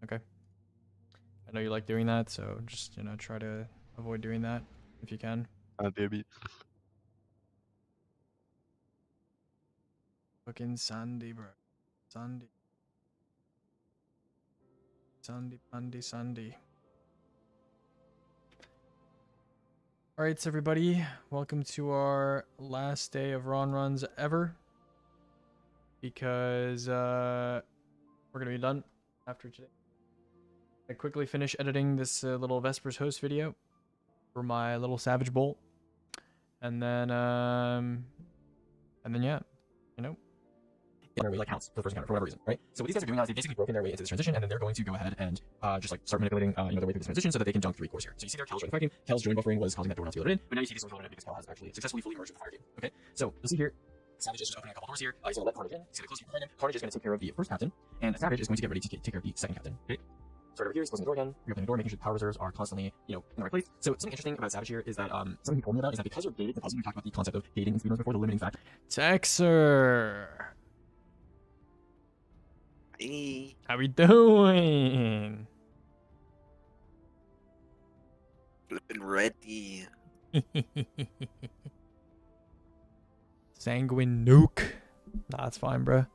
Okay. I know you like doing that, so just, try to avoid doing that if you can. Baby. Fucking Sandy, bro. Sandy. Sandy. Alright, so everybody, welcome to our last day of RoN runs ever. Because we're gonna be done after today. I quickly finish editing this little Vespers host video for my little Savage Bolt. And then yeah, way like counts for the first encounter for whatever reason, right? So what these guys are doing now is they've basically broken their way into this transition, and then they're going to go ahead and just like start manipulating their way through this transition so that they can dunk 3 cores here. So you see there, Cal's joining fighting. Cal's join buffering was causing that door not to be loaded in, but now you see this one's loaded in because Cal has actually successfully fully merged with the fire team. Okay, so you'll see here, Savage is just opening a couple doors here. He's gonna let Carnage in. He's gonna close behind him. Carnage is gonna take care of the first captain, and Savage is going to get ready to take care of the second captain. Okay. Start over here, he's closing the door again, reopening the door, making sure the power reserves are constantly, in the right place. So something interesting about Savage here is that something he told me about is that because you're gated the puzzle, we talked about the concept of gating in speedruns before, the limiting factor. Texer. Hey. How we doing? Flipping ready. Sanguine nuke. Nah, that's fine, bro.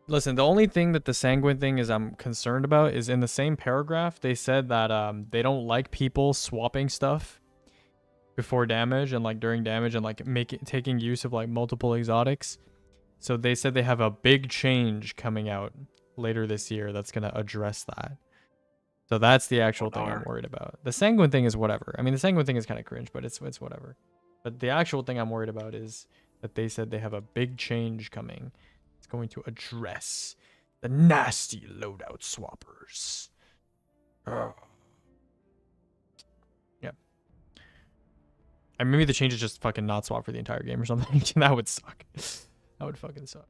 Listen, the only thing that the sanguine thing is I'm concerned about is in the same paragraph, they said that they don't like people swapping stuff before damage and like during damage and like taking use of like multiple exotics. So they said they have a big change coming out later this year that's going to address that. So that's the actual thing I'm worried about. The sanguine thing is whatever. I mean, the sanguine thing is kind of cringe, but it's whatever. But the actual thing I'm worried about is that they said they have a big change coming. It's going to address the nasty loadout swappers. Yeah. And maybe the change is just fucking not swap for the entire game or something. That would suck. That would fucking suck.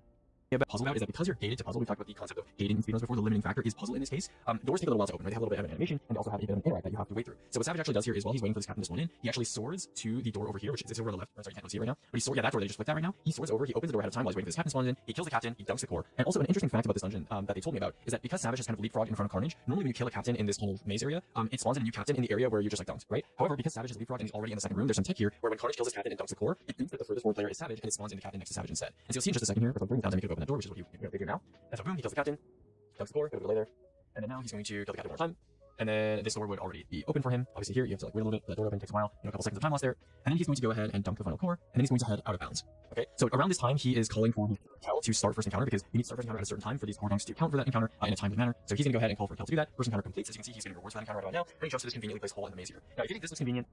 Yeah, but puzzle about is that because you're gated to puzzle, we talked about the concept of gating in speedruns before, the limiting factor is puzzle in this case. Doors take a little while to open, right? They have a little bit of an animation, and they also have a bit of an interact that you have to wait through. So what Savage actually does here is while he's waiting for this captain to spawn in, he actually swords to the door over here, which is over on the left. Sorry, you can't see it right now. But he swords, yeah, that door that you just flicked at right now. He swords over, he opens the door ahead of time while he's waiting for this captain to spawn in. He kills the captain, he dunks the core. And also an interesting fact about this dungeon that they told me about is that because Savage has kind of leapfrogged in front of Carnage, normally when you kill a captain in this kind of maze area, it spawns in a new captain in the area where you just like dunked, right? However, because Savage has leapfrogged and he's already in the second room, there's some tech here where when Carnage kills his captain and dunks the core, it thinks that the furthest forward player is Savage and it spawns in the captain next to Savage instead. And so you'll see in just a second here, if I'm bringing down to make it open that door, which is what you do now. And so boom, he kills the captain, dunks the core, goes later, and then now he's going to kill the captain one more time. And then this door would already be open for him. Obviously here, you have to like wait a little bit, let the door open, takes a while, a couple seconds of time lost there. And then he's going to go ahead and dunk the final core, and then he's going to head out of bounds. Okay, so around this time, he is calling for Kel to start first encounter because you need to start first encounter at a certain time for these core dunks to count for that encounter in a timely manner. So he's going to go ahead and call for Kel to do that. First encounter completes. As you can see, he's getting rewards for that encounter right now. And he jumps to this conveniently placed hole in the maze here. Now, if you think this looks convenient,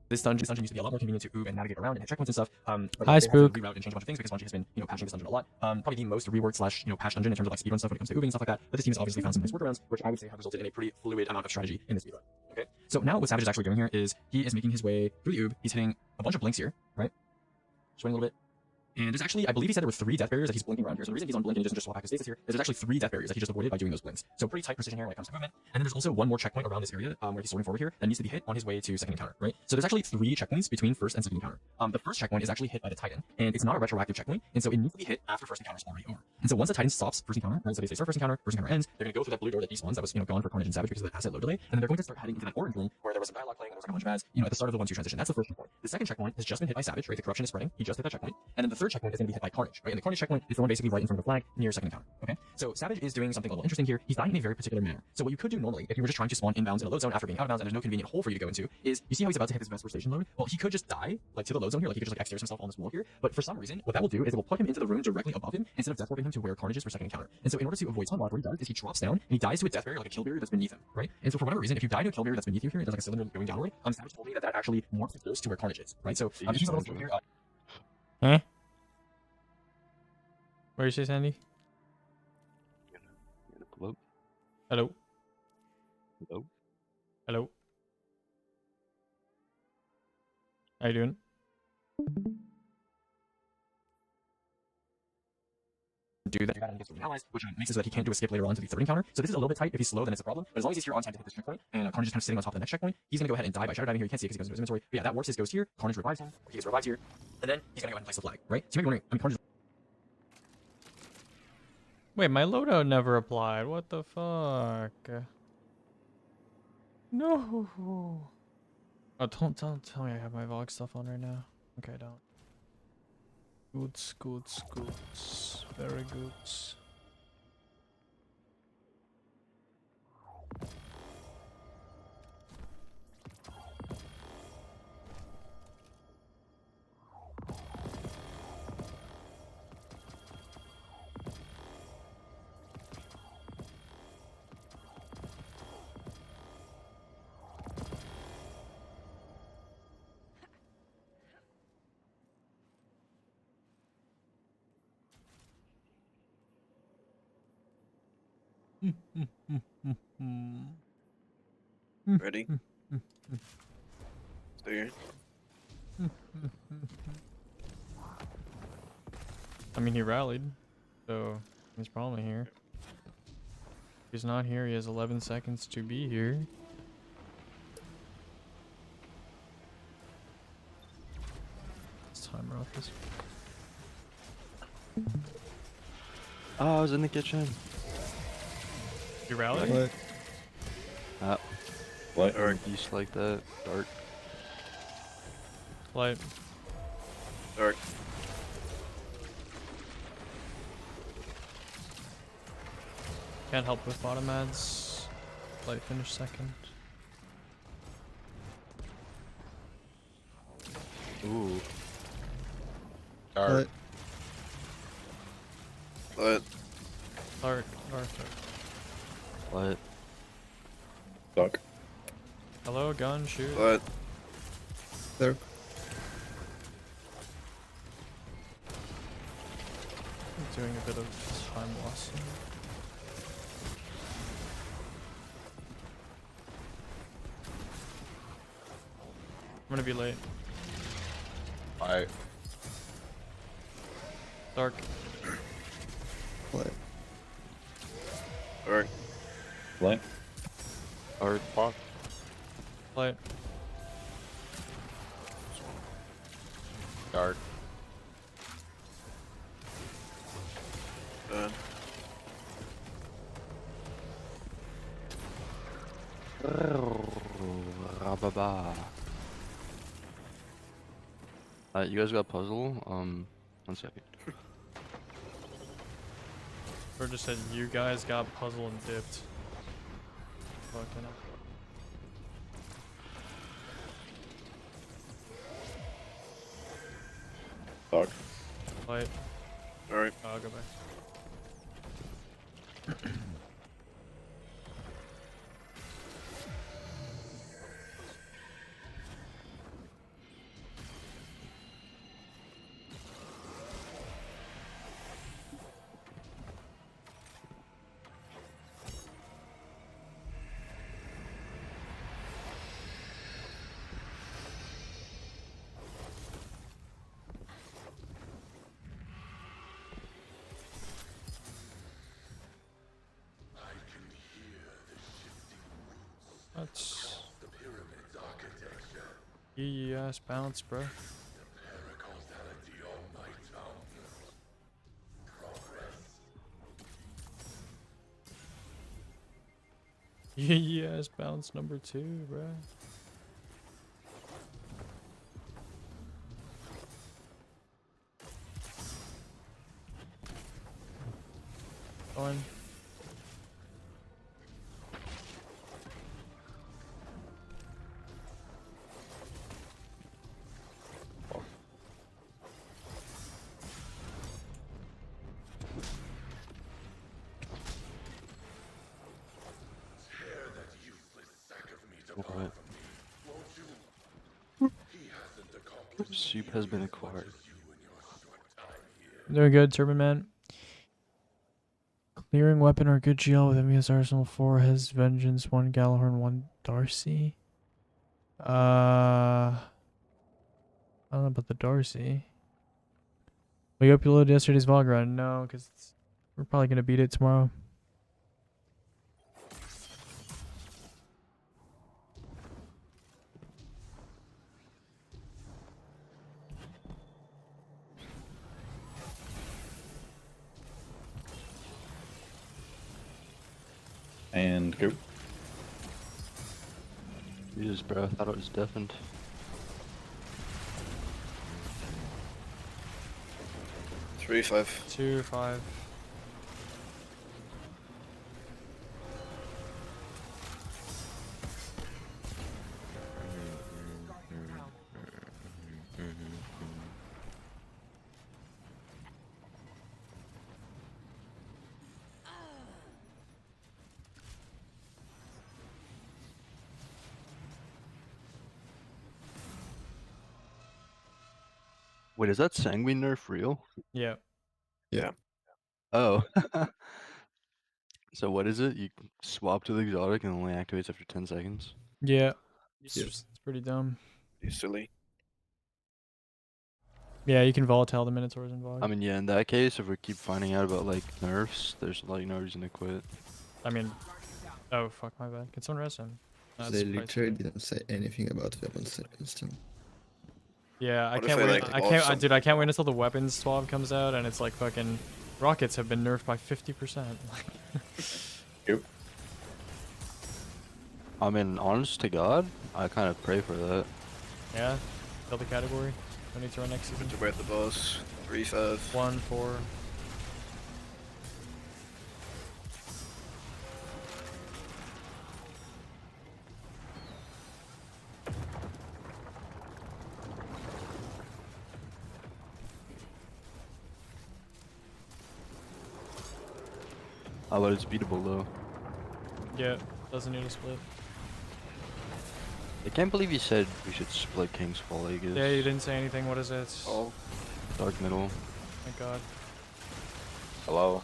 this dungeon used to be a lot more convenient to oob and navigate around and hit checkpoints and stuff. But Hi, Spook. Reroute and change a bunch of things because Bungie has been, patching this dungeon a lot. Probably the most reworked slash, patch dungeon in terms of like speedrun stuff when it comes to oobing and stuff like that. But this team has obviously found some nice workarounds, which I would say have resulted in a pretty fluid amount of strategy in this speedrun. Okay. So now what Savage is actually doing here is he is making his way through the oob. He's hitting a bunch of blinks here, right? Just waiting a little bit. And there's actually, I believe he said there were 3 death barriers that he's blinking around here. So the reason he's on blink and he doesn't just swap back to stasis here is there's actually 3 death barriers that he just avoided by doing those blinks. So pretty tight precision here when it comes to movement. And then there's also one more checkpoint around this area where he's sorting forward here that needs to be hit on his way to second encounter, right? So there's actually 3 checkpoints between first and second encounter. The first checkpoint is actually hit by the Titan, and it's not a retroactive checkpoint, and so it needs to be hit after first encounter is already over. And so once the Titan stops first encounter, right? So they say start first encounter ends, they're gonna go through that blue door that despawns that was gone for Carnage and Savage because of the asset load delay, and then they're going to start heading into that orange room where there was some dialogue playing and there was like a bunch of ads, at the start of the 1-2 transition. That's the first checkpoint. The second checkpoint has just been hit by Savage, right? The corruption is spreading. He just hit that checkpoint, and then the third checkpoint is gonna be hit by Carnage, right? And the Carnage checkpoint is the one basically right in front of the flag near second encounter. Okay, so Savage is doing something a little interesting here. He's dying in a very particular manner. So what you could do normally, if you were just trying to spawn inbounds in a load zone after being out of bounds and there's no convenient hole for you to go into, is you see how he's about to hit this Vesper station load? Well, he could just die like to the load zone here, like he could just like X-stairs himself on this wall here. But for some reason, what that will do is it will put him into the room directly above him instead of death warping him to where Carnage is for second encounter. And so in order to avoid sunblock, what he does is he drops down and he dies to a death barrier, like a kill barrier that's beneath him, right? And so for whatever reason, if you die to a kill barrier that's beneath you here, it does like a cylinder going downward. Savage told me that actually morphs close to where Carnage is, right? So if he's a little here, Huh? Where is she, Sandy? Hello. Hello. Hello. How you doing? do that and gets allies, which makes it so that he can't do a skip later on to the third encounter. So this is a little bit tight. If he's slow, then it's a problem. But as long as he's here on time to hit this checkpoint, and Carnage is kind of sitting on top of the next checkpoint, he's gonna go ahead and die by shadow diving here. You can't see it because he goes into his inventory. But yeah, that warps his ghost here. Carnage revives him. He gets revived here, and then he's gonna go ahead and place the flag, right? So you might be wondering, Carnage. Wait, my loadout never applied. What the fuck? No. Oh, don't tell me I have my Vogue stuff on right now. Okay, don't. Goods. Very good. Ready? There. I mean, he rallied, so he's probably here. If he's not here, he has 11 seconds to be here. It's time rockets. Oh, I was in the kitchen. You rallied? What? What? Or beast like that. Dark. Light. Dark. Can't help with bottom ads. Light finish second. Ooh. What? What? Dark. What? Duck. Hello, gun, shoot. What? There. I'm doing a bit of time loss. I'm gonna be late. Alright. Dark. What? Dark. What? Or fuck. Light. Dark. Done. Rababa. You guys got a puzzle? 1 second. Or just said you guys got puzzle and dipped. Fucking hell. Duck. Light. Alright. I'll go back. That's ass bounce, bro. Ass bounce number 2, bro. Going. What? Soup has been acquired. Doing good, Turban Man. Clearing weapon or good GL with MES Arsenal 4 has Vengeance, 1 Galahorn, 1 Darcy. I don't know about the Darcy. We uploaded yesterday's vlog run. No, because we're probably going to beat it tomorrow. And go. Jesus, bro. I thought it was deafened. Three, 5. 2, 5. Wait, is that sanguine nerf real? Yeah. Oh. So what is it? You swap to the exotic and only activates after 10 seconds? Yeah. It's, Yeah. it's pretty dumb. You silly. Yeah, you can volatile the Minotaurs in VOG. I mean, yeah, in that case, if we keep finding out about, like, nerfs, there's, like, no reason to quit. I mean, oh fuck, my bad. Can someone rest him? No, They it's probably literally stupid. didn't say anything about weapons still. Yeah, I What if can't they, wait. like, I lost can't, some- dude. I can't wait until the weapons swap comes out and it's like fucking rockets have been nerfed by 50%. Go. I mean, honest to God, I kind of pray for that. Yeah, kill the category. No need to run next season. To break the boss. 3, 5. 1, 4. Oh, but it's beatable, though. Yeah, doesn't need a split. I can't believe you said we should split King's Fall Aegis. Yeah, you didn't say anything. What is it? Oh. Dark middle. My God. Hello.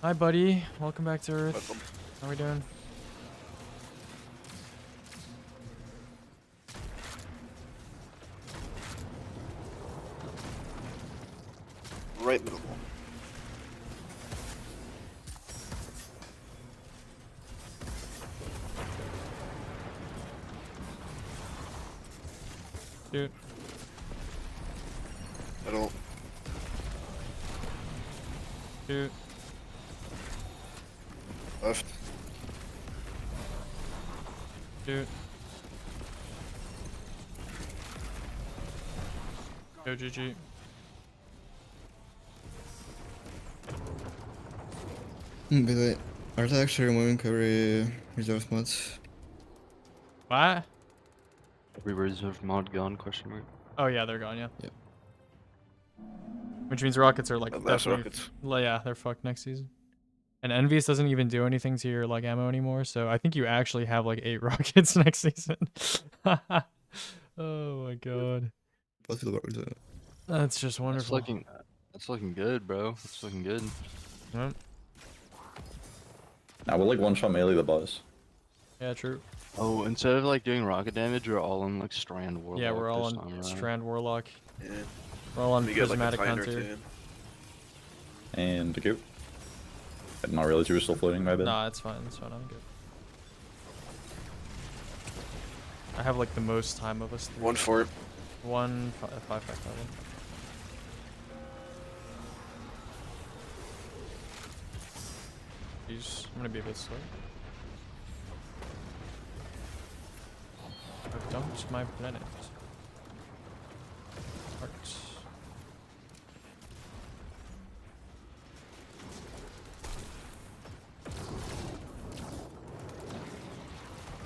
Hi, buddy. Welcome back to Earth. Welcome. How we doing? Right middle. Dude. Middle. Dude. Left. Dude. Go GG. By the way, are they actually removing every reserve mods? What? Reserve mod gone, question mark. Oh yeah, they're gone. Yeah. Yep. Which means rockets are like Last definitely. rockets. Yeah, they're fucked next season. And Envious doesn't even do anything to your like ammo anymore, so I think you actually have like 8 rockets next season. Oh my God. What will work though? That's just It's wonderful. looking good, bro. It's looking good. Yep. Now we'll like one shot melee the boss. Yeah, true. Oh, instead of like doing rocket damage, we're all on like Strand Warlock. Yeah, we're all this time on around. Strand Warlock. Yeah. We're all on We get like a Prismatic tine or Hunter. 2. And go. I did not realize you were still floating, my bad. Nah, it's fine. It's fine. I'm good. I have like the most time of us three. 1, 4. 1, 5, 5, 5, 5. Jeez, I'm gonna be a bit slow. I've dumped my planet. Heart.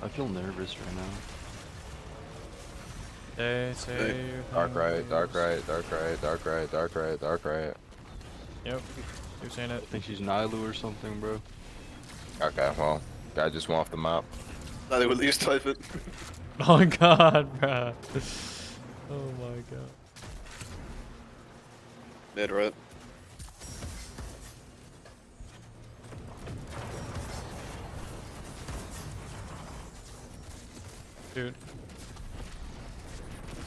I feel nervous right now. They say. Dark right, dark right, dark right, dark right, dark right, dark right. Yep. You're saying I it. think she's Nilu or something, bro. Okay, well, guy just went off the map. Now they would at least type it. Oh my God, bruh. Oh my God. Mid, right? Dude.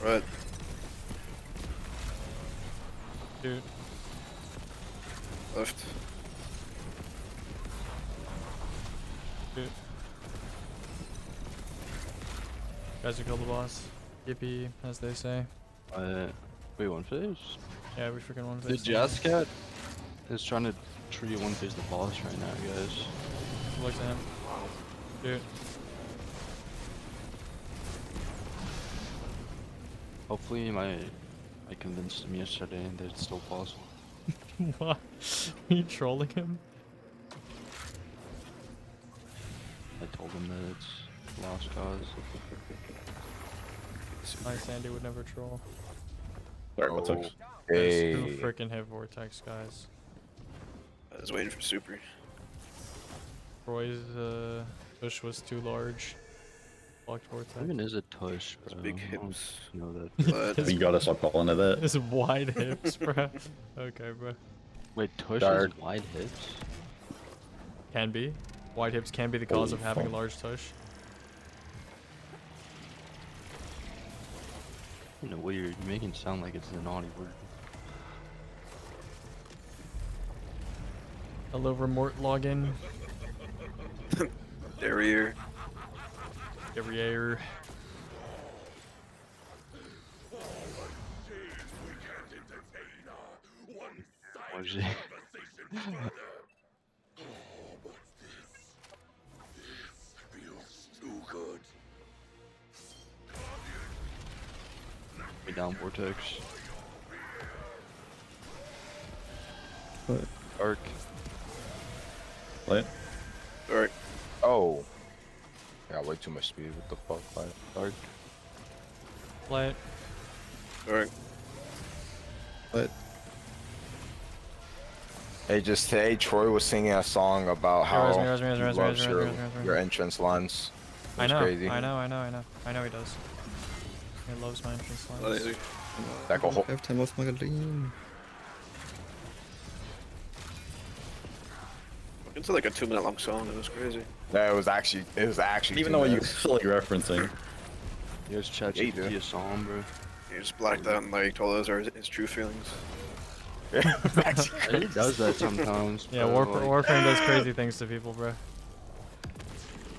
Right. Dude. Left. Dude. Guys who killed the boss. Yippee, as they say. Wait, one phase? Yeah, we freaking won The face. Jazz Cat is trying to treat one phase the boss right now, guys. Looks at him. Dude. Hopefully I convinced him yesterday that it's still possible. What? Are you trolling him? I told him that it's lost cause. My Sandy would never troll. Sorry, what's up? Hey. There's 2 freaking hit vortex guys. I was waiting for Super. Roy's push was too large. Blocked vortex. Even is a tush, bro. big I don't hips. know that. But You gotta stop calling it that. His wide hips, bro. Okay, bro. Wait, tush Dark. has wide hips? Can be. Wide hips can be the cause Holy of having a fuck. large tush. You know, weird. You're making it sound like it's a naughty word. Hello, remote login. Derriere. Derriere. What is it? Me down vortex. What? Arc. Play it. Alright. Oh. I got way too much speed. What the fuck? Like, Arc. Play it. Alright. But hey, Troy was singing a song about how Res me, he res me, res me, res me, loves res me, your, res me, res me. your entrance lines. It I was know, crazy. I know he does. He loves my entrance Not lines. easy. Like a whole. I have time off magazine. It's like a 2-minute long song. It was crazy. Yeah, it was actually. Even 2 though you minutes. like referencing. You guys chat Yeah, you do. GPT a song, bro. He just blacked out and like told us his true feelings. He does that sometimes. Yeah, bro, like, Warframe does crazy things to people, bro.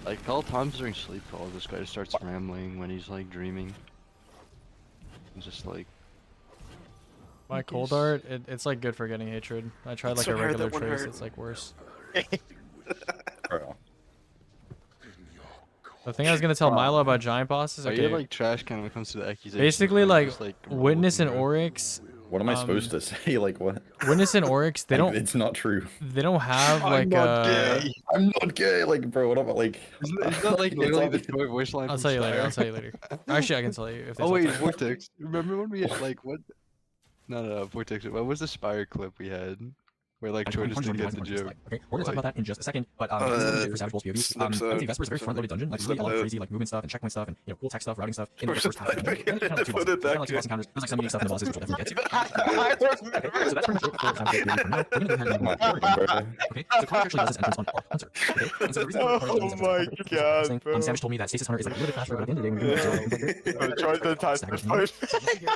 Like, all times during sleep calls, this guy just starts rambling when he's like dreaming. He's just like, My Like cold he's- art, it's like good for getting hatred. I tried It's like so a hard, regular that one trace, hurt. it's like worse. Bro. The thing I was gonna tell Milo about giant bosses, are okay, you like trash can when it comes to the accusations? basically bro? like Just, Witness and rolling, bro. Oryx, What am I supposed to say? Like what? Witness and Oryx, they Like, don't It's not true. have I'm like not gay. I'm not gay. Like bro, what am I like? Isn't that like It's literally all- the Troy voice line? I'll from tell you later. Spire? I'll tell you later. Actually, I can tell you if there's Oh wait, no time. Vortex. Remember when we had like what? No, Vortex. What was the Spire clip we had? Where like Troy just didn't get the joke. Okay, we're gonna talk about that in just a second, but Uh, for Savage Wolf's POV, I slips would out. say Vesper is a very front-loaded dungeon. Like, really a lot of crazy like movement stuff and checkpoint stuff and cool tech stuff, routing stuff in the first half of the dungeon. Then you kind of like 2 Put it bosses. Kind of back like 2 boss encounters. There's like some meeting stuff in the bosses which we'll definitely get to. I Okay, so that's pretty much it for Savage Wolf's POV for now. We're gonna go ahead and move on. Okay, so Carnage actually does his entrance on Arc Hunter. Okay, and so the reason why Carnage does his entrance on Arc Hunter is because Savage told me that Stasis Hunter is like a little bit faster, but at the end of the day, when you're doing it, Troy the time Savage Hunter.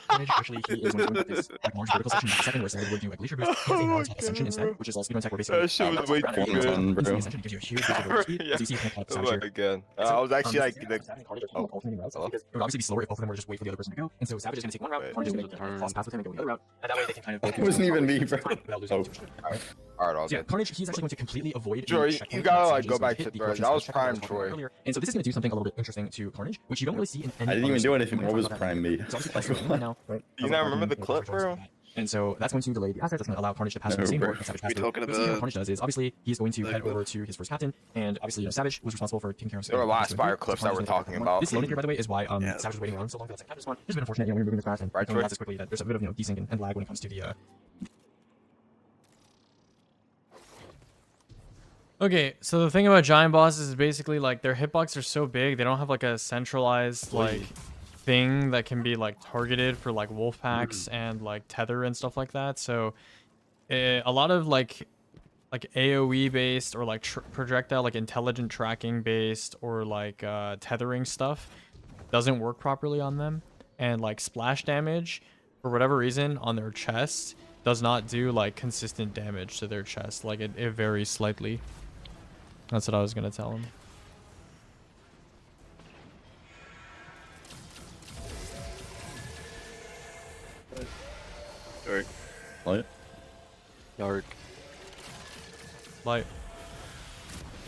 Carnage actually he is going to do this like large vertical section in the second where Savage would do a glacier boost. He has a large ascension instead, which is all speed on tech where basically That shit was way ground too and ground good. and ascension gives you a huge boost over speed. Yeah. As you see, you can kind of Oh Savage my here. god. I was actually like, Savage and Carnage are alternating routes because it would obviously be slower if both of them were just wait for the other person to go. And so Savage is going to take one route, Wait. Carnage is going to cross paths with him and go the other route, and that way they can kind of go It wasn't even me, bro. without losing Oh. too much time. alright, all So yeah, good. Carnage, he's actually going to completely avoid Troy, any you checkpoint gotta, that like, Savage go is going back to hit to- the bro, approaches that of was the checkpoint prime I was talking about Troy. earlier. And so this is going to do something a little bit interesting to Carnage, which you don't really see in any I didn't even other do stuff. anything. We're What gonna was talk about prime me? that. So obviously, that's what we're doing now, right? You not remember the clip, bro? And so that's going to delay the assets. That's going to allow Carnage to pass through the No, same bro. board and Savage pass We through. talking Basically, what about- Carnage does is obviously he's going to Like head what? over to his first captain, and obviously Savage was responsible for taking care of. There were a lot of so Spire so clips Carnage that we're is gonna talking take about. This loading here, by the way, is why Yeah. Savage was waiting around so long for that second captain spawn. It's been unfortunate, when you're moving this fast and Right, going Troy? this quickly that there's a bit of desync and lag when it comes to the. Okay, so the thing about giant bosses is basically like their hitboxes are so big, they don't have like a centralized like thing that can be like targeted for like wolf packs and like tether and stuff like that. So a lot of like AoE based or like projectile like intelligent tracking based or like tethering stuff doesn't work properly on them, and like splash damage for whatever reason on their chest does not do like consistent damage to their chest. Like it varies slightly. That's what I was gonna tell him. Alright. What? Dark. Like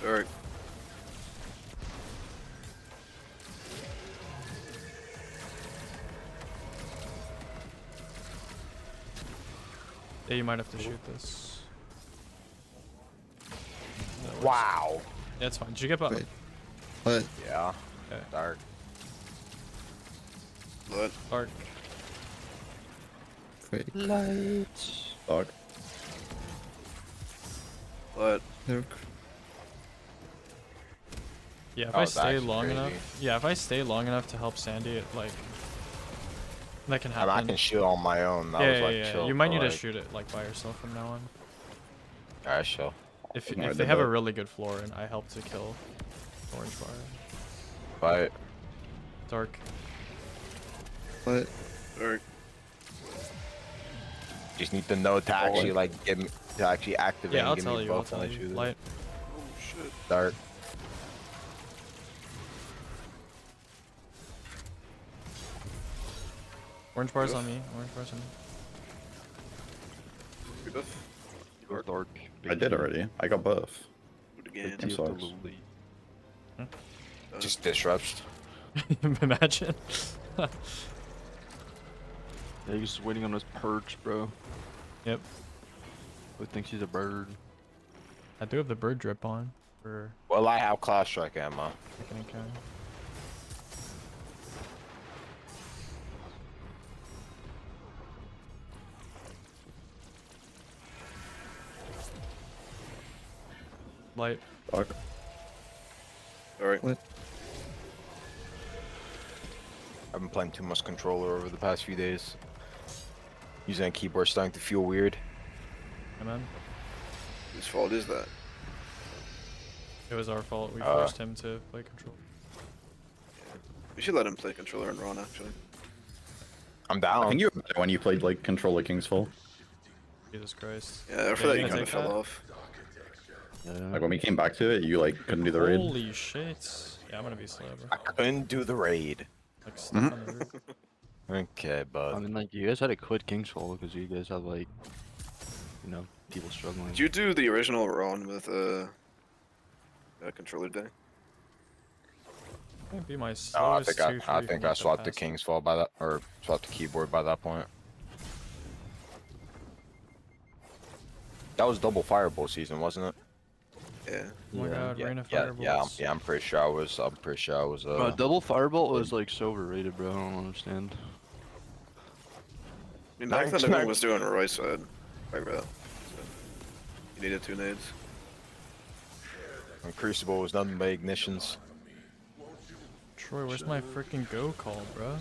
Alright. Yeah, you might have to shoot this. That works. Wow. Yeah, it's fine. Did you get buff? Wait. What? Yeah. Okay. Dark. Blood. Dark. Wait. Light. Dog. Blood. Dark. Yeah, if Oh, I that's stay long crazy. enough. Yeah, if I stay long enough to help Sandy, it, like that can I happen. mean, I can shoot on my own. That yeah, was yeah, like yeah. chill. You might for, need to like- shoot it like by yourself from now on. Alright, chill. If No, I if they did have a that. really good floor and I help to kill orange bar. But Dark. What? Dark. just need to know to actually like get me to actually activate. Yeah, I'll and give tell me you. I'll buff when tell I you. shoot it. Light. Oh shit. Dark. Orange bars on me. Orange bars on me. Free buff. You're dark. I did already. I got buff. Do it again. I'm sorry. Just disrupts. Imagine. Yeah, he's just waiting on his perch, bro. Yep. Who thinks he's a bird? I do have the bird drip on for Well, I have class strike ammo. taking account. Light. Dog. Dark. What? I've been playing too much controller over the past few days. Using a keyboard starting to feel weird. Hey, man. Whose fault is that? It was our fault. We Uh, forced him to play control. We should let him play controller and RoN actually. I'm I down. think you were better when you played like Controller King's Fall. Jesus Christ. Yeah, after Yeah, that you you gonna kind of take fell that? off. Yeah. Like when we came back to it, you like couldn't do the raid. Holy shit. Yeah, I'm gonna be slow, bro. I couldn't do the raid. Like stuff on the roof. Okay, I bud. mean, like, you guys had to quit Kingsfall because you guys have, like, you know, people struggling. Did you do the original RoN with controller day? Might be my No, I slowest think 2-3 I from, think like, I swapped the past- King's Fall by that, or swapped the keyboard by that point. That was double fireball season, wasn't it? Yeah. Oh my god, Yeah, rain of yeah, fireballs. I'm pretty sure I was. I'm pretty sure I was. Bro, double firebolt was, like, so overrated, bro. I don't understand. I mean, back then Nice. everyone was doing right side. Like that. So you needed 2 nades. And Crucible was nothing but ignitions. Troy, where's my freaking go call, bro?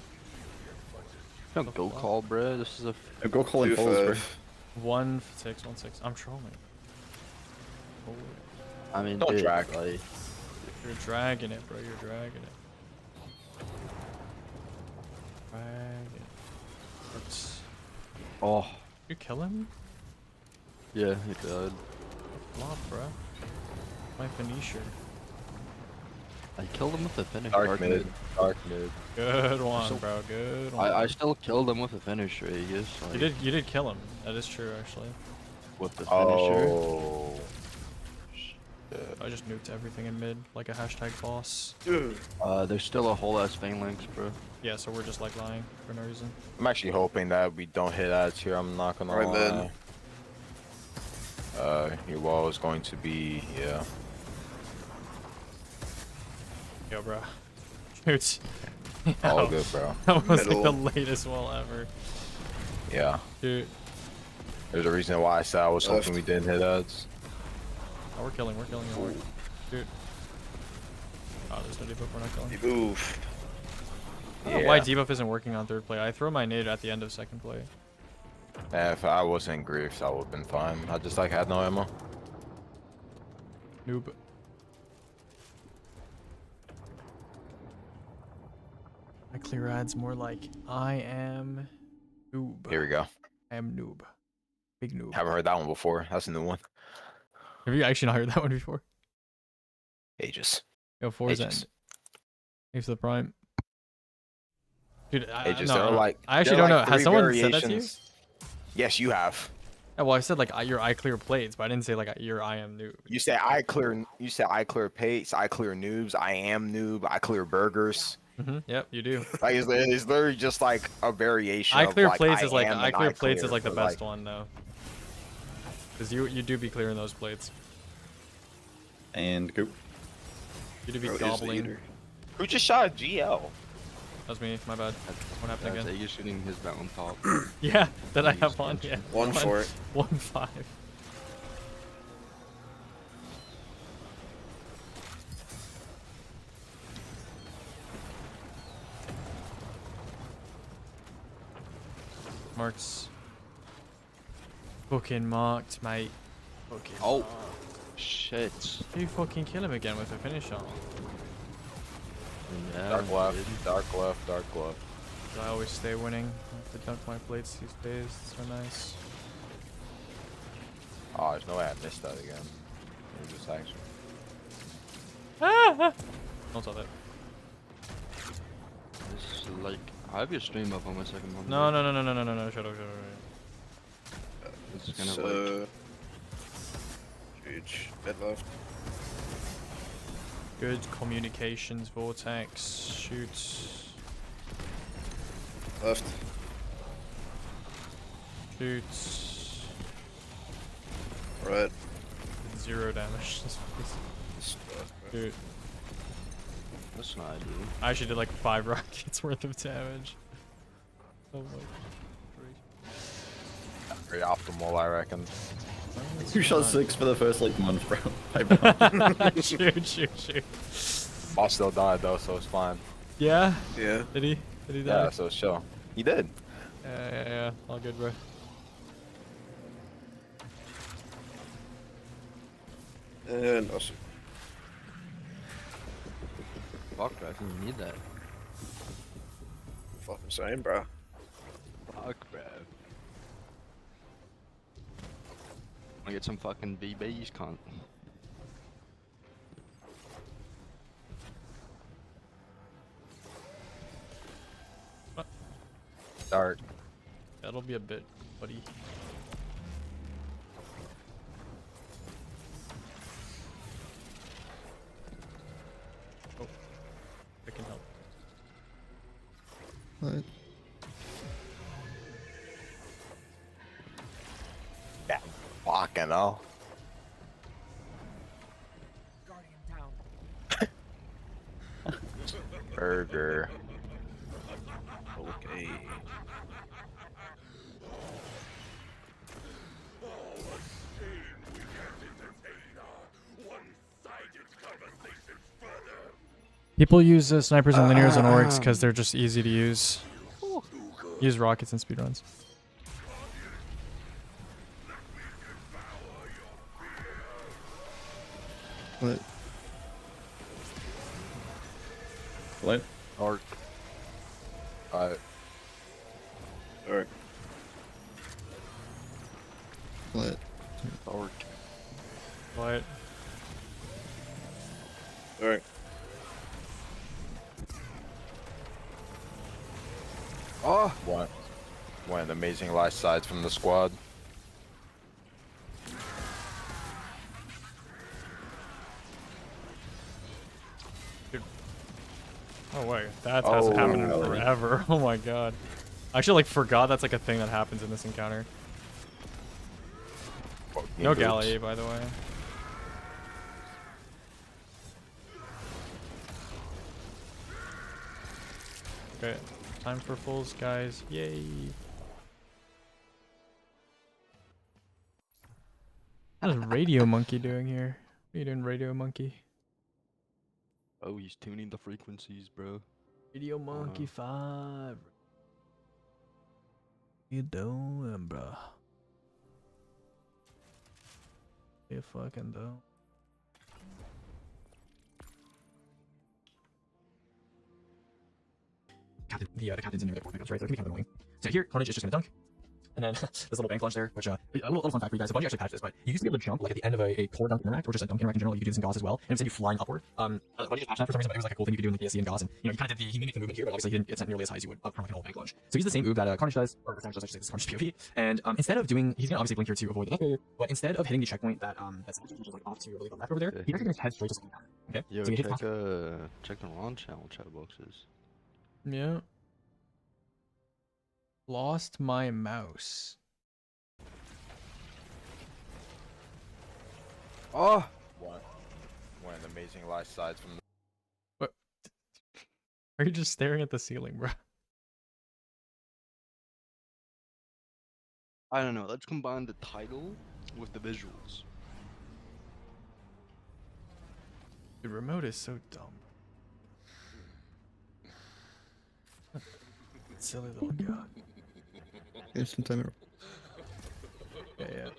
No, go call, bro. This is a. Go call in 2 falls, bro. 5. 1-6, 1-6. I'm trolling. Oh, I mean, Don't dude, drag. like, you're dragging it, bro. You're dragging it. Drag it. Hurts. oh, You kill him? yeah, he died. Flop, bro. My finisher. I killed him with a finish. Dark mid. Dark mid. Good one, So- bro. Good one. I still killed him with a finisher, Aegis. Like, You did kill him. That is true, actually. with the finisher. Oh. I just nuked everything in mid, like a hashtag boss. Dude. There's still a whole ass phalanx, bro. Yeah, so we're just like lying for no reason. I'm actually hoping that we don't hit ads here. I'm not gonna Right, lie. man. Your wall is going to be Yo, bro. Dude. all good, bro. That was like Middle. the latest wall ever. Yeah. Dude. There's a reason why I said I was Left. hoping we didn't hit ads. Oh, we're killing hard. Dude. Oh, there's no debuff, we're not killing. Oof. I don't know why debuff isn't working on third play. I throw my nade at the end of second play. If I wasn't griefed, that would have been fine. I just like had no ammo. Noob. I clear ads more like I am noob. Here we go. I am noob. Big noob. Haven't heard that one before. That's a new one. Have you actually not heard that one before? Aegis. Yo, 4's Aegis. end. Thanks for the prime. Dude, Aegis. no, there are no. like. I actually there are don't like know. Has 3 someone said that to you? variations. Yes, you have. Yeah, well, I said like your I clear plates, but I didn't say like your I am noob. You say I clear. You say I clear pates. I clear noobs. I am noob. I clear burgers. Yep, you do. Like it's literally just like a variation. I of, clear like, plates I is like am I and clear plates is clear, like the but, best one though. Because you do be clearing those plates. And go. You do be Bro is the gobbling. eater. Who just shot a GL? That's me. My bad. What happened That's again? Aegis shooting his mountain top. Yeah, that I Please, have on. don't Yeah. One for it. 1-5. Marks. Fucking marked, mate. Fucking Oh. marked. Shit. You fucking kill him again with a finish on. Yeah, Dark dude. left, dark left, dark left. I always stay winning. I have to dunk my plates these days. It's so nice. Oh, there's no way I missed that again. It was just action. Don't tell that. This is like, I have your stream up on my second one. No. Shut up. This is gonna like, Huge. Mid left. Good communications vortex. Shoot. Left. Shoot. Right. 0 damage. Dude, that's not ideal. I actually did like 5 rockets worth of damage. Oh my. Very optimal, I reckon. You shot 6 for the first like month, bro. Pipe shoot. Boss still died though, so it's fine. Yeah? Yeah. Did he? Did he die? Yeah, so it's chill. He did. Yeah. All good, bro. And awesome. Fuck, bro, I think you need that. Fucking same, bro. Fuck, bro. Wanna get some fucking BBs, cunt. Dark. That'll be a bit, buddy. Oh, I can help. What? Yeah. Fucking hell. Burger. Okay. People use snipers and linears on orcs because they're just easy to use. Use rockets and speedruns. What? What? Dark. Alright. Alright. What? Dark. What? Alright. Oh! One amazing last sides from the squad. Oh wait, that hasn't happened in no. forever. Oh my god. I actually like forgot that's like a thing that happens in this encounter. No Boots. galley, by the way. Okay, time for fulls, guys. Yay. How's Radio Monkey doing here? What are you doing, Radio Monkey? Oh, he's tuning the frequencies, bro. Radio Monkey 5. What you doing, bro? You fucking doing? The captain's in there, right? So it can be kind of annoying. So here, Carnage is just gonna dunk. And then this little bank launch there, which a little fun fact for you guys. A bunch actually patched this, but you used to be able to jump like at the end of a core dunk interact, or just a dunk interact in general. You could do this in Gauss as well, and it would send you flying upward. A bunch just patched that for some reason, but it was like a cool thing you could do in the DSC and Gauss. And you know, you kind of did he mimicked the movement here, but obviously it's not nearly as high as you would from like an old bank launch. So he's the same move that Carnage does, or Carnage does, I should say, this is Carnage POV. And instead of doing, he's gonna obviously blink here to avoid the death barrier, but instead of hitting the checkpoint that's which is like off to I believe the left over there, he actually just heads straight to something. Okay, Yo, so he hits check the RoN channel chat boxes. Yeah. Lost my mouse. Oh! What an amazing last sides from the... What? Are you just staring at the ceiling, bro? I don't know. Let's combine the title with the visuals. The remote is so dumb. Silly little god. Instant timer. Yeah, yeah.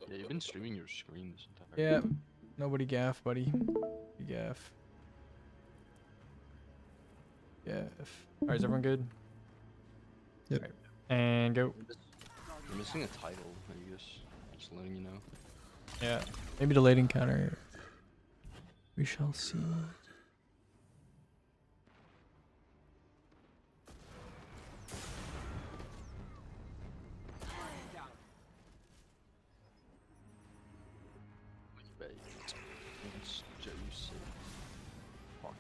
Yeah, you've been streaming your screen this entire Yeah. Nobody gaff, buddy. You gaff. Gaff. Alright, is everyone good? Yep. Alright. And go. You're missing a title, I guess. Just letting you know. Yeah. Maybe delayed encounter. We shall see. Right. It's Josie. Fuck.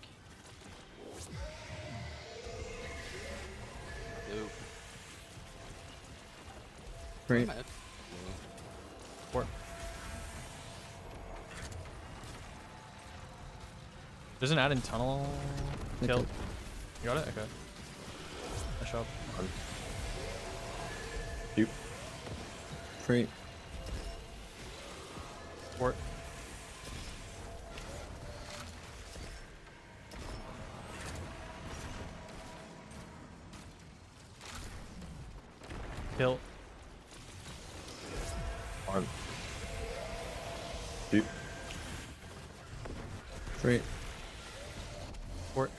Dope. Great. Mad. Four. There's an add in tunnel. Kill. Okay. You got it? Okay. Nice job. Cute. Great. Fort. Kill. One. Cute. Great. Fort.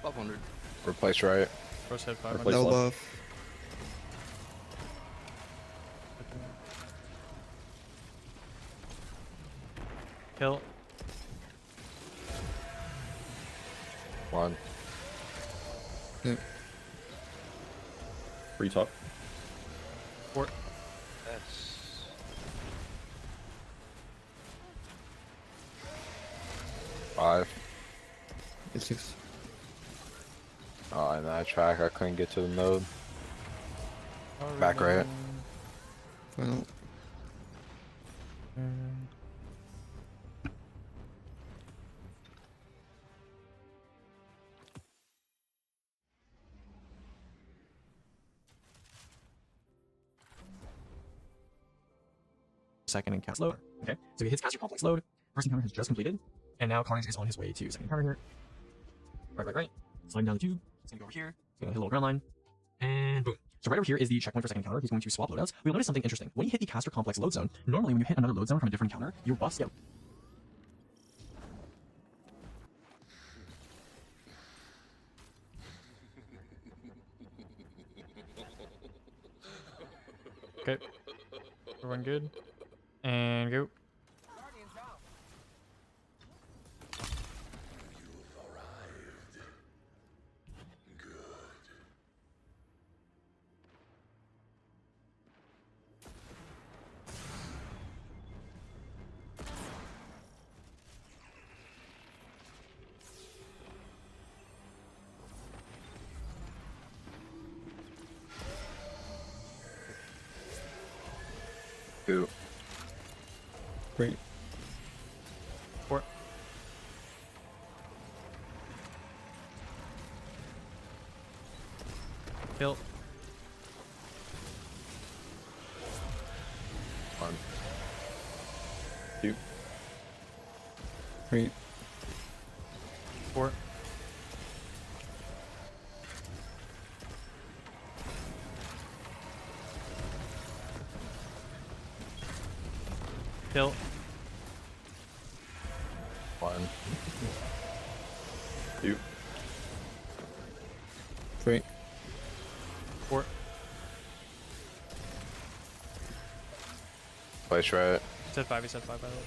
500. Replace right. First hit 500. Replace Double left. buff. Kill. One. Yep. Free top. Fort. That's... Five. It's 6. Oh, and that track, I couldn't get to the node. Back right. Final. Second encounter load. Okay, so he hits caster complex load. First encounter has just completed, and now Carnage is on his way to second encounter here. Right. Sliding down the tube. He's gonna go over here. He's gonna hit a little ground line, and boom. So right over here is the checkpoint for second encounter. He's going to swap loadouts. We'll notice something interesting. When you hit the caster complex load zone, normally when you hit another load zone from a different encounter, your buffs get Okay. Everyone good? And go. Two. Great. Fort. Kill. One. Cute. Great. Fort. Kill. One. Cute. Great. Fort. Place right. Said 5, he said 5 by the way.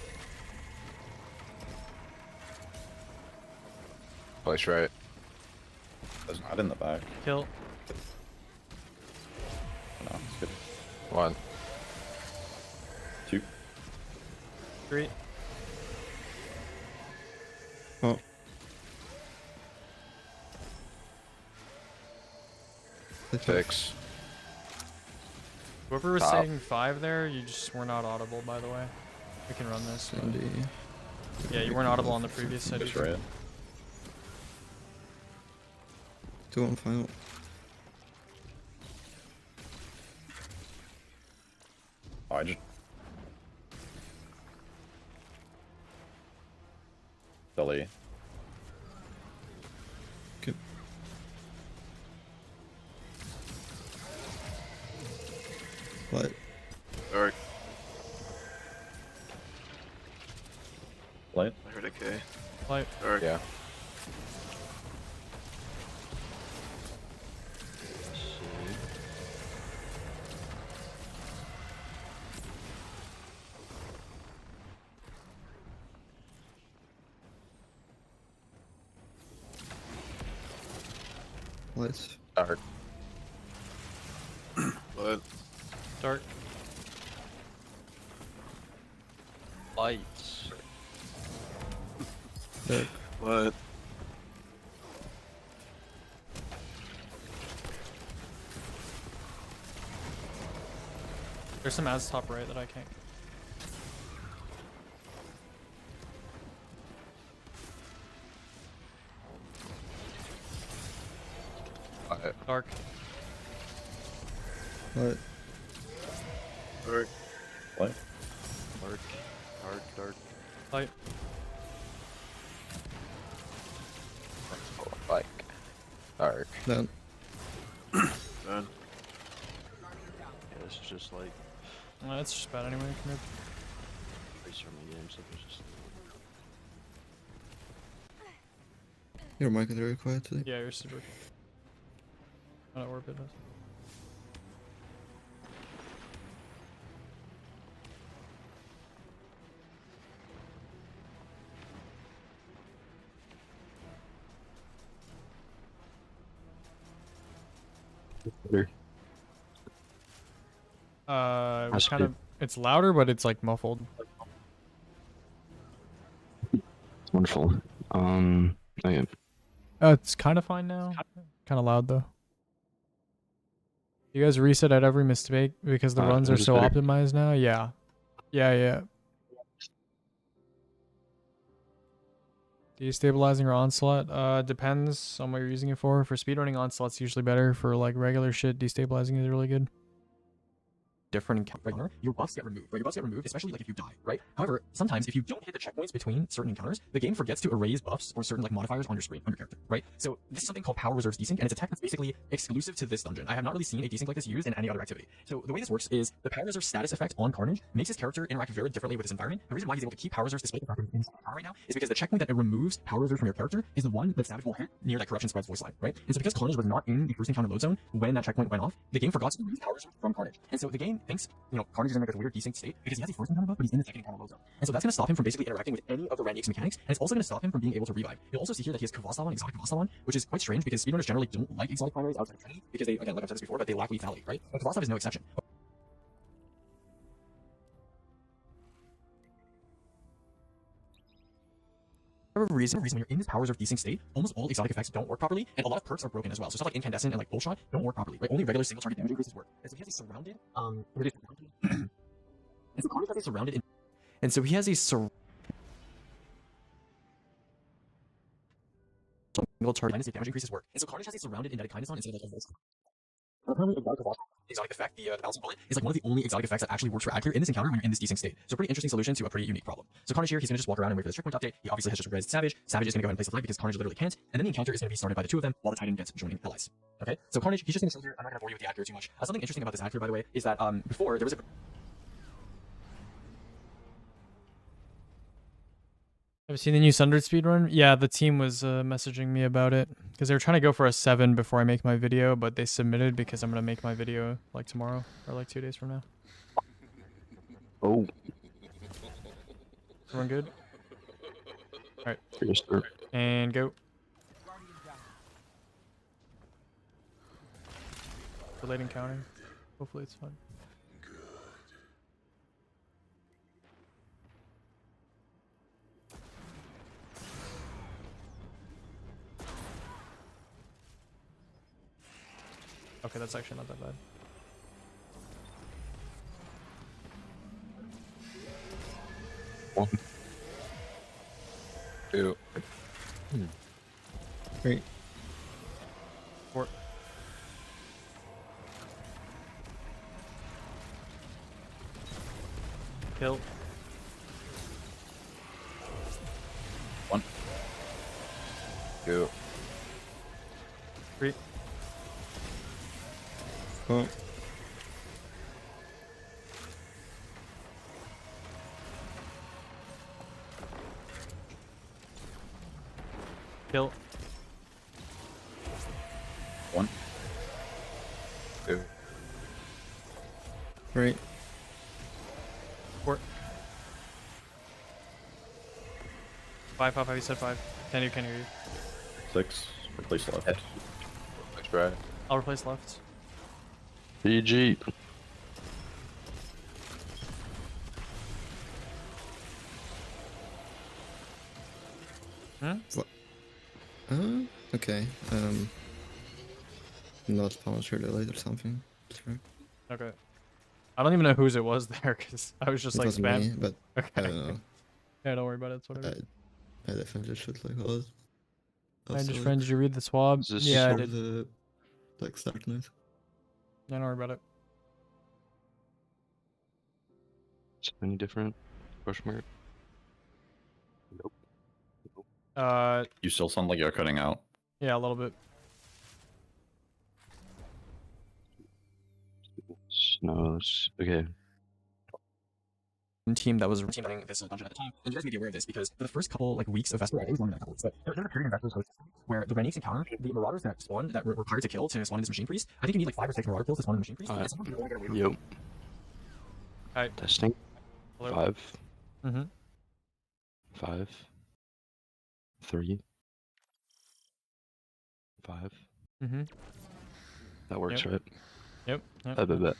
Place right. There's an add in the back. Kill. No, it's good. One. Two. 3. Oh. Six. Whoever was Top. saying 5 there, you just were not audible, by the way. We can run this. but- Sandy. Yeah, you weren't audible on the previous set. Just either. right. 2 on final. Oh, I just. Silly. Okay. What? Alright, Light. I heard a K. Light. Alright. Yeah. See. What? Dark. What? Dark. Lights. Dark. What? There's some ads top right that I can't. Dark. What? Alright. Light. Dark. Light. Like. Dark. Down. Done. Yeah, this is just like That's just bad anyway. Come here. race from the game, so it's just Your mic is very quiet today. Yeah, you're super. I don't know where it is. It was That's kind of. It's louder, but it's like muffled. wonderful. Okay. It's kind of fine now. Kind of loud though. You guys reset at every mistake because the runs are this is so better. optimized now. Yeah. Yeah. Destabilizing or onslaught? Depends on what you're using it for. For speedrunning, onslaught's usually better. For like regular shit, destabilizing is really good. different encounter, right? Your buffs get removed, right? Your buffs get removed, especially like if you die, right? However, sometimes if you don't hit the checkpoints between certain encounters, the game forgets to erase buffs or certain like modifiers on your screen, on your character, right? So this is something called Power Reserves Desync, and it's a tech that's basically exclusive to this dungeon. I have not really seen a desync like this used in any other activity. So the way this works is the Power Reserve status effect on Carnage makes his character interact very differently with his environment. The reason why he's able to keep Power Reserves despite the fact that he's in power right now is because the checkpoint that it removes Power Reserves from your character is the one that Savage will hit near that Corruption Spread's voice line, right? And so because Carnage was not in the first encounter load zone when that checkpoint went off, the game forgot to remove Power Reserve from Carnage. And so the game thinks, Carnage is in like a weird desync state because he has the first encounter buff, but he's in the second encounter load zone. And so that's going to stop him from basically interacting with any of the Randy's mechanics, and it's also going to stop him from being able to revive. You'll also see here that he has Kvasalan, exotic Kvasalan, which is quite strange because speedrunners generally don't like exotic primaries outside of Trinity because they, again, like I've said this before, but they lack lethality, right? But Kvasalan is no exception. For whatever reason when you're in this Power Reserve desync state, almost all exotic effects don't work properly, and a lot of perks are broken as well. So stuff like incandescent and like bullshot don't work properly, right? Only regular single target damage increases work. And so he has these surrounded, and so Carnage has these surrounded in, and so he has these single target damage increases work. And so Carnage has these surrounded indebted kindness on instead of like a Voltron. Apparently, exotic effect, the balancing bullet, is like one of the only exotic effects that actually works for ad clear in this encounter when you're in this desync state. So pretty interesting solution to a pretty unique problem. So Carnage here, he's gonna just walk around and wait for this checkpoint update. He obviously has just regressed Savage. Savage is gonna go ahead and place the flag because Carnage literally can't. And then the encounter is gonna be started by the two of them while the Titan gets joining allies. Okay? So Carnage, he's just gonna chill here. I'm not gonna bore you with the ad clear too much. Something interesting about this ad clear, by the way, is that before there was a Have you seen the new Sundered speedrun? Yeah, the team was messaging me about it because they were trying to go for a 7 before I make my video, but they submitted because I'm gonna make my video like tomorrow or like 2 days from now. Oh, Everyone good? All right, yes, sir. and go. Delayed encounter. Hopefully it's fun. Okay, that's actually not that bad. 1. 2. 3. 4. Kill. 1. 2. 3. 4. Kill. 1. 2. 3. 4. 5. You said 5. Can hear you. 6. Replace left. Thanks, Brad. I'll replace left. GG. Okay. Not punisher delayed or something. Sure. Okay. I don't even know whose it was there because I was just It like was spam. me, but I Okay. don't know. Yeah, don't worry about it. It's whatever. I definitely should like all. I just friend, did you read the swab? Is this Yeah, I for did. The like start note. Yeah, don't worry about it. Is it any different? Question mark. You still sound like you're cutting out. Yeah, a little bit. No, okay. Team that was team running this dungeon at the time, and you guys may be aware of this because for the first couple like weeks of Vesper, I think it was longer than a couple weeks, but there was a period in Vesper's host where the Renix encounter the Marauders that spawn that were required to kill to spawn in this Machine Priest. I think you need like 5 or 6 Marauder kills to spawn in the Machine Priest. And some people only get away with Yep. Alright. Testing. Hello? 5. Mm-hmm. 5. 3. 5. Mm-hmm. That works, Yep. right? Yep. Yep. I bet.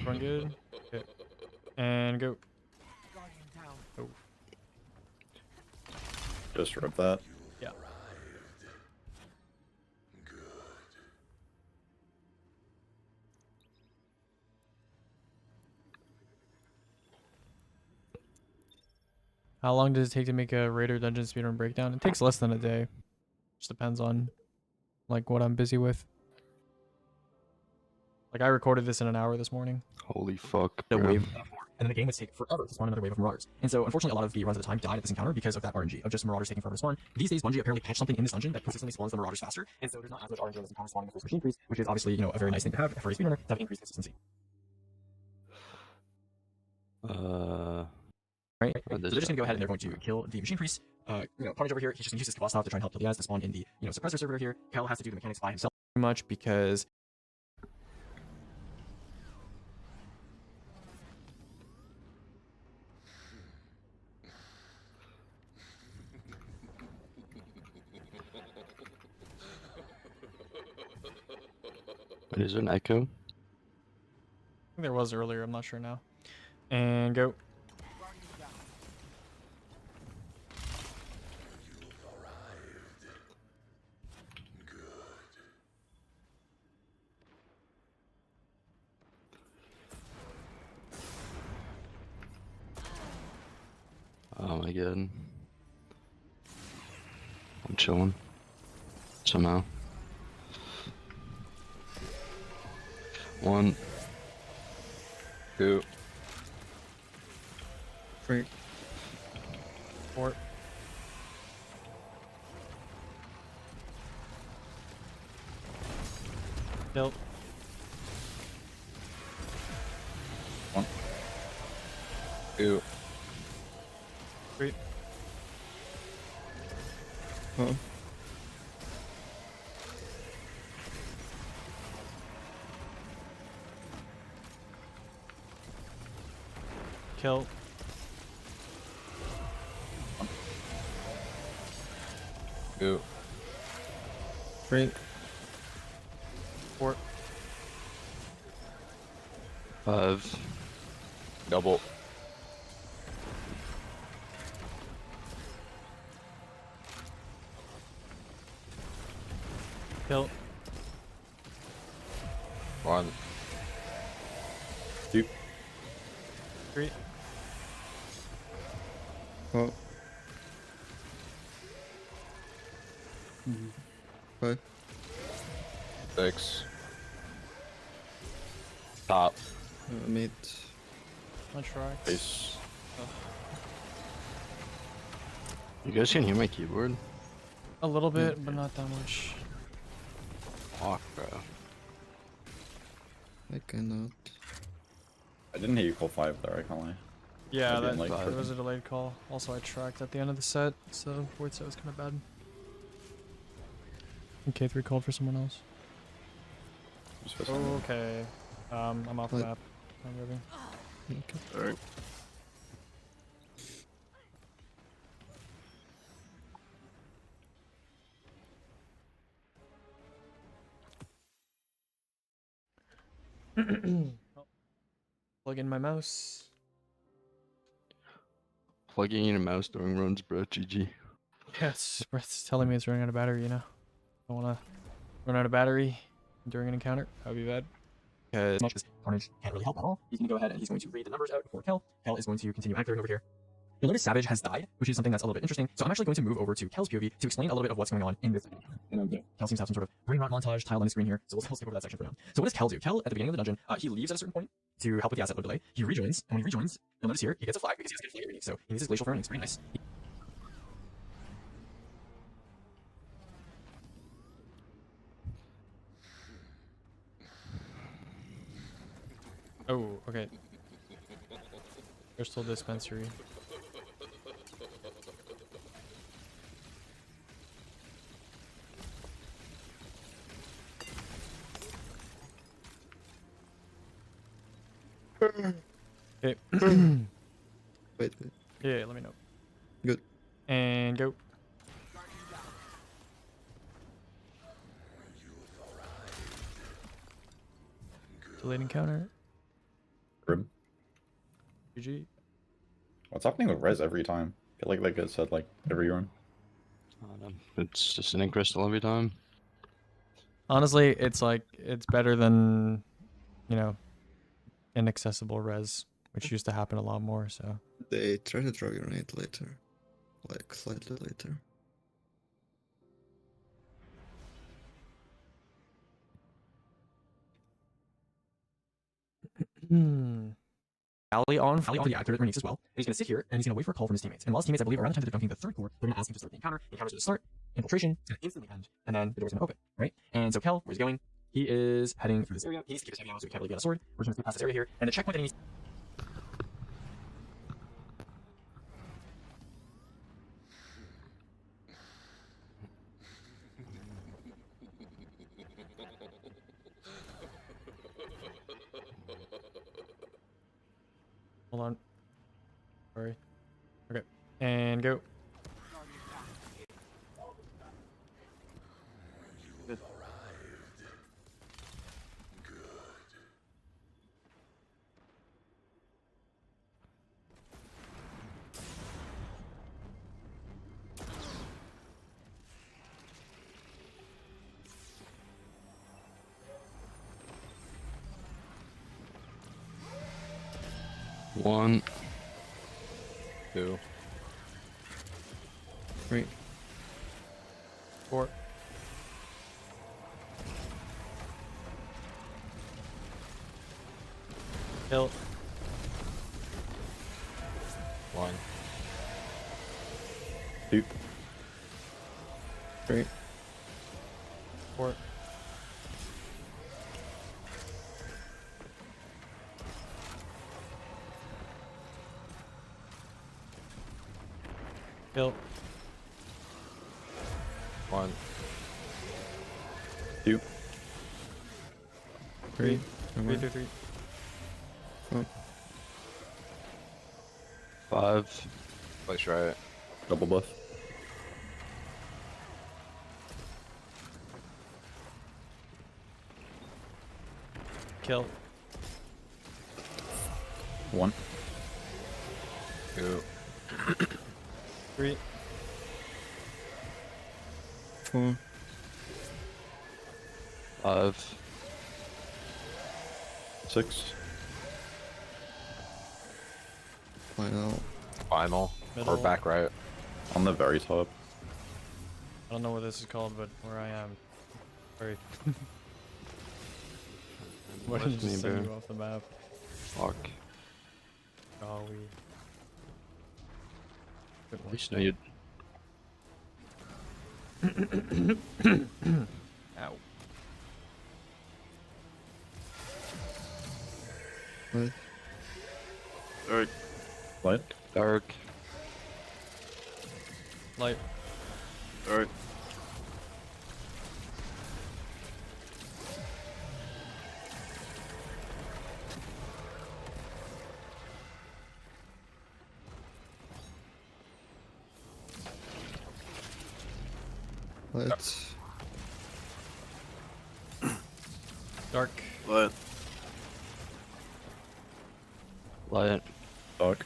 Run good. Okay. And go. Oh. Just rip that. Yeah. How long does it take to make a Raider dungeon speedrun breakdown? It takes less than a day. Just depends on like what I'm busy with. Like I recorded this in an hour this morning. Holy fuck. the bro. wave, and then the game would take forever to spawn another wave of Marauders. And so, unfortunately, a lot of the runs at the time died at this encounter because of that RNG of just Marauders taking forever to spawn. These days, Bungie apparently patched something in this dungeon that consistently spawns the Marauders faster, and so there's not as much RNG in this encounter spawning the first Machine Priest, which is obviously, you know, a very nice thing to have for a speedrunner to have increased consistency. Right? So they're just gonna go ahead and they're going to kill the Machine Priest. You know, Carnage over here, he's just gonna use his Kavastov to try and help kill the guys to spawn in the, you know, suppressor servitor here. Kel has to do the mechanics by himself pretty much because Wait, is there an echo? I think there was earlier, I'm not sure now. And go. Oh my god. I'm chilling. Somehow. 1. 2. 3. 4. 2. 2. 3. Oh. Kill. 2. 3. 4. 5. Double. Kill. 1. 2. 3. 4. 5. 6. Top. Mid. One track. Base. You guys can hear my keyboard? A little bit, but not that much. Fuck, bro. I cannot. I didn't hear you call 5 there, I can't lie. Yeah, I that didn't like it was a delayed call. Also, I tracked at the end of the set, so fourth set was kind of bad. And K3 called for someone else. Just for some- Okay. I'm off the What? map. I'm moving. Okay. Alright. Plug in my mouse. Plugging in a mouse during runs, bro. GG. Yes, it's telling me it's running out of battery, you know. I don't want to run out of battery during an encounter. That would be bad. Because much as Carnage can't really help at all, he's going to go ahead and he's going to read the numbers out for Kel. Kel is going to continue activating over here. You'll notice Savage has died, which is something that's a little bit interesting. So I'm actually going to move over to Kel's POV to explain a little bit of what's going on in this. Kel seems to have some sort of brain rot montage tiled on his screen here, so we'll skip over that section for now. So what does Kel do? Kel, at the beginning of the dungeon, he leaves at a certain point to help with the asset load delay. He rejoins, and when he rejoins, you'll notice here, he gets a flag because he has good flag reading. So he needs his Glacial Furnace. Very nice. Oh, okay. Crystal dispensary. Okay. Wait. Yeah, let me know. Good. And go. Delayed encounter. Grim. GG. What's happening with res every time? I feel like I said, like, every run. It's just an ink crystal every time. Honestly, it's like, it's better than, you know, inaccessible res, which used to happen a lot more, so. They try to draw your nade later. Like, slightly later. Alley on. Ali on the accurate Renex as well. And he's going to sit here and he's going to wait for a call from his teammates. And while his teammates, I believe, around the time that they're dunking the third core, they're going to ask him to start the encounter. The encounter's going to start. Infiltration. It's going to instantly end. And then the door's going to open. Right? And so Kel, where's he going? He is heading through this area. He needs to keep his heavy ammo so he can't really get a sword. We're just going to pass this area here. And the checkpoint that he needs. Hold on. Sorry. Okay. And go. One. 2. 3. 4. Kill. 1. 2. 3. 4. Kill. 1. 2. 3. 3. 4. 5. Let's try it. Double buff. Kill. 1. 2. 3. 4. 5. 6. Final. Final. Middle. Or back right. On the very top. I don't know what this is called, but where I am. Very. Why did you Left me, just send bro. you off the map? Fuck. Oh, we. At least know you. Ow. What? Alright. Light. Dark. Light. Alright. What? Dark. Light. Light. Dark.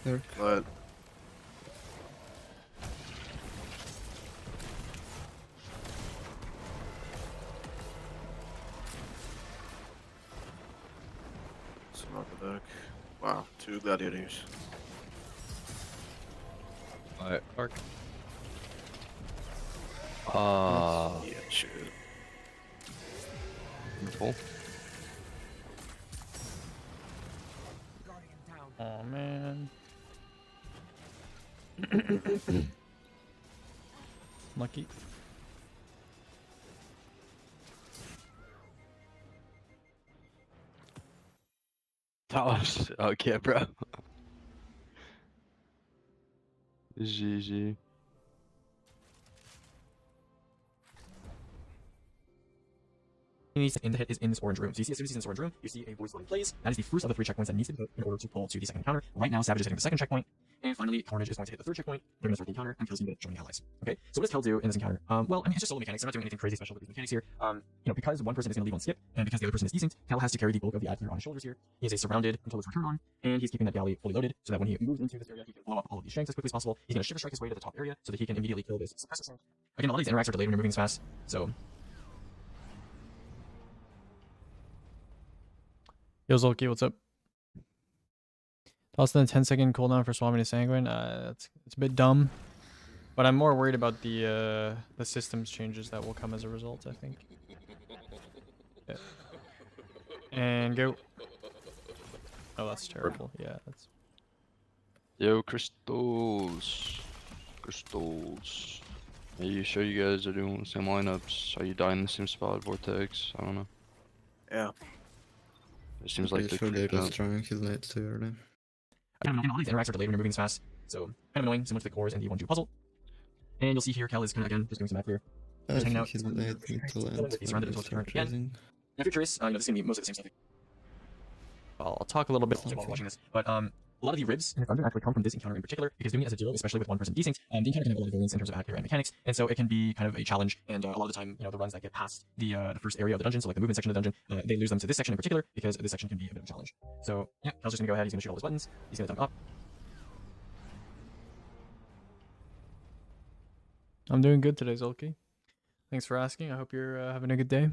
Dark. Light. Smoke the deck. Wow, 2 gladiators. Light. Dark. Yeah, shit. Beautiful. Oh man. Lucky. That was okay, bro. GG. In the hit is in this orange room. So you see, as soon as he's in this orange room, you see a voice loading plays. That is the first of the 3 checkpoints that needs to be hit in order to pull to the second encounter. Right now, Savage is hitting the second checkpoint, and finally, Carnage is going to hit the 3rd checkpoint. They're going to start the encounter, and Kill's going to be joining allies. Okay, so what does Kill do in this encounter? Well, I mean, it's just solo mechanics. I'm not doing anything crazy special with these mechanics here. Because one person is going to leave on skip, and because the other person is desynced, Cal has to carry the bulk of the ad clear on his shoulders here. He is surrounded until it's returned on, and he's keeping that galley fully loaded, so that when he moves into this area, he can blow up all of these shanks as quickly as possible. He's going to shiver strike his way to the top area, so that he can immediately kill this suppressor shank. Again, a lot of these interacts are delayed when you're moving this fast, so Yo, Zolki, what's up? Less than a 10-second cooldown for swapping to Sanguine. It's a bit dumb, but I'm more worried about the systems changes that will come as a result, I think. Yeah. And go. Oh, that's terrible. Yeah, that's. Yo, crystals. Crystals. Are you sure you guys are doing the same lineups? Are you dying in the same spot, Vortex? I don't know. Yeah. It seems like Pretty they're sure they creeping just up. try and kill it too early. again, all these interacts are delayed when you're moving this fast, so kind of annoying, similar to the cores in the 1-2 puzzle. And you'll see here, Cal is kind of, again, just doing some math here. I Just hanging think out. he'll let me to land. He's surrounded until it's turned again. And if you're curious, this is going to be most of the same stuff. I'll talk a little bit. While watching this, but a lot of the ribs in the dungeon actually come from this encounter in particular, because doing it as a duo, especially with one person desynced, the encounter can have a lot of variance in terms of accuracy and mechanics, and so it can be kind of a challenge. And a lot of the time, the runs that get past the first area of the dungeon, so like the movement section of the dungeon, they lose them to this section in particular, because this section can be a bit of a challenge. So yeah, Cal's just gonna go ahead. He's gonna shoot all his buttons. He's gonna dunk up. I'm doing good today, Zolki. Thanks for asking. I hope you're having a good day.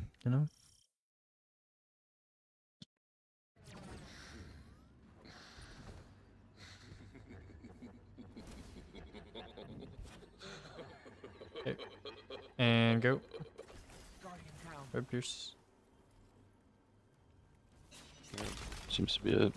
Okay. And go. Red Pierce. Seems to be it.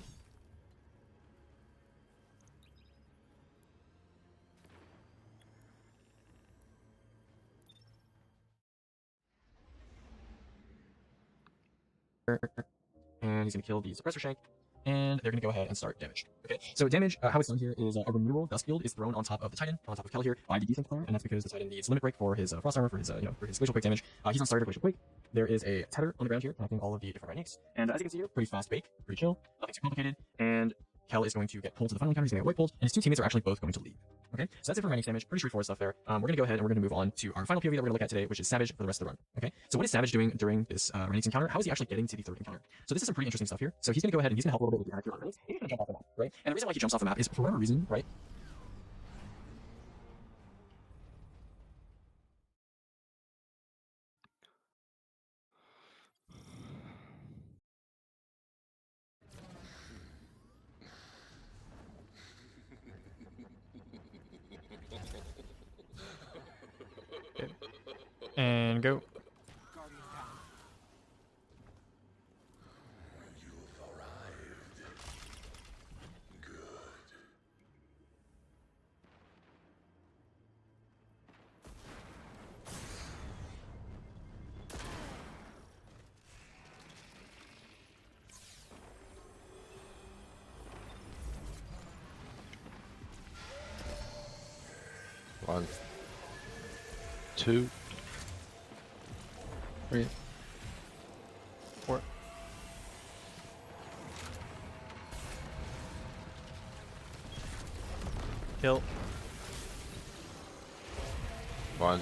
And he's gonna kill the suppressor shank, and they're gonna go ahead and start damage. Okay, so damage, how it's done here is a renewal dust field is thrown on top of the Titan, on top of Kel here, by the desync player, and that's because the Titan needs limit break for his frost armor, for his for his glacial quake damage. He's on starter glacial quake. There is a tether on the ground here, connecting all of the different ranks, and as you can see here, pretty fast bake, pretty chill, nothing too complicated, and Kel is going to get pulled to the final encounter. He's gonna get white pulled, and his 2 teammates are actually both going to leave. Okay, so that's it for ranks damage. Pretty straightforward stuff there. We're gonna go ahead and we're gonna move on to our final POV that we're gonna look at today, which is Savage for the rest of the run. Okay, so what is Savage doing during this ranks encounter? How is he actually getting to the 3rd encounter? So this is some pretty interesting stuff here. So he's gonna go ahead and he's gonna help a little bit with the accurate ranks. He's gonna jump off the map, right? And the reason why he jumps off the map is for whatever reason, right? And go. One. 2. 3. 4. Kill. 1.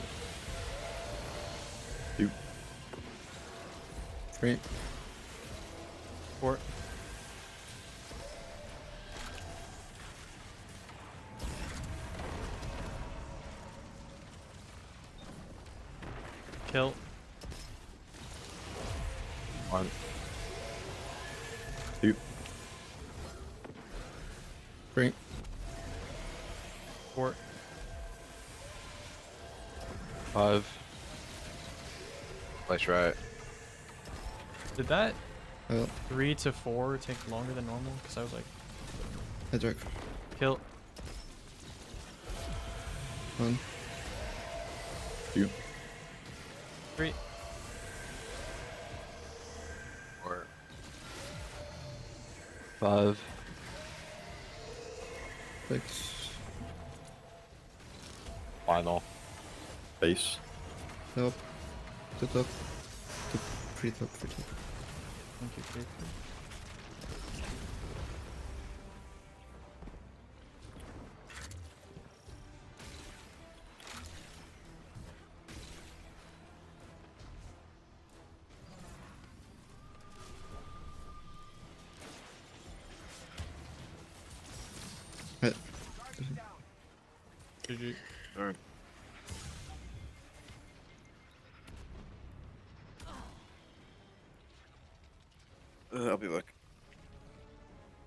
2. 3. 4. Kill. 1. 2. 3. 4. 5. Let's try it. Did that Oh, 3 to 4 take longer than normal? Because I was like, head track. kill. 1. 2. 3. 4. 5. 6. Final. Base. Top. 2 top. 2. 3 top. 3 top. Thank you, three. Head. GG. Alright. I'll be back.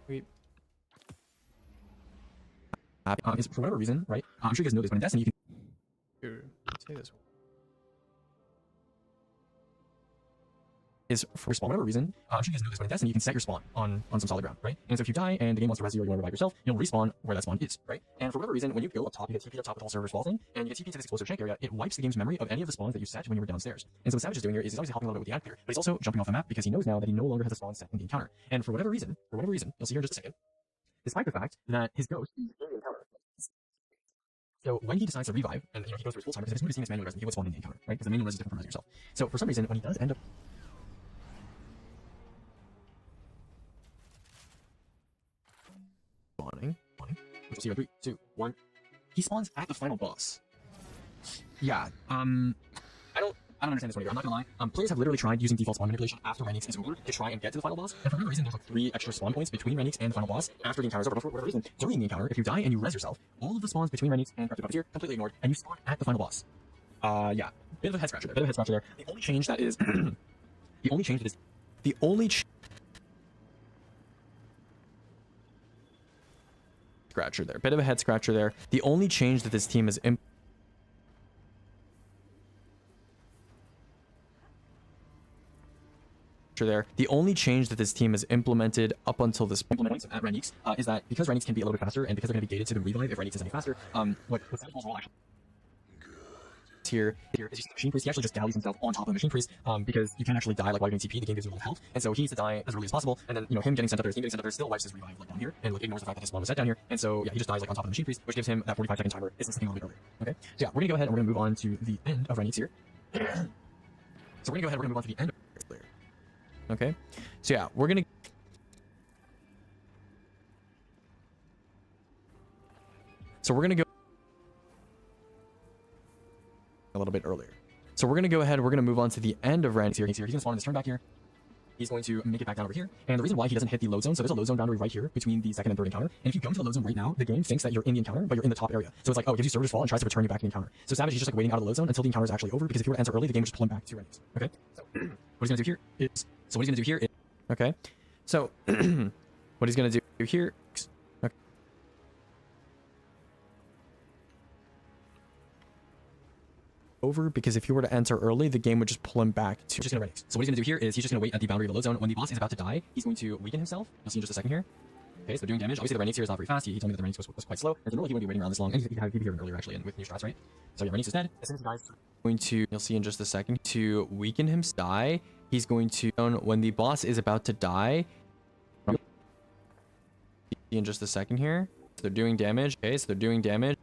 Sweet. Is for whatever reason, right? I'm sure you guys know this, but in Destiny, you can Dude, say this. is for spawn whatever reason. I'm sure you guys know this, but in Destiny, you can set your spawn on some solid ground, right? And so if you die and the game wants to res you or you want to revive yourself, you'll respawn where that spawn is, right? And for whatever reason, when you go up top, you get TP up top with all servers vaulting, and you get TP to this explosive shank area, it wipes the game's memory of any of the spawns that you set when you were downstairs. And so what Savage is doing here is he's obviously helping a little bit with the ad clear, but he's also jumping off the map because he knows now that he no longer has a spawn set in the encounter. And for whatever reason, you'll see here in just a second, despite the fact that his ghost is in the encounter. So when he decides to revive, and he goes through his full time because his mood is manually res, he would spawn in the encounter, right? Because the manual res is different from res yourself. So for some reason, when he does end up spawning, which we'll see in 3, 2, 1, he spawns at the final boss. Yeah, I don't understand this one either. I'm not gonna lie. Players have literally tried using default spawn manipulation after Renix is over to try and get to the final boss. And for whatever reason, there's like 3 extra spawn points between Renix and the final boss after the encounter is over. But for whatever reason, during the encounter, if you die and you res yourself, all of the spawns between Renix and Crafted Puppeteer completely ignored, and you spawn at the final boss. Yeah, bit of a head scratcher there. The only change that is, scratcher there. Bit of a head scratcher there. The only change that this team has implemented up until this point at Renix is that because Renix can be a little bit faster and because they're going to be gated to the revive if Renix is any faster, what Savage will actually here is using Machine Priest. He actually just galleys himself on top of the Machine Priest because you can't actually die like while you're doing TP. The game gives you a lot of health, and so he needs to die as early as possible. And then him getting sent up there, his team getting sent up there, still wipes his revive like down here and like ignores the fact that his spawn was set down here. And so yeah, he just dies like on top of the Machine Priest, which gives him that 45-second timer. It's sitting a little bit earlier. Okay, so yeah, we're gonna go ahead and we're gonna move on to the end of Renix here. So we're gonna move on to the end of earlier. Okay, so yeah, we're gonna. Go a little bit earlier. So we're going to go ahead, we're going to move on to the end of Renix here. He's going to spawn in this turn back here. He's going to make it back down over here. And the reason why he doesn't hit the load zone, so there's a load zone boundary right here between the second and third encounter. And if you go into the load zone right now, the game thinks that you're in the encounter, but you're in the top area. So it's like, oh, it gives you server's fall and tries to return you back to the encounter. So Savage is just like waiting out of the load zone until the encounter is actually over, because if you were to enter early, the game would just pull him back to Renix. Okay? So what he's going to do here is, okay? So what he's going to do here, okay. over, because if you were to enter early, the game would just pull him back to just gonna Renix. So what he's gonna do here is he's just gonna wait at the boundary of the load zone. When the boss is about to die, he's going to weaken himself. You'll see in just a second here. Okay, so they're doing damage. Obviously the Renix here is not very fast. He told me that the Renix was quite slow. And normally he wouldn't be waiting around this long. And he had PvP earlier actually, and with new strats, right? So yeah, Renix is dead. As soon as he dies, going to, you'll see in just a second, to weaken him die. He's going to, when the boss is about to die, in just a second here. So they're doing damage. Okay, so they're doing damage.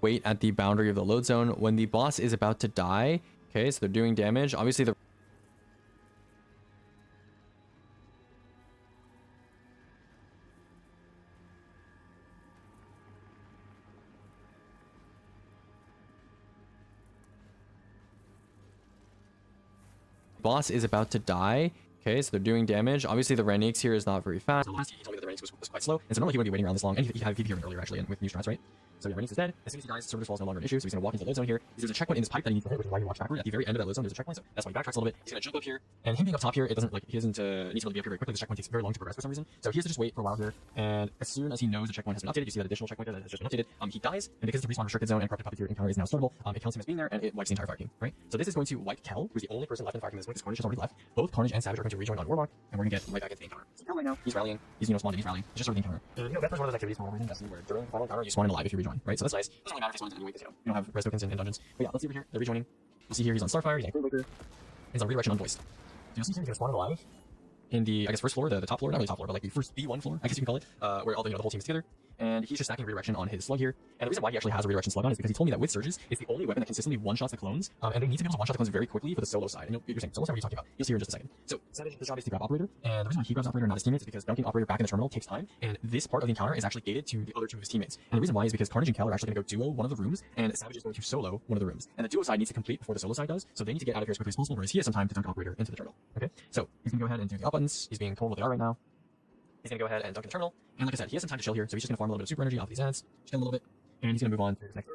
Wait at the boundary of the load zone. When the boss is about to die, okay, so they're doing damage. Obviously the boss is about to die. Okay, so they're doing damage. Obviously the Renix here is not very fast. So last he told me that the Renix was quite slow. And so normally he wouldn't be waiting around this long. And he had PvP earlier actually, and with new strats, right? So yeah, Renix is dead. As soon as he dies, Servitor's Fall is no longer an issue, so he's gonna walk into the load zone here. There's a checkpoint in this pipe that he needs to hit, which is why he walks backward. At the very end of that load zone, there's a checkpoint, so that's why he backtracks a little bit. He's gonna jump up here, and him being up top here, it doesn't, like, he doesn't need to really be up here very quickly. The checkpoint takes very long to progress for some reason. So he has to just wait for a while here, and as soon as he knows the checkpoint has been updated, you see that additional checkpoint that has just been updated, he dies, and because it's a respawn restricted zone and corrupted puppeteer encounter is now startable, it counts him as being there, and it wipes the entire fire team, right? So this is going to wipe Kel, who's the only person left in the fire team. This Carnage has already left. Both Carnage and Savage are going to rejoin on Warlock, and we're gonna get right back into the encounter. So Kel right now, he's rallying, he's, spawned in, he's rallying, he's just starting the encounter. And that's one of those activities for one reason, where during the final encounter, you spawn in alive if you rejoin, right? So that's nice. Doesn't really matter if you spawn anyway, because you don't have res tokens in dungeons. But yeah, let's see over here. They're rejoining. You'll see here he's on Starfire, he's on Queenbreaker, he's on Redirection Unvoiced. So you'll see here he's gonna spawn alive in the, I guess, first floor, the top floor, not really top floor, but like the first B1 floor, I guess you can call it, where all the, the whole team is together. And he's just stacking redirection on his slug here. And the reason why he actually has a redirection slug on is because he told me that with surges, it's the only weapon that consistently one-shots the clones, and they need to be able to one-shot the clones very quickly for the solo side. And you're saying, solo side, what are you talking about? You'll see here in just a second. So Savage, his job is to grab Operator, and the reason why he grabs Operator, not his teammates, is because dunking Operator back in the terminal takes time, and this part of the encounter is actually gated to the other two of his teammates. And the reason why is because Carnage and Kel are actually going to go duo one of the rooms, and Savage is going to solo one of the rooms. And the duo side needs to complete before the solo side does, so they need to get out of here as quickly as possible, whereas he has some time to dunk Operator into the terminal. Okay, so he's going to go ahead and do the up buttons. He's being told what they are right now. He's going to go ahead and dunk in the terminal. And like I said, he has some time to chill here, so he's just going to farm a little bit of super energy off these ads, chill a little bit, and he's going to move on to his next.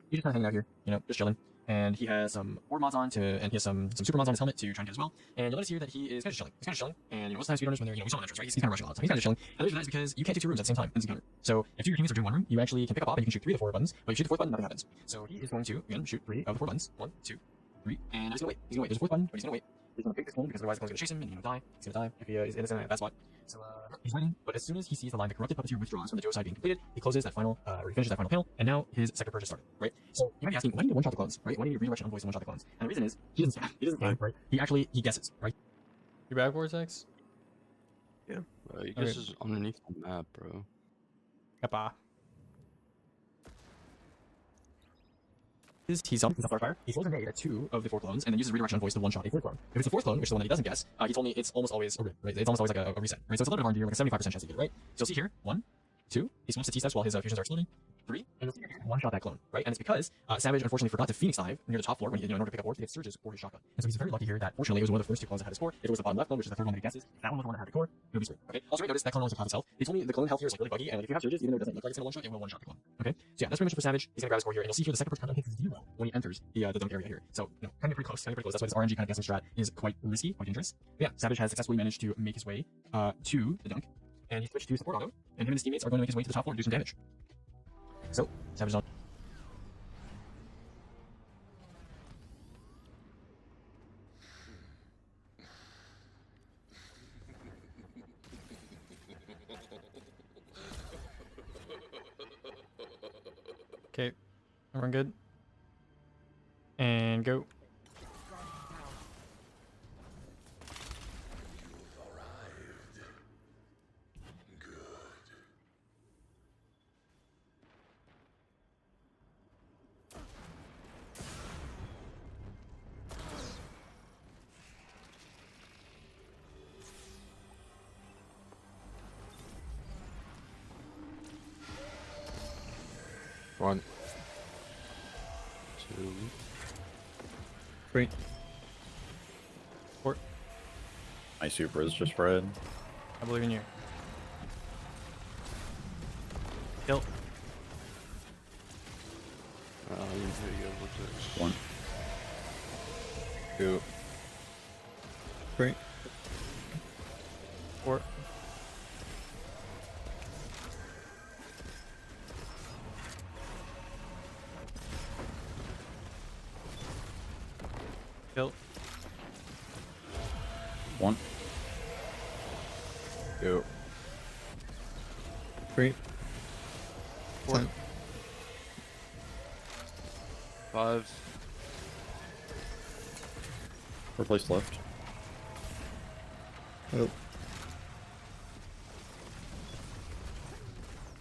He's just kind of hanging out here, just chilling. And he has some ward mods on and he has some super mods on his helmet to try and get as well. And you'll notice here that he is kind of chilling. He's kind of chilling. And most of the time speedrunners, when they're, we saw on entrance, right? He's kind of rushing a lot of time. He's kind of chilling. And the reason that is because you can't do two rooms at the same time in this encounter. So if two of your teammates are doing one room, you actually can pick up Bob and you can shoot 3 of the 4 buttons. But if you shoot the 4th button, nothing happens. So he is going to, again, shoot 3 of the 4 buttons. 1, 2, 3. And he's going to wait. He's going to wait. There's a 4th button, but he's going to wait. He's going to pick this clone because otherwise the clone's going to chase him and he's going to die. He's going to die if he is in a bad spot. So he's waiting, but as soon as he sees the line, the corrupted puppeteer withdraws from the duo side being completed, he closes that final, or he finishes that final panel, and now his second purge started, right? So you might be asking, why do you one-shot the clones, right? Why do you redirection unvoice and one-shot the clones? And the reason is, he doesn't care, right? He guesses, right? You back, Vortex? You guys is underneath the map, bro. Kappa. He's on Starfire. He throws a nade at 2 of the 4 clones, and then uses redirection voice to one-shot a 4th clone. If it's the 4th clone, which is the one that he doesn't guess, he told me it's almost always a rip, right? It's almost always like a reset, right? So it's a little bit of RNG, like a 75% chance to get it, right? So you'll see here, 1, 2, he swaps to T-steps while his fusions are exploding. 3, and you'll see here, one-shot that clone, right? And it's because Savage unfortunately forgot to Phoenix dive near the top floor when he, in order to pick up wards to get surges for his shotgun. And so he's very lucky here that fortunately it was one of the first 2 clones that had his core. If it was the bottom left clone, which is the 3rd one that he guesses, if that one was the one that had the core, it would be screwed. Okay. Also, notice that clone only has half its health. They told me the clone health here is like really buggy, and if you have surges, even though it doesn't look like it's gonna one-shot, it will one-shot the clone. Okay. So yeah, that's pretty much it for Savage. He's gonna grab his core here, and you'll see here the second person countdown takes 0 when he enters the dunk area here. So kind of pretty close. That's why this RNG kind of guessing strat is quite risky, quite dangerous. But yeah, Savage has successfully managed to make his way to the dunk, and he switched to support auto, and him and his teammates are going to make his way to the top floor to do some damage. So Savage is on. Okay, everyone good? And go. One. 2. 3. 4. My super is just spread. I believe in you. Kill. Here you go, Vortex. 1. 2. 3. 4. 1. Yo. 3. Four. Time. 5. 4 place left. Oh,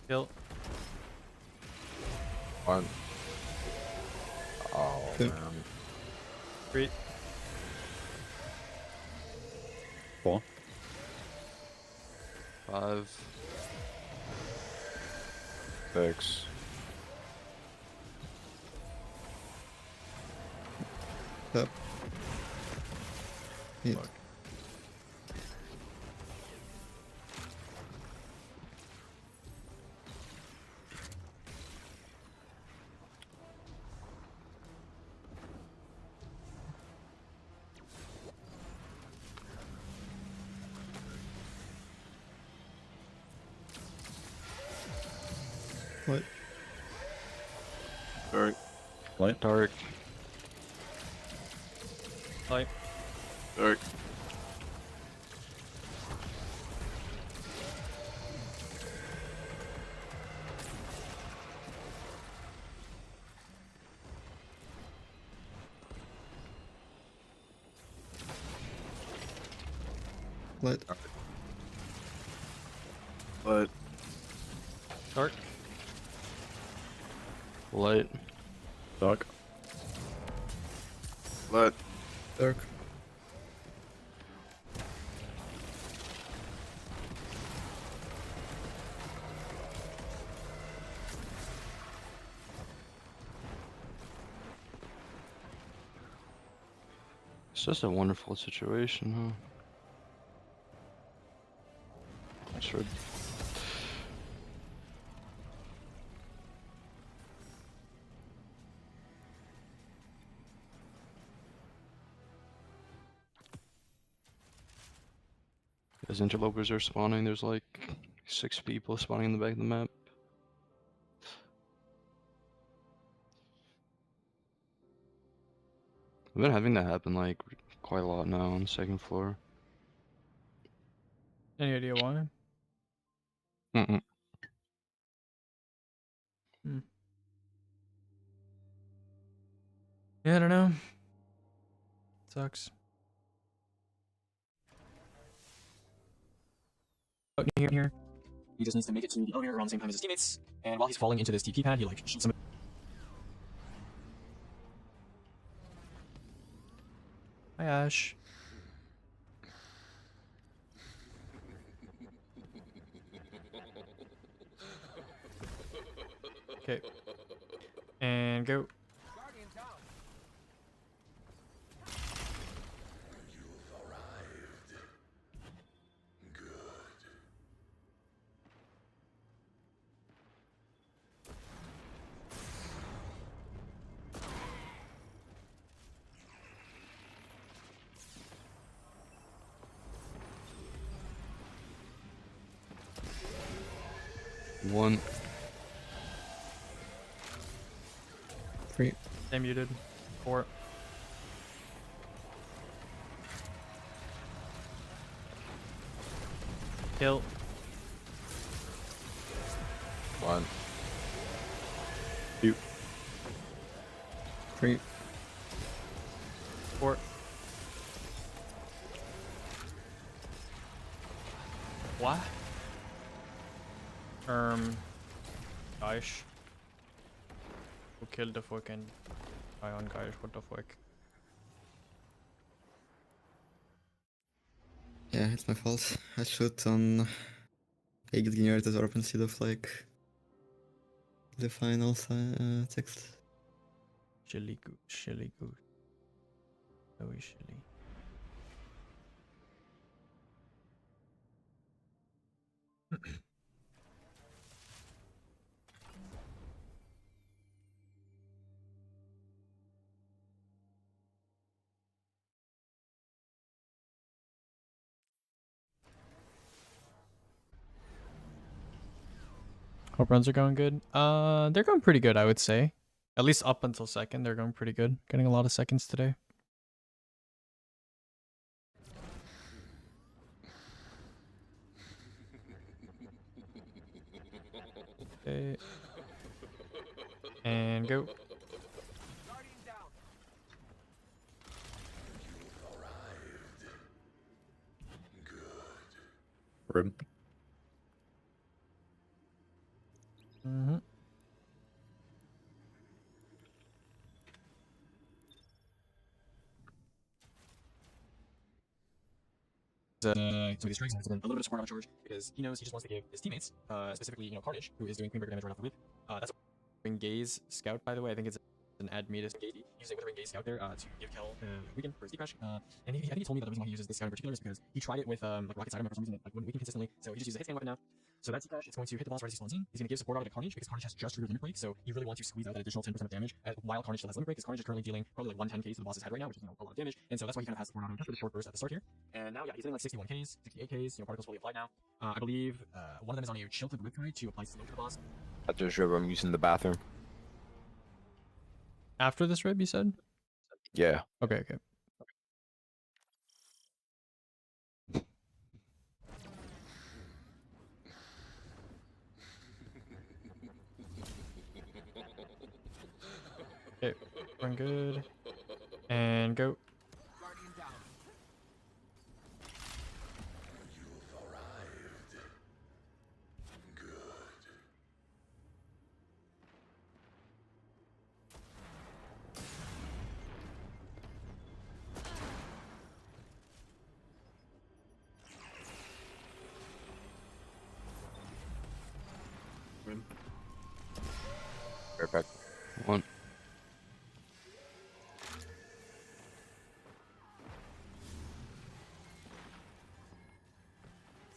Kill. 1. Oh, Two. man. 3. 4. 5. 6. tap. Hit. What? Alright. Light. Dark. Light. Alright. Light. But Dark. Light. Dark. let Dark. It's just a wonderful situation, huh? Sure. As interlopers are spawning, there's like 6 people spawning in the back of the map. I've been having that happen like quite a lot now on the 2nd floor. Any idea why? Mm-mm. Yeah, I don't know. Sucks. Oh, here. He just needs to make it to the elevator around the same time as his teammates. And while he's falling into this TP pad, he like shoots some. Hi, Ash. Okay. And go. One. 3. Stay muted. 4. Kill. 1. 2. 3. 4. What? Gosh. Who killed the fucking guy on guys? What the fuck? Yeah, it's my fault. I should on Aegis generated orb instead of like the final text. Chili goose, chili goose. So chili. Hope runs are going good. They're going pretty good, I would say. At least up until 2nd, they're going pretty good. Getting a lot of seconds today. Okay. And go. Rib. Mm-hmm. Some of these strikes has been a little bit of support on charge because he knows he just wants to give his teammates, specifically Carnage, who is doing Queen Breaker damage right off the whip. That's Gaze Scout, by the way. I think it's an Admetus. Gaze, using Withering Gaze Scout there to give Kel weaken for his D-Crash. And I think he told me that the reason why he uses this scout in particular is because he tried it with like Rocket Side, but for some reason it wouldn't weaken consistently. So he just uses a hit stand weapon now. So that's D-Crash. It's going to hit the boss right as he's launching. He's going to give support out of Carnage because Carnage has just triggered limit break. So you really want to squeeze out that additional 10% of damage while Carnage still has limit break, because Carnage is currently dealing probably like 110k to the boss's head right now, which is a lot of damage. And so that's why he kind of has support out just for the short burst at the start here. And now, yeah, he's hitting like 61ks, 68ks. Particles fully applied now. I believe one of them is on a Shielded Whip Guide to apply slow to the boss. I just drove. I'm using the bathroom. After this rib, you said? Yeah. Okay, okay. Okay, run good. And go. Perfect. One.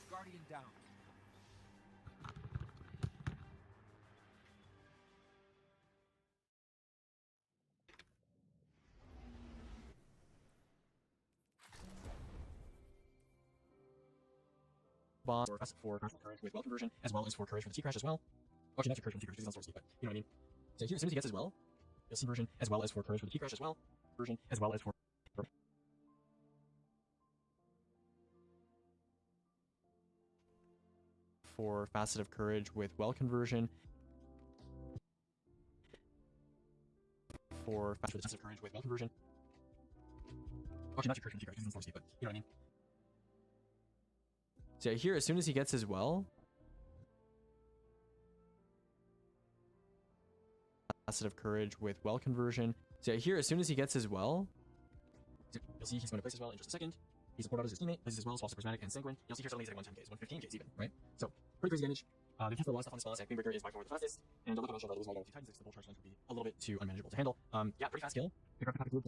Guardian down. Boss for Courage with Well Conversion, as well as for Courage for the T-Crash as well. Actually, not for Courage for the T-Crash, because it's on Source, but you know what I mean. So here, as soon as he gets as well, you'll see version, as well as for Courage for the T-Crash as well. Version, as well as for Facet of Courage with Well Conversion. For Facet of Courage with Well Conversion. Actually, not for Courage for the T-Crash, because it's on Source, but you know what I mean. So yeah, here, as soon as he gets his well, Facet of Courage with Well Conversion. So yeah, here, as soon as he gets his well, you'll see he's going to place his well in just a second. He's supported out as his teammate, places his well, swaps to Prismatic and Sanguine. You'll see here suddenly he's at 110ks, 115ks even, right? So, pretty crazy damage. They've tested a lot of stuff on this boss, and Queen Breaker is by far the fastest. And I'm not going to show that the reason why I don't have 2 titans is the full charge length would be a little bit too unmanageable to handle. Yeah, pretty fast kill. Pick up the pack of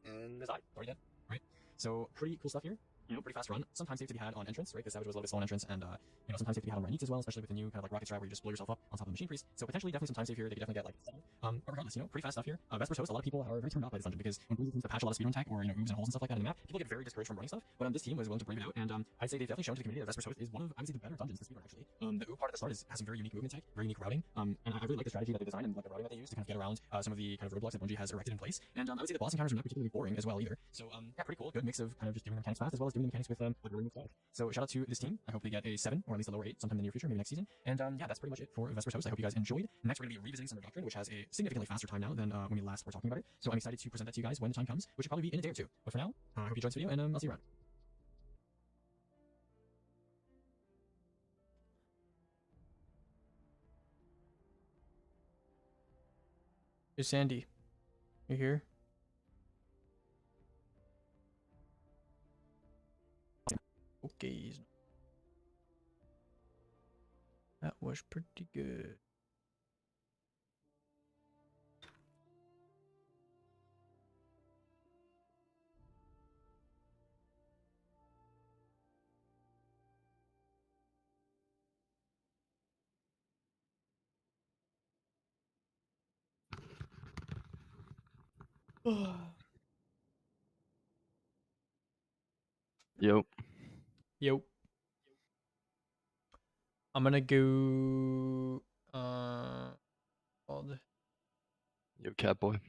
and his eye, already dead, right? So, pretty cool stuff here. You know, pretty fast run. Sometimes safe to be had on entrance, right? Because Savage was a little bit slow on entrance, and you know, sometimes safe to be had on right needs as well, especially with the new kind of like rocket strat where you just blow yourself up on top of the machine priest. So potentially definitely some time save here. They could definitely get like 7. But regardless, you know, pretty fast stuff here. Vesper's Host, a lot of people are very turned off by this dungeon because when Blizzard seems to patch a lot of speedrun tech or you know moves and holes and stuff like that in the map, people get very discouraged from running stuff. But this team was willing to brave it out, and I'd say they've definitely shown to the community that Vesper's Host is one of I would say the better dungeons to speedrun actually. The OO part at the start has some very unique movement tech, very unique routing, and I really like the strategy that they designed and like the routing that they use to kind of get around some of the kind of roadblocks that Bungie has erected in place. And I would say the boss encounters are not particularly boring as well either. So yeah, pretty cool. Good mix of kind of just doing the mechanics fast as well as doing the mechanics with like really mixed So shout out to this team. I hope they get a 7 or at least a lower 8 sometime in the near future, maybe next season. And yeah, that's pretty much it for Vesper's Host. I hope you guys enjoyed. Next, we're going to be revisiting Summer Doctrine, which has a significantly faster time now than when we last were talking about it. So I'm excited to present that to you guys when the time comes, which will probably be in a day or 2. But for now, I hope you enjoyed this video, and I'll see you around. hey Sandy, you here? Okay. That was pretty good. Yo. Yo. I'm gonna go called Yo, Catboy. I'm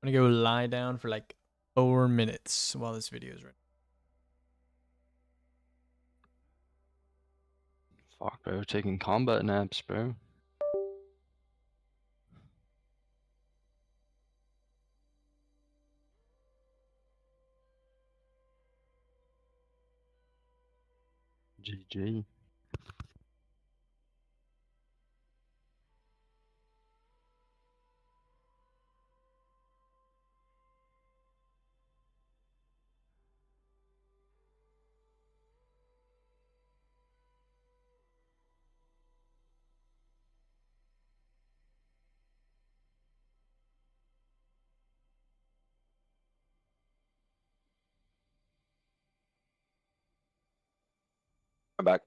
gonna go lie down for like 4 minutes while this video is running. Fuck, bro. Taking combat naps, bro. GG. I'm back.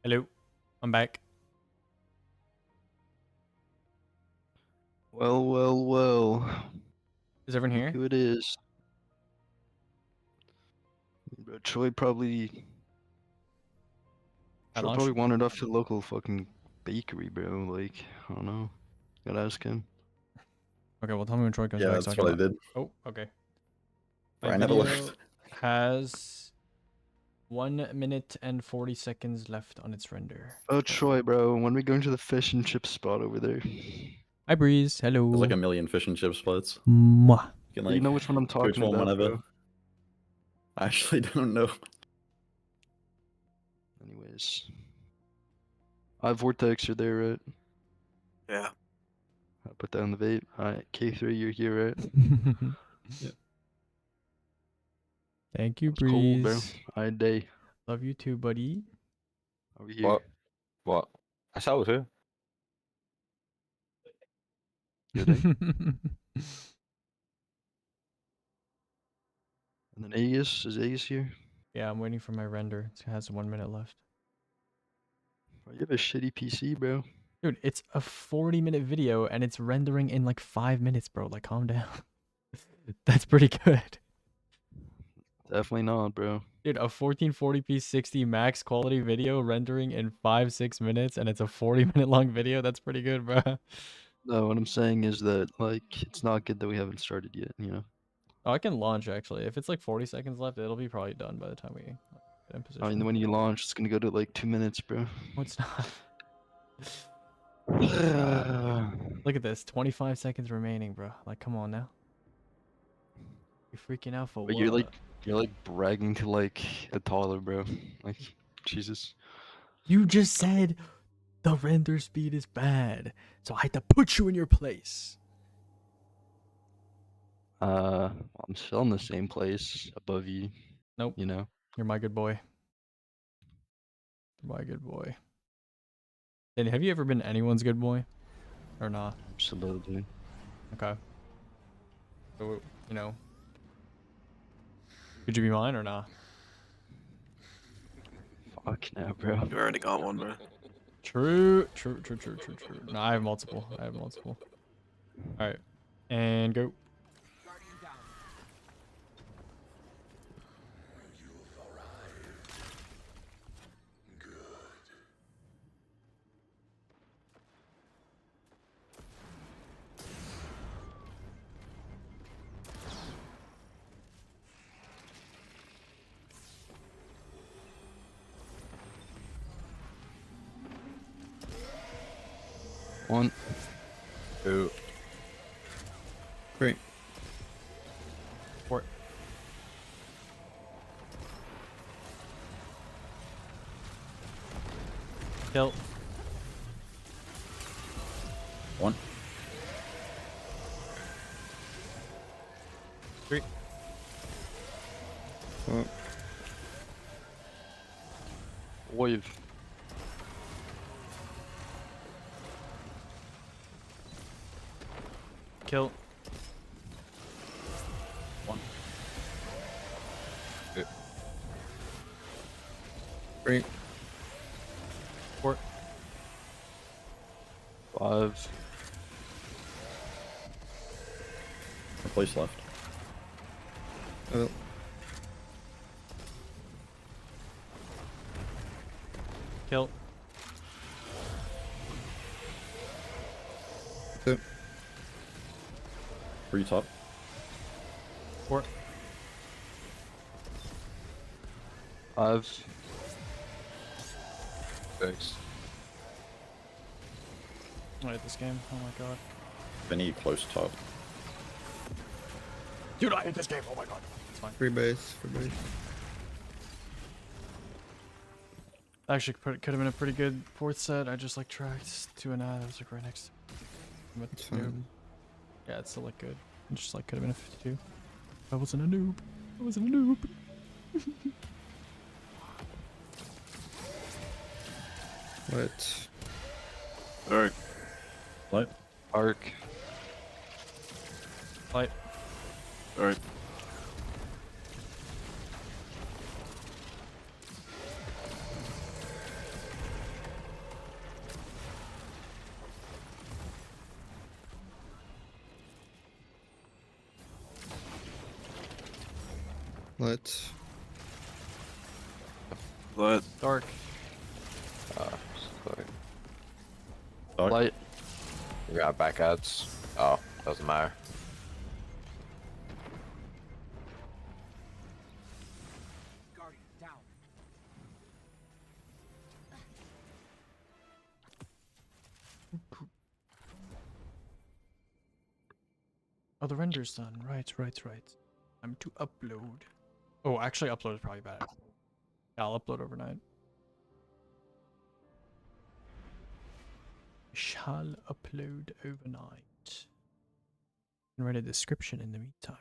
Hello, I'm back. Well, well, well. Is everyone Look here? who it is. Bro, Troy probably At Troy launch? probably wandered off to the local fucking bakery, bro. Like, I don't know. Gotta ask him. Okay, well, tell me when Troy comes Yeah, back. that's So I what I can... did. Oh, okay. Bro, My I never video left. has 1 minute and 40 seconds left on its render. Oh, Troy, bro. When we going to the fish and chip spot over there? Hi, Breeze. Hello. There's like a million fish and chip spots. Mwah. You can You like know which one I'm go to talking one about, whenever. bro. I actually don't know. Anyways. I have Vortex, you're there, right? Yeah. I put that in the vape. Alright, K3, you're here, right? Yeah. Thank you, It's cold, bro. Breeze. Alright, day. Love you too, buddy. Over here. What? What? I said I was here. Good day. And then Aegis, is Aegis here? Yeah, I'm waiting for my render. It has 1 minute left. Bro, you have a shitty PC, bro. Dude, it's a 40-minute video and it's rendering in like 5 minutes, bro. Like, calm down. That's pretty good. Definitely not, bro. Dude, a 1440p 60 max quality video rendering in 5-6 minutes and it's a 40-minute long video. That's pretty good, bro. No, what I'm saying is that, like, it's not good that we haven't started yet, you know? Oh, I can launch actually. If it's like 40 seconds left, it'll be probably done by the time we get in position. I mean, when you launch, it's gonna go to like 2 minutes, bro. No, it's not. Look at this. 25 seconds remaining, bro. Like, come on now. You're freaking out for But what? you're like bragging to like a toddler, bro. Like, Jesus. You just said the render speed is bad, so I had to put you in your place. I'm still in the same place above you. Nope. You know? You're my good boy. You're my good boy. And have you ever been anyone's good boy? Or not? Absolutely. Okay. So, you know. Could you be mine or not? Fuck no, bro. You already got one, bro. True. No, I have multiple. Alright. And go. One. Two. Great. Port. Kill. One. 3. Oh, Wave. Kill. One. great. Port. 5. A place left. Oh, Kill. two. 3 top. Port. 5. 6. I hate this game. Oh my god. Any close top. Dude, I hate this game. Oh my god. It's fine. Free base. Free base. Actually, could have been a pretty good 4th set. I just like tracked to an ad. I was like right next. It's fine. Yeah, it still looked good. It just like could have been a 52. I wasn't a noob. I wasn't a noob. What? Alright. Light. Arc. Light. Alright. What? Let. Dark. Sorry. Dark. Light. You got back ads. Oh, doesn't matter. Oh, the render's done. Right. I'm to upload. Oh, actually, upload is probably bad. Yeah, I'll upload overnight. shall upload overnight. And write a description in the meantime.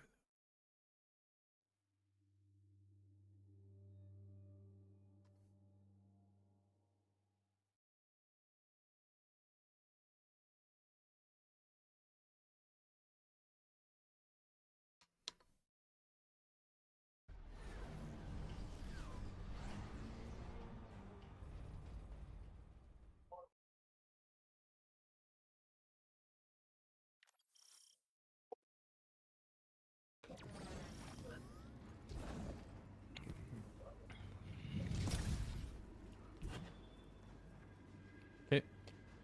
Okay,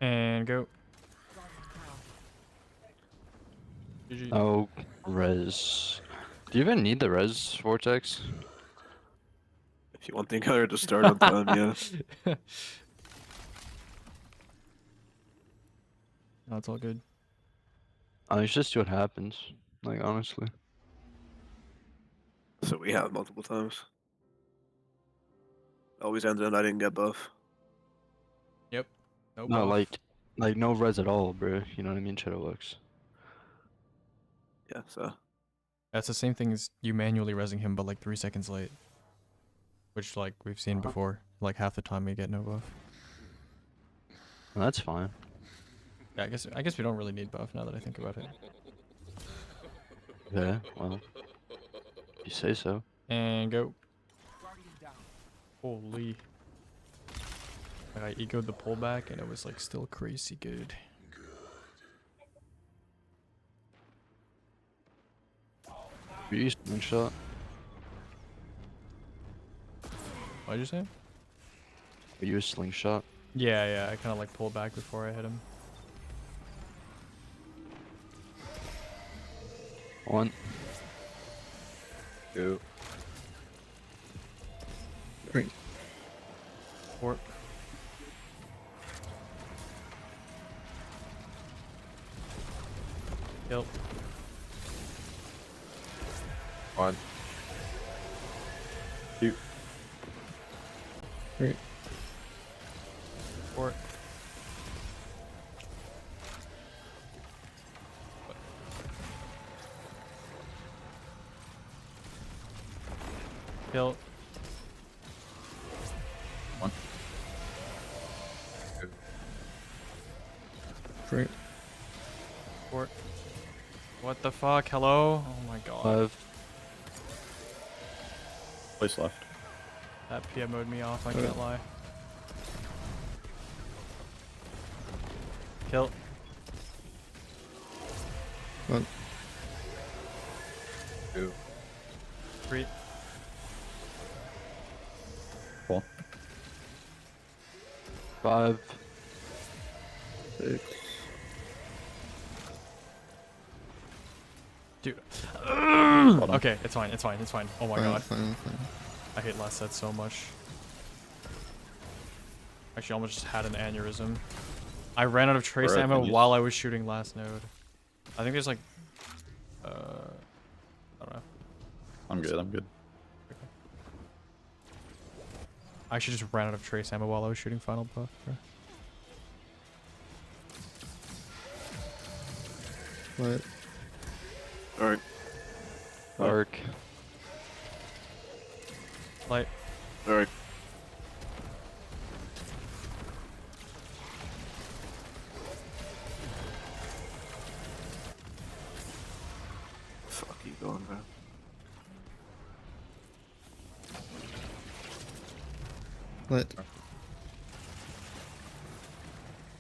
and go. GG. Oh, res. Do you even need the res vortex? If you want the encounter to start on time, yeah. No, it's all good. It's just see what happens. Like honestly. So we have multiple times. Always ends in I didn't get buff. Yep. No No, buff. like no res at all, bro. You know what I mean? Shadowlux. Yeah, so That's the same thing as you manually resing him, but like 3 seconds late. Which, like, we've seen before. Like, half the time we get no buff. Well, that's fine. Yeah, I guess we don't really need buff now that I think about it. Yeah, well, you say so. And go. Holy. Like, I egoed the pullback and it was like still crazy good. You use slingshot. What'd you say? You use slingshot. Yeah, I kind of like pulled back before I hit him. 1. 2. 3. 4. Kill. 1. 2. 3. 4. Kill. 1. 3. 4. What the fuck? Hello? Oh my god. 5. Place left. That PM mode me off, I can't lie. Kill. 1. 2. 3. Cool. 5. 6. Dude. Hold on. Okay, it's fine. Oh my god. Fine. I hate last set so much. Actually, I almost just had an aneurysm. I ran out of trace Alright, ammo then while I was shooting last node. I think there's like... I don't know. I'm good. I actually just ran out of trace ammo while I was shooting final buff, bro. What? alright. Arc. Light. Alright. Fuck you going, bro. Lit.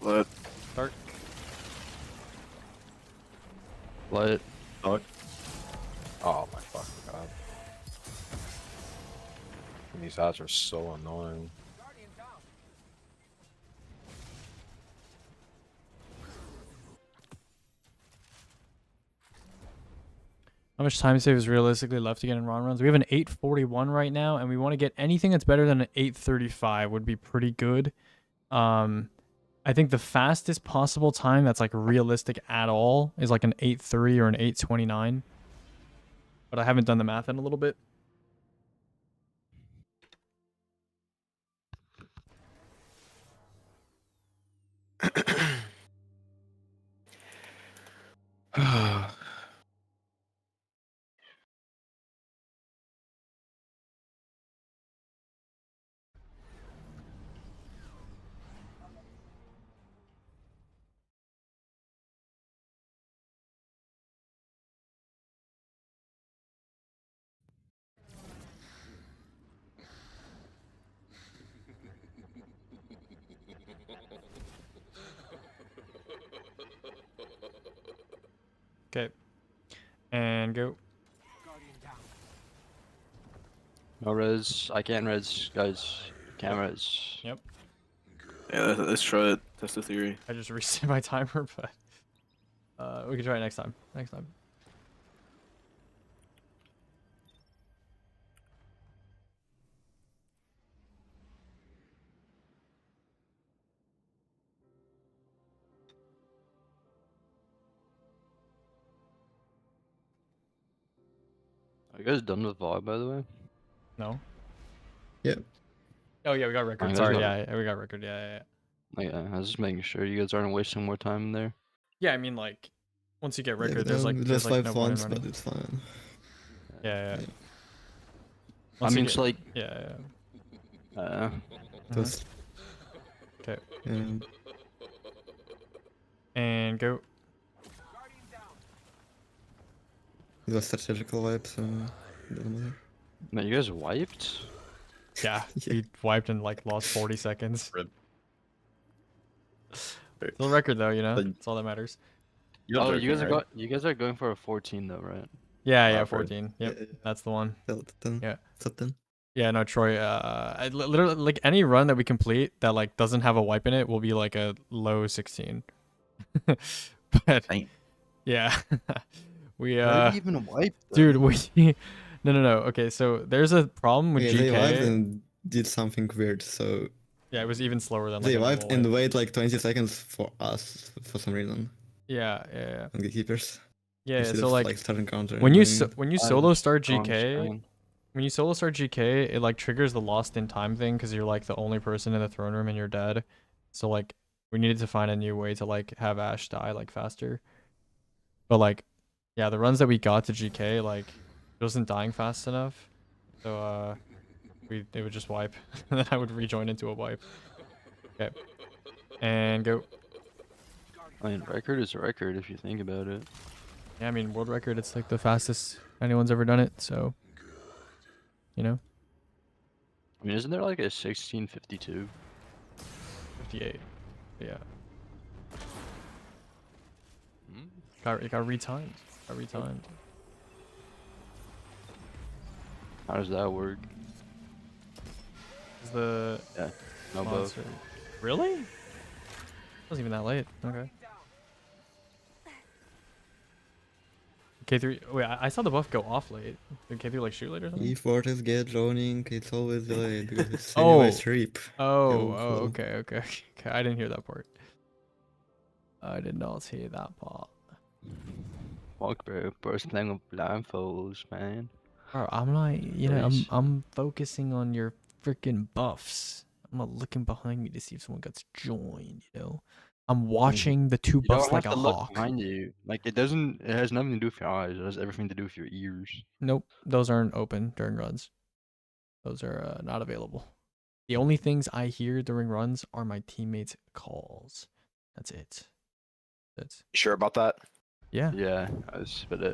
Let Dark. Light. Oh my fucking god. These odds are so annoying. How much time save is realistically left to get in RoN runs? We have an 841 right now, and we want to get anything that's better than an 835 would be pretty good. I think the fastest possible time that's like realistic at all is like an 8.3 or an 8.29. But I haven't done the math in a little bit. Okay. And go. No res. I can't res, guys. Can't res. Yep. Yeah, let's try it. Test the theory. I just reset my timer, but we can try it next time. Next time. Are you guys done with VOD, by the way? No. Yep. Oh yeah, we got record. guys Sorry, got- yeah, we got record. Yeah. I was just making sure you guys aren't wasting more time there. Yeah, I mean like, once you get Yeah, record, there's like just no live point once, in but running. it's fine. Yeah. Yeah. I Once you mean, get- it's like, Yeah. It was, Okay. yeah, And go. it was strategical vibe, so it doesn't matter. man, you guys wiped? Yeah, Yeah. we wiped and like lost 40 seconds. Rip. Still record though, you know. But- That's all that matters. You're Oh, joking, you guys are right? you guys are going for a 14 though, right? Yeah, Record. 14. Yep, Yeah, that's the one. Delta 10. Yeah. Top 10. Yeah, no, Troy. Literally, like any run that we complete that like doesn't have a wipe in it will be like a low 16. But Dang. yeah, we Where did you even wipe? dude, we no. Okay, so there's a problem with Okay, they wiped GK. and did something weird, so Yeah, it was even slower than like they a normal wiped and wipe. wait like 20 seconds for us for some reason Yeah. on gatekeepers. Yeah. Instead So of, like starting counter. when and you doing- when you solo start Oh, I'm GK, trying. when you solo start GK, it like triggers the lost in time thing because you're like the only person in the throne room and you're dead. So like we needed to find a new way to like have Ash die like faster. But like, yeah, the runs that we got to GK like it wasn't dying fast enough. So they would just wipe and then I would rejoin into a wipe. Okay. And go. I mean, record is a record if you think about it. Yeah, I mean world record. It's like the fastest anyone's ever done it. So, you know, I mean, isn't there like a 1652? 58. Yeah. Hmm? It got retimed. Got retimed. How does that work? Is the Yeah, no both. monster really? It wasn't even that late. Okay. K3. Wait, I saw the buff go off late. Did K3 like shoot late or something? If Vortex get droning, it's always delayed because it's Oh. anyways reap. Oh, Yo, oh, cool. okay. I didn't hear that part. I did not hear that part. Fuck, bro. First playing with blindfolds, man. Bro, I'm like, you know, Nice. I'm focusing on your freaking buffs. I'm not looking behind me to see if someone gets joined. You know, I'm watching the two You don't buffs like have a to look hawk. behind you. Like, it doesn't. It has nothing to do with your eyes. It has everything to do with your ears. Nope, those aren't open during runs. Those are not available. The only things I hear during runs are my teammates' calls. That's it. That's You sure about that? yeah. Yeah,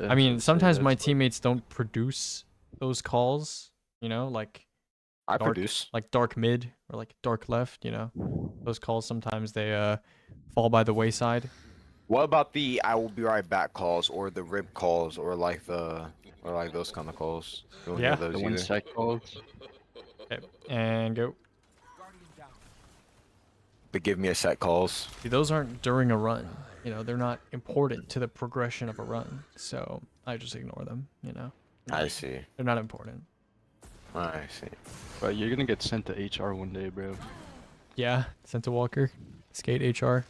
I mean, sometimes my teammates don't produce those calls. You know, like I Dark. produce. dark mid or like dark left. You know, those calls sometimes they fall by the wayside. What about the "I will be right back" calls, or the rib calls, or like those kind of calls? You don't hear Yeah. those The 1 either? sec calls. Okay, and go. But give me a set calls. See, those aren't during a run. You know, they're not important to the progression of a run. So I just ignore them. You know, I see. they're not important. I see. But you're gonna get sent to HR one day, bro. Yeah, sent to Walker, skate HR.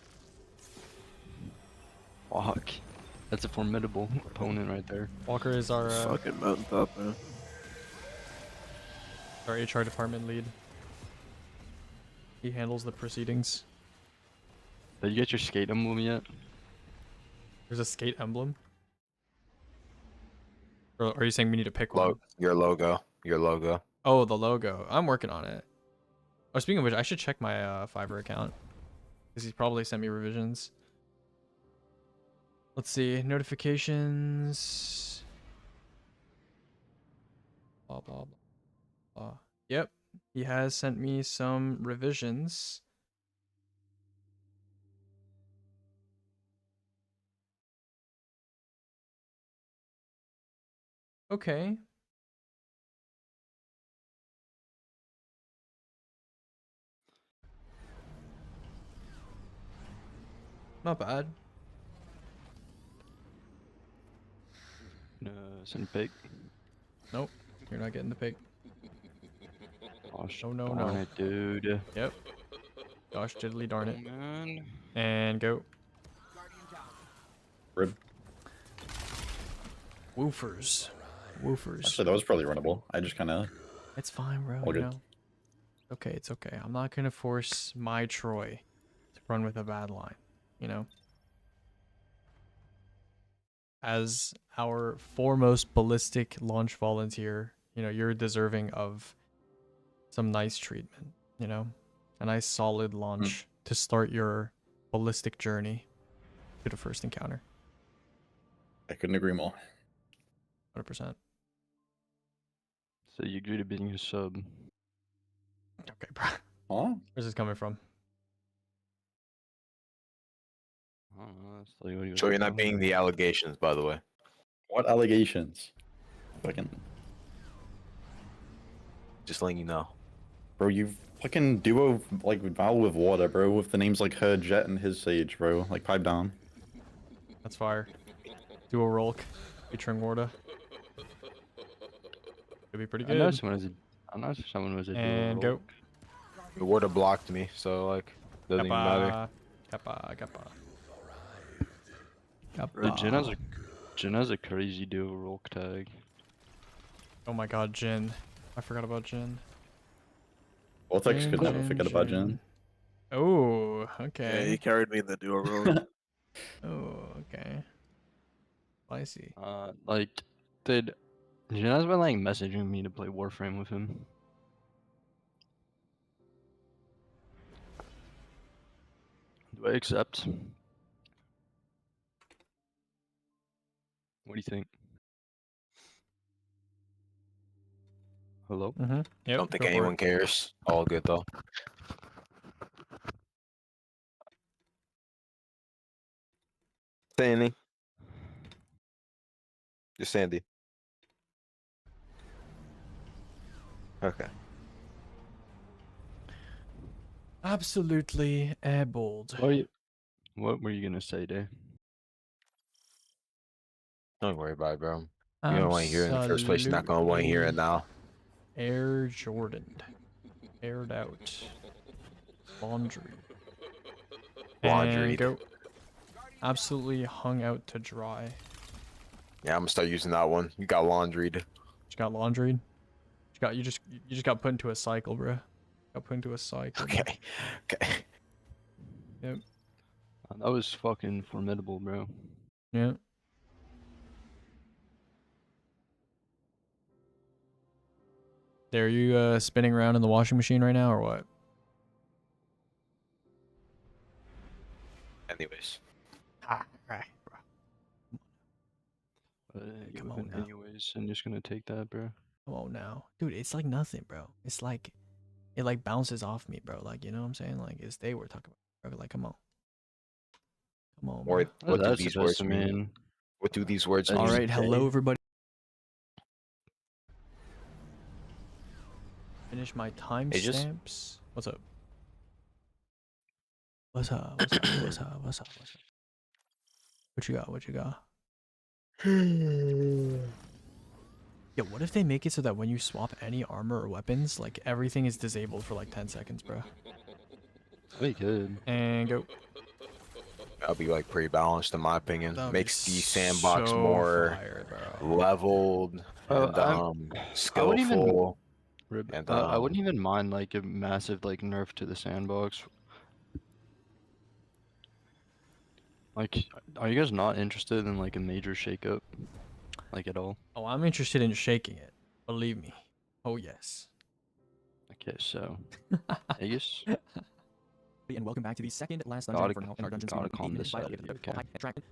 Fuck. That's a formidable opponent right there. Walker is our Fucking mountaintop, man. HR department lead. He handles the proceedings. Did you get your skate emblem yet? There's a skate emblem. Or are you saying we need to pick one? Your logo. Your logo. Oh, the logo. I'm working on it. Oh, speaking of which, I should check my Fiverr account. Because he's probably sent me revisions. Let's see. Notifications. Blah, blah, blah, blah. Yep. He has sent me some revisions. Okay. Not bad. Send pick. Nope. You're not getting the pick. Gosh, No, no, darn no. it, dude. Yep. Gosh, diddly darn it. Man. And go. Rib. Woofers. Woofers. Actually, that was probably runnable. I just kind of. It's fine, bro. All You good. know. Okay, it's okay. I'm not gonna force my Troy to run with a bad line. You know. As our foremost ballistic launch volunteer, you know, you're deserving of some nice treatment. You know, a nice solid launch to start your ballistic journey to the first encounter. I couldn't agree more. 100%. So you agree to being a sub. Okay, bro. Huh? Where's this coming from? I don't know. That's like what he was So you're not telling being me. the allegations, by the way. What allegations? Fucking. Just letting you know. Bro, you fucking duo like Val with water, bro, with the names like her Jet and his Sage, bro. Like pipe down. That's fire. Duo Rolk featuring Warda. Could be pretty I know good. someone was a duo And go. roll. The water blocked me, so like doesn't even matter. Kappa, kappa. Bro, Kappa. Jin has a crazy duo roll tag. Oh my god, Jin. I forgot about Jin. Vortex could never Jin, forget about Jin. Jen. Oh, Yeah, okay. he carried me in the duo roll. Oh, okay. Spicy. Like, did Jin has been like messaging me to play Warframe with him. Do I accept? What do you think? Hello? Mm-hmm. Yep, Don't think go for anyone it. cares. All good though. Sandy. Just Sandy. Okay. Absolutely bold. What were you gonna say, Dave? Don't worry about it, bro. You don't want to hear it in the first place. You're not gonna want to hear it now. Air Jordan. Aired out. Laundry. Laundry. And go. Absolutely hung out to dry. Yeah, I'm gonna start using that one. You got laundried. Just got laundried. You just got put into a cycle, bro. Got put into a cycle. bro. Okay. Okay. Yep. That was fucking formidable, bro. Yeah. There, you spinning around in the washing machine right now, or what? Anyways. Ah, right, bro. You Come with on it now. anyways, I'm just gonna take that, bro. Come on now, dude. It's like nothing, bro. It's like it like bounces off me, bro. Like, you know what I'm saying? Like, it's they we're talking about, bro. Like, come on, bro. What do That's these supposed words to mean? mean. What do these words mean? All right, hello everybody. Finish my Aegis? timestamps. What's up? What's up? What's up? What's up? What's up? What's up? What you got? What you got? Yo, what if they make it so that when you swap any armor or weapons, like everything is disabled for like 10 seconds, bro? They could. And go. That'll be like pretty balanced in my opinion. That'd be Makes the sandbox so more fire, bro. leveled Oh, and I wouldn't even- skillful. And And I wouldn't even mind like a massive like nerf to the sandbox. Like, are you guys not interested in like a major shakeup? like at all. Oh, I'm interested in shaking it. Believe me. Oh yes. Okay, so Aegis. And welcome back to the second last dungeon Gotta- for now in our dungeon gotta 2 calm minute this fight. out, okay.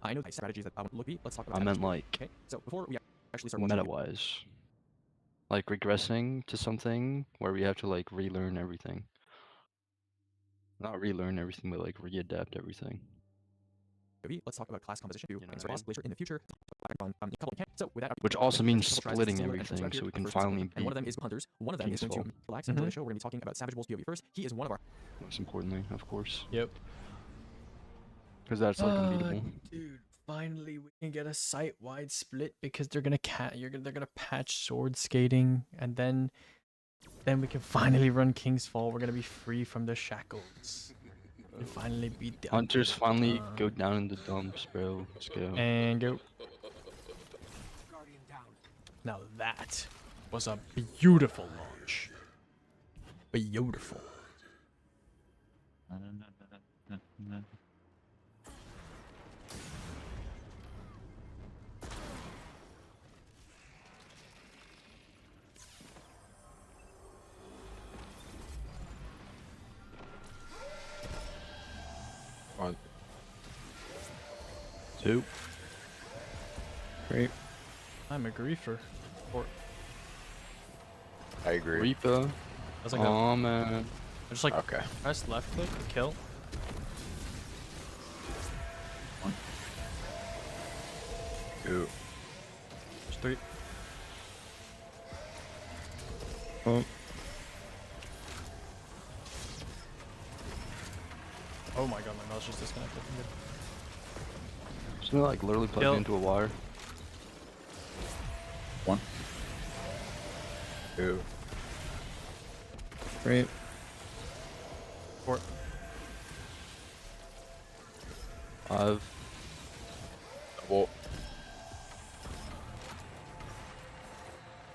I know the strategies that look be. Let's talk about I meant like okay. So before we actually start watching meta-wise, like regressing to something where we have to like relearn everything. Not relearn everything, but like readapt everything. let's talk about class composition. know what I Insert boss mean? later in the future. So with that, Which also means couple tries splitting similar entrance everything, so here we can first finally and one of them beat is hunters. One of them is going to Kingsfall. relax and enjoy the show. We're going to be talking about Savage Bull's POV first. He is one of our Most importantly, of course, Yep. because that's like unbeatable. Dude, finally we can get a site-wide split because they're gonna they're gonna patch sword skating, and then we can finally run Kingsfall. We're gonna be free from the shackles. And finally beat the Hunters finally uh, go down in the dumps, bro. Let's go. and go. Now that was a beautiful launch. Beautiful. On 2. Great. I'm a griefer. Or I agree. Reaper. that's like Oh man. I just like Okay. press left click to kill. Ooh. There's 3. Oh, Oh my god, my mouse just disconnected. I'm good. Isn't it like literally plugged Kill. into a wire? One. Ooh. great. 4. 5. Well,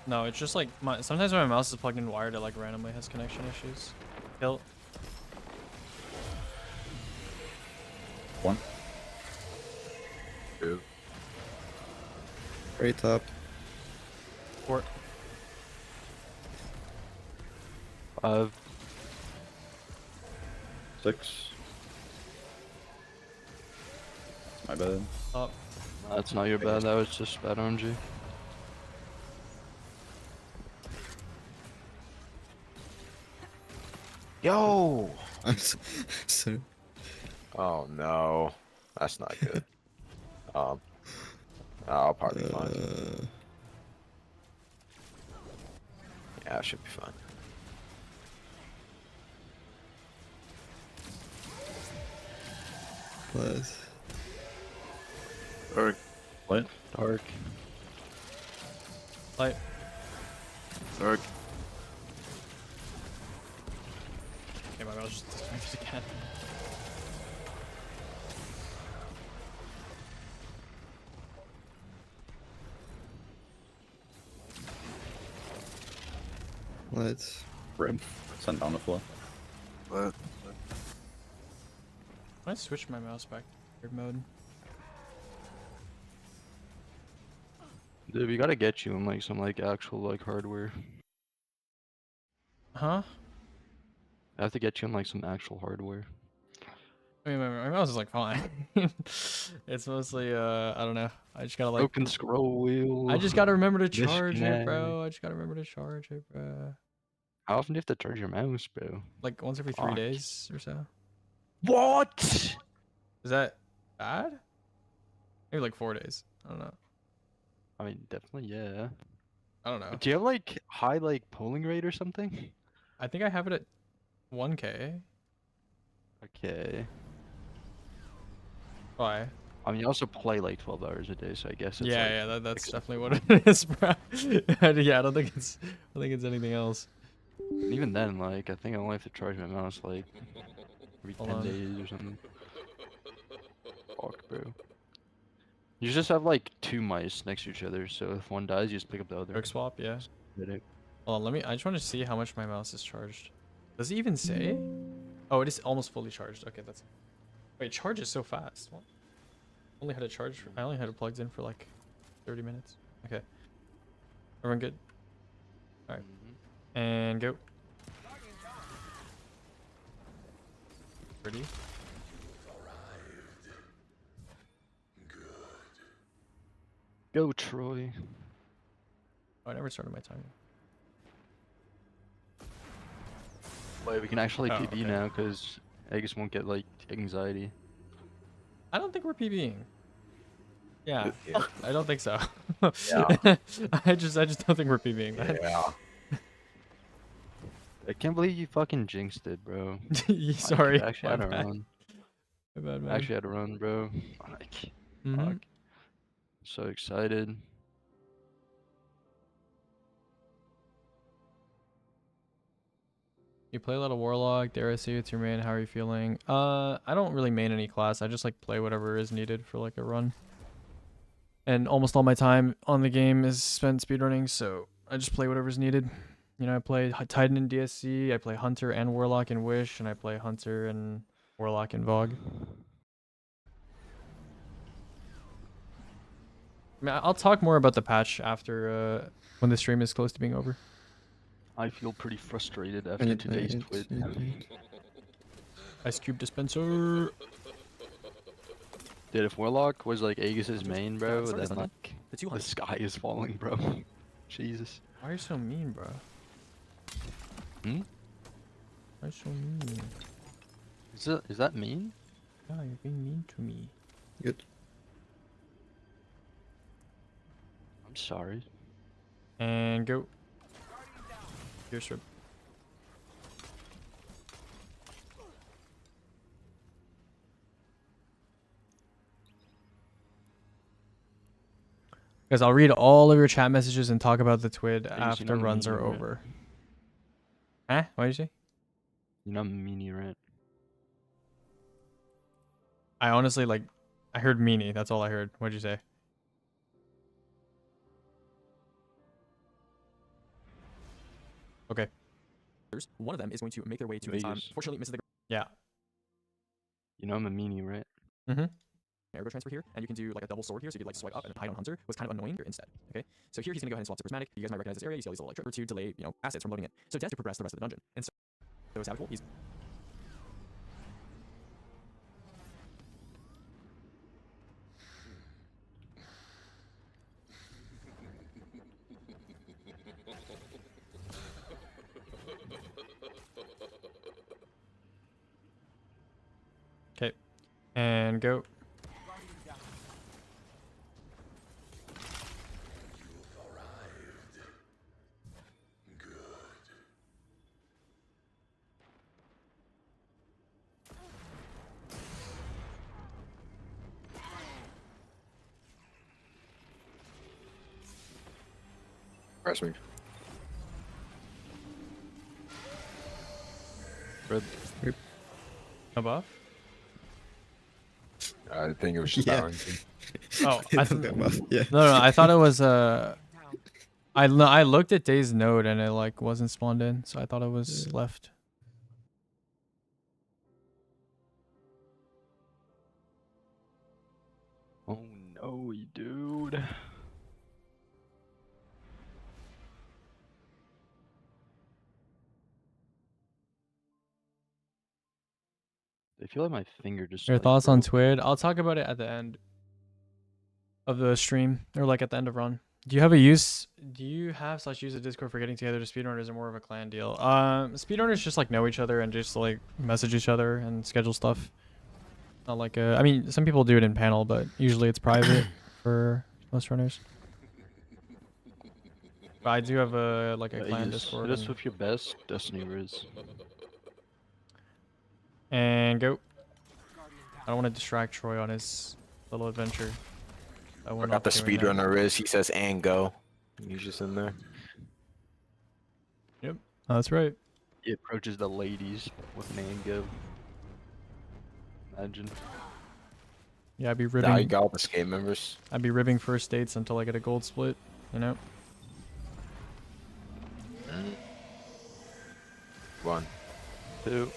No, it's just like sometimes when my mouse is plugged in wired, it like randomly has connection issues. Kill. 1. ooh. Great top. 4. 5. 6. My bad. Up. That's not your bad. That was just bad RNG. Yo! I'm sorry. Oh no. That's not good. I'll probably be fine. Yeah, I should be fine. Plus. Dark. What? Dark. Light. Dark. Okay, my mouse just disconnected again. Let's. Rip. Sent down the floor. What? I switch my mouse back to weird mode. Dude, we gotta get you in like some like actual like hardware. Huh? I have to get you in like some actual hardware. I mean, my mouse is like fine. It's mostly I don't know. I just gotta like. Broken scroll wheel. I just gotta remember to charge it, bro. Disconnect. I just gotta remember to charge it, bro. How often do you have to charge your mouse, bro? Like once every 3 Fuck. days or so. What? Is that bad? Maybe like 4 days. I don't know. I mean, definitely, yeah. I don't know. Do you have like high like polling rate or something? I think I have it at 1K. Okay. Why? I mean, you also play like 12 hours a day, so I guess it's Yeah, like, yeah, that's acceptable. definitely what it is, bro. Yeah, I don't think it's anything else. And even then, like, I think I only have to charge my mouse like every Hold 10 on. days or something. Fuck, bro. You just have like 2 mice next to each other, so if one dies, you just pick up the other. Quick swap, yeah. Did it. Hold on, I just want to see how much my mouse is charged. Does it even say? Oh, it is almost fully charged. Okay, that's. Wait, charge is so fast. What? I only had it plugged in for like 30 minutes. Okay. Everyone good? Alright. Mhm. And go. Ready? Go, Troy. Oh, I never started my timer. Wait, we can actually Oh, PB okay. now because Aegis won't get like anxiety. I don't think we're PBing. Yeah, Yeah. I don't think so. Yeah. I just don't think we're PBing, man. Yeah. I can't believe you fucking jinxed it, bro. Sorry. I actually My had to bad. run. My bad, I man. actually had to run, bro. Like, Mhm. fuck. So excited. You play a lot of Warlock, DSC, it's your main, how are you feeling? I don't really main any class, I just like play whatever is needed for like a run. And almost all my time on the game is spent speedrunning, so I just play whatever's needed. You know, I play Titan in DSC, I play Hunter and Warlock in Wish, and I play Hunter and Warlock in Vogue. I mean, I'll talk more about the patch after when the stream is close to being over. I feel pretty frustrated I after need today's wait, twit. wait. Ice Cube dispenser. Dude, if Warlock was like Aegis's main, bro, sorry, then Sunday. like The the 200. sky is falling, bro. Jesus. Why are you so mean, bro? Hmm? Why are you so mean? Is that mean? Yeah, you're being mean to me. Good. I'm sorry. And go. Gear strip. Guys, I'll read all of your chat messages and talk about the TWID you after know runs me, are right? over. Huh? What did you say? You know meanie, right? I honestly, like, I heard meanie. That's all I heard. What'd you say? Okay. One of them is going to make their way to Vegas. fortunately misses the Yeah. You know I'm a meanie, right? Mm-hmm. ergo transfer here, and you can do like a double sword here, so you could like swipe up and hide on Hunter. Was kind of annoying here instead. Okay, so here he's gonna go ahead and swap to prismatic. You guys might recognize this area. You see all these little like trigger to delay, you know, assets from loading it. So to progress the rest of the dungeon. And so Savage Bolt, he's Okay. And go. Press me. Red. No buff? I think it was just Yeah. balancing. Oh, I I don't get buff. Yeah. No, I thought it was I looked at Day's node and it like wasn't spawned in, so I thought it was left. Oh no, dude. I feel like my finger just. Your like, thoughts on broke. TWID? I'll talk about it at the end of the stream, or like at the end of run. Do you have a use? Do you have / use a Discord for getting together to speedrun, or is it more of a clan deal? Speedrunners just like know each other and just like message each other and schedule stuff. Not like I mean, some people do it in panel, but usually it's private for most runners. But I do have a like a clan Aegis, Discord. hit us And, with your best Destiny Riz. and go. I don't want to distract Troy on his little adventure. I will I not got the be doing that. speedrunner is. He says and go. He's just in there. Yep, that's right. He approaches the ladies with mango. Imagine. Yeah, I'd be Now ribbing. you got all the skate members. I'd be ribbing first dates until I get a gold split. You know. 1, 2.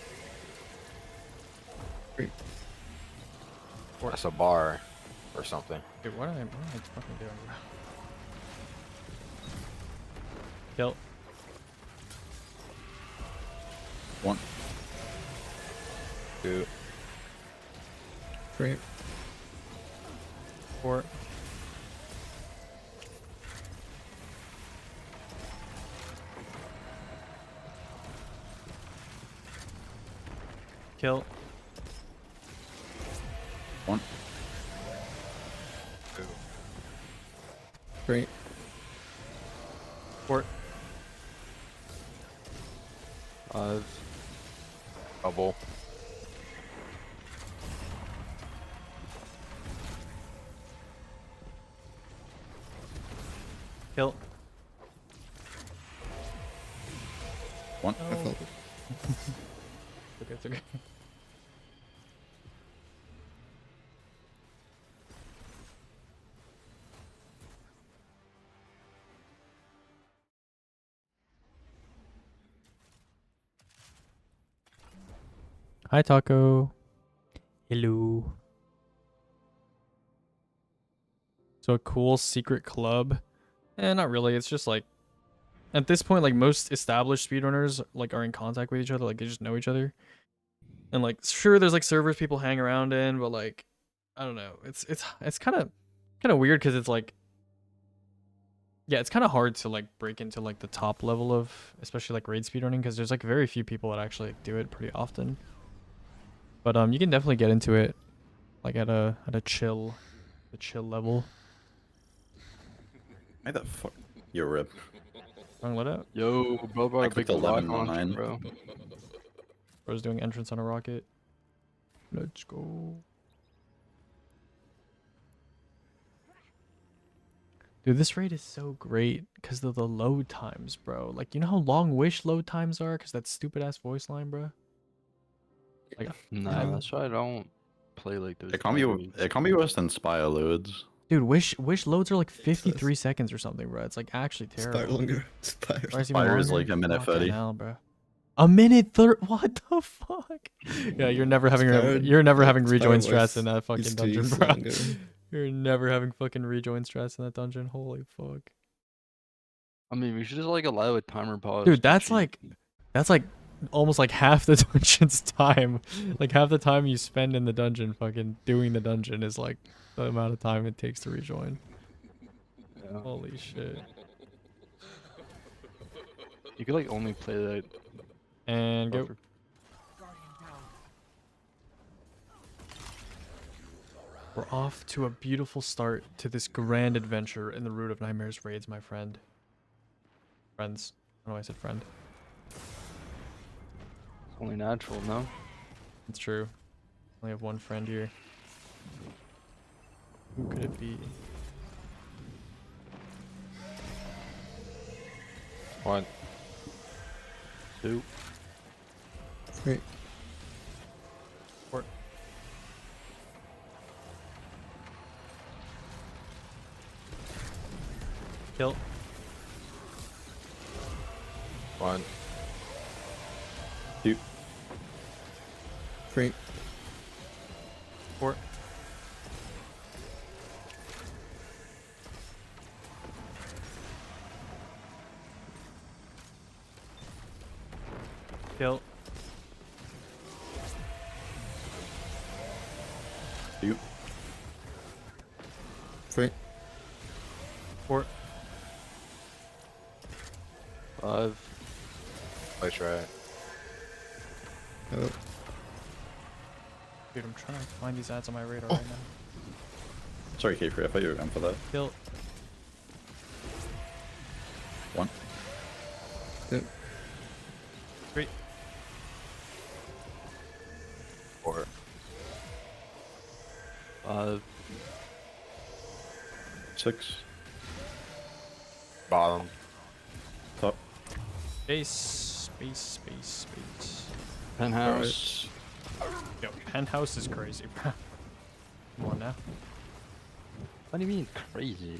That's a bar or something. Dude, what am I fucking doing, bro? Kill. 1. 2. Great. 4. Kill. 1. 2. Great. 4. 5. Double. Kill. 1. I felt it. Okay, it's okay. Hi, Taco. Hello. So a cool secret club? Not really. It's just like at this point, like most established speedrunners like are in contact with each other. Like they just know each other. And like sure, there's like servers people hang around in, but like I don't know. It's kind of weird because it's like yeah, it's kind of hard to like break into like the top level of especially like raid speedrunning because there's like very few people that actually like, do it pretty often. But you can definitely get into it like at a chill level. Why the fuck? Yo, rip. Wrong let out. Yo, bro, brought I a big clicked 11 rocket on launcher, 9. bro. Bro's doing entrance on a rocket. Let's go. Dude, this raid is so great because of the load times, bro. Like, you know how long Wish load times are? Because that stupid ass voice line, bro. Like, Nah, that's why I don't play like those. It can't be. big It can't be worse than Spire loads. dude, Wish loads are like 53 seconds or something, bro. It's like actually Spire terrible. longer. Spire. Or it's even Spire is longer? like a minute Fucking 30. hell, bro. A minute 30? What the fuck? Yeah, you're never having rejoin strats in that fucking dungeon, bro. You're never having fucking rejoin strats in that dungeon. Holy fuck. I mean, we should just like allow a timer pause. Dude, to that's cheat. like almost like half the dungeon's time. Like half the time you spend in the dungeon fucking doing the dungeon is like the amount of time it takes to rejoin. Yeah. Holy shit. You could like only play that. And go. buffer. We're off to a beautiful start to this grand adventure in the Root of Nightmares raids, my friend. Friends. I don't know why I said friend. It's only natural, no? It's true. I only have one friend here. Who could it be? 1. 2. Great. Or kill. 1. 2. Great. 4. Kill. 2. Great. 4. 5. Nice right. Oh. Dude, I'm trying to find these ads on my radar right now. Sorry, Kfree, I thought you were going for that. Kill. 1. Yep. 3. 4. 5. 6. Bottom. Top. Space. Penthouse. Yo, penthouse is crazy, bro. Come on now. What do you mean crazy?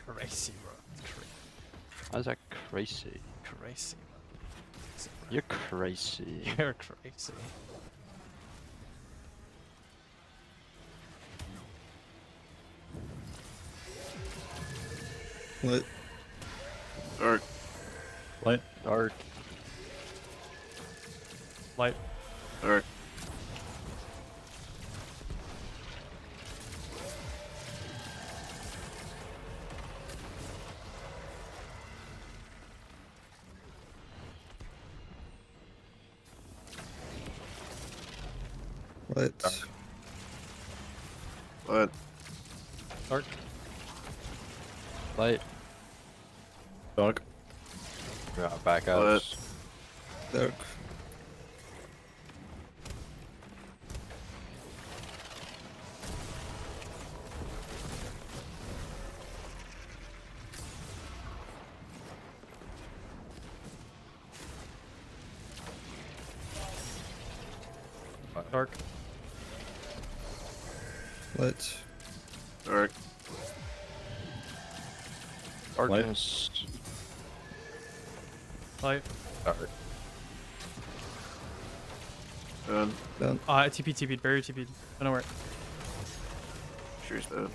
Crazy, bro. It's How's that crazy? crazy, bro. You're crazy. You're crazy. What? Alright. Light. Dark. Light. Dark. Light. Light. Dark. Light. Dark. Yeah, back out. Light. Dark. Dark. Light. Dark. Darkness. Light. Dark. Done. Done. TP'd. Barrier TP'd. I know where. Sure he's dead.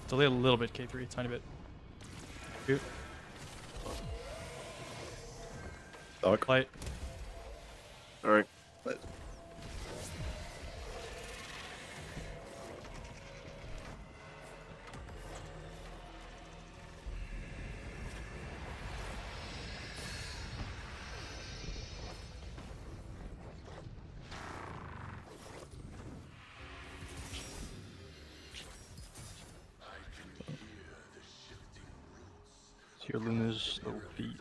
Delay a little bit, K3, tiny bit. Shoot. Dark. Light. Dark. Light. Your Luna's little feet.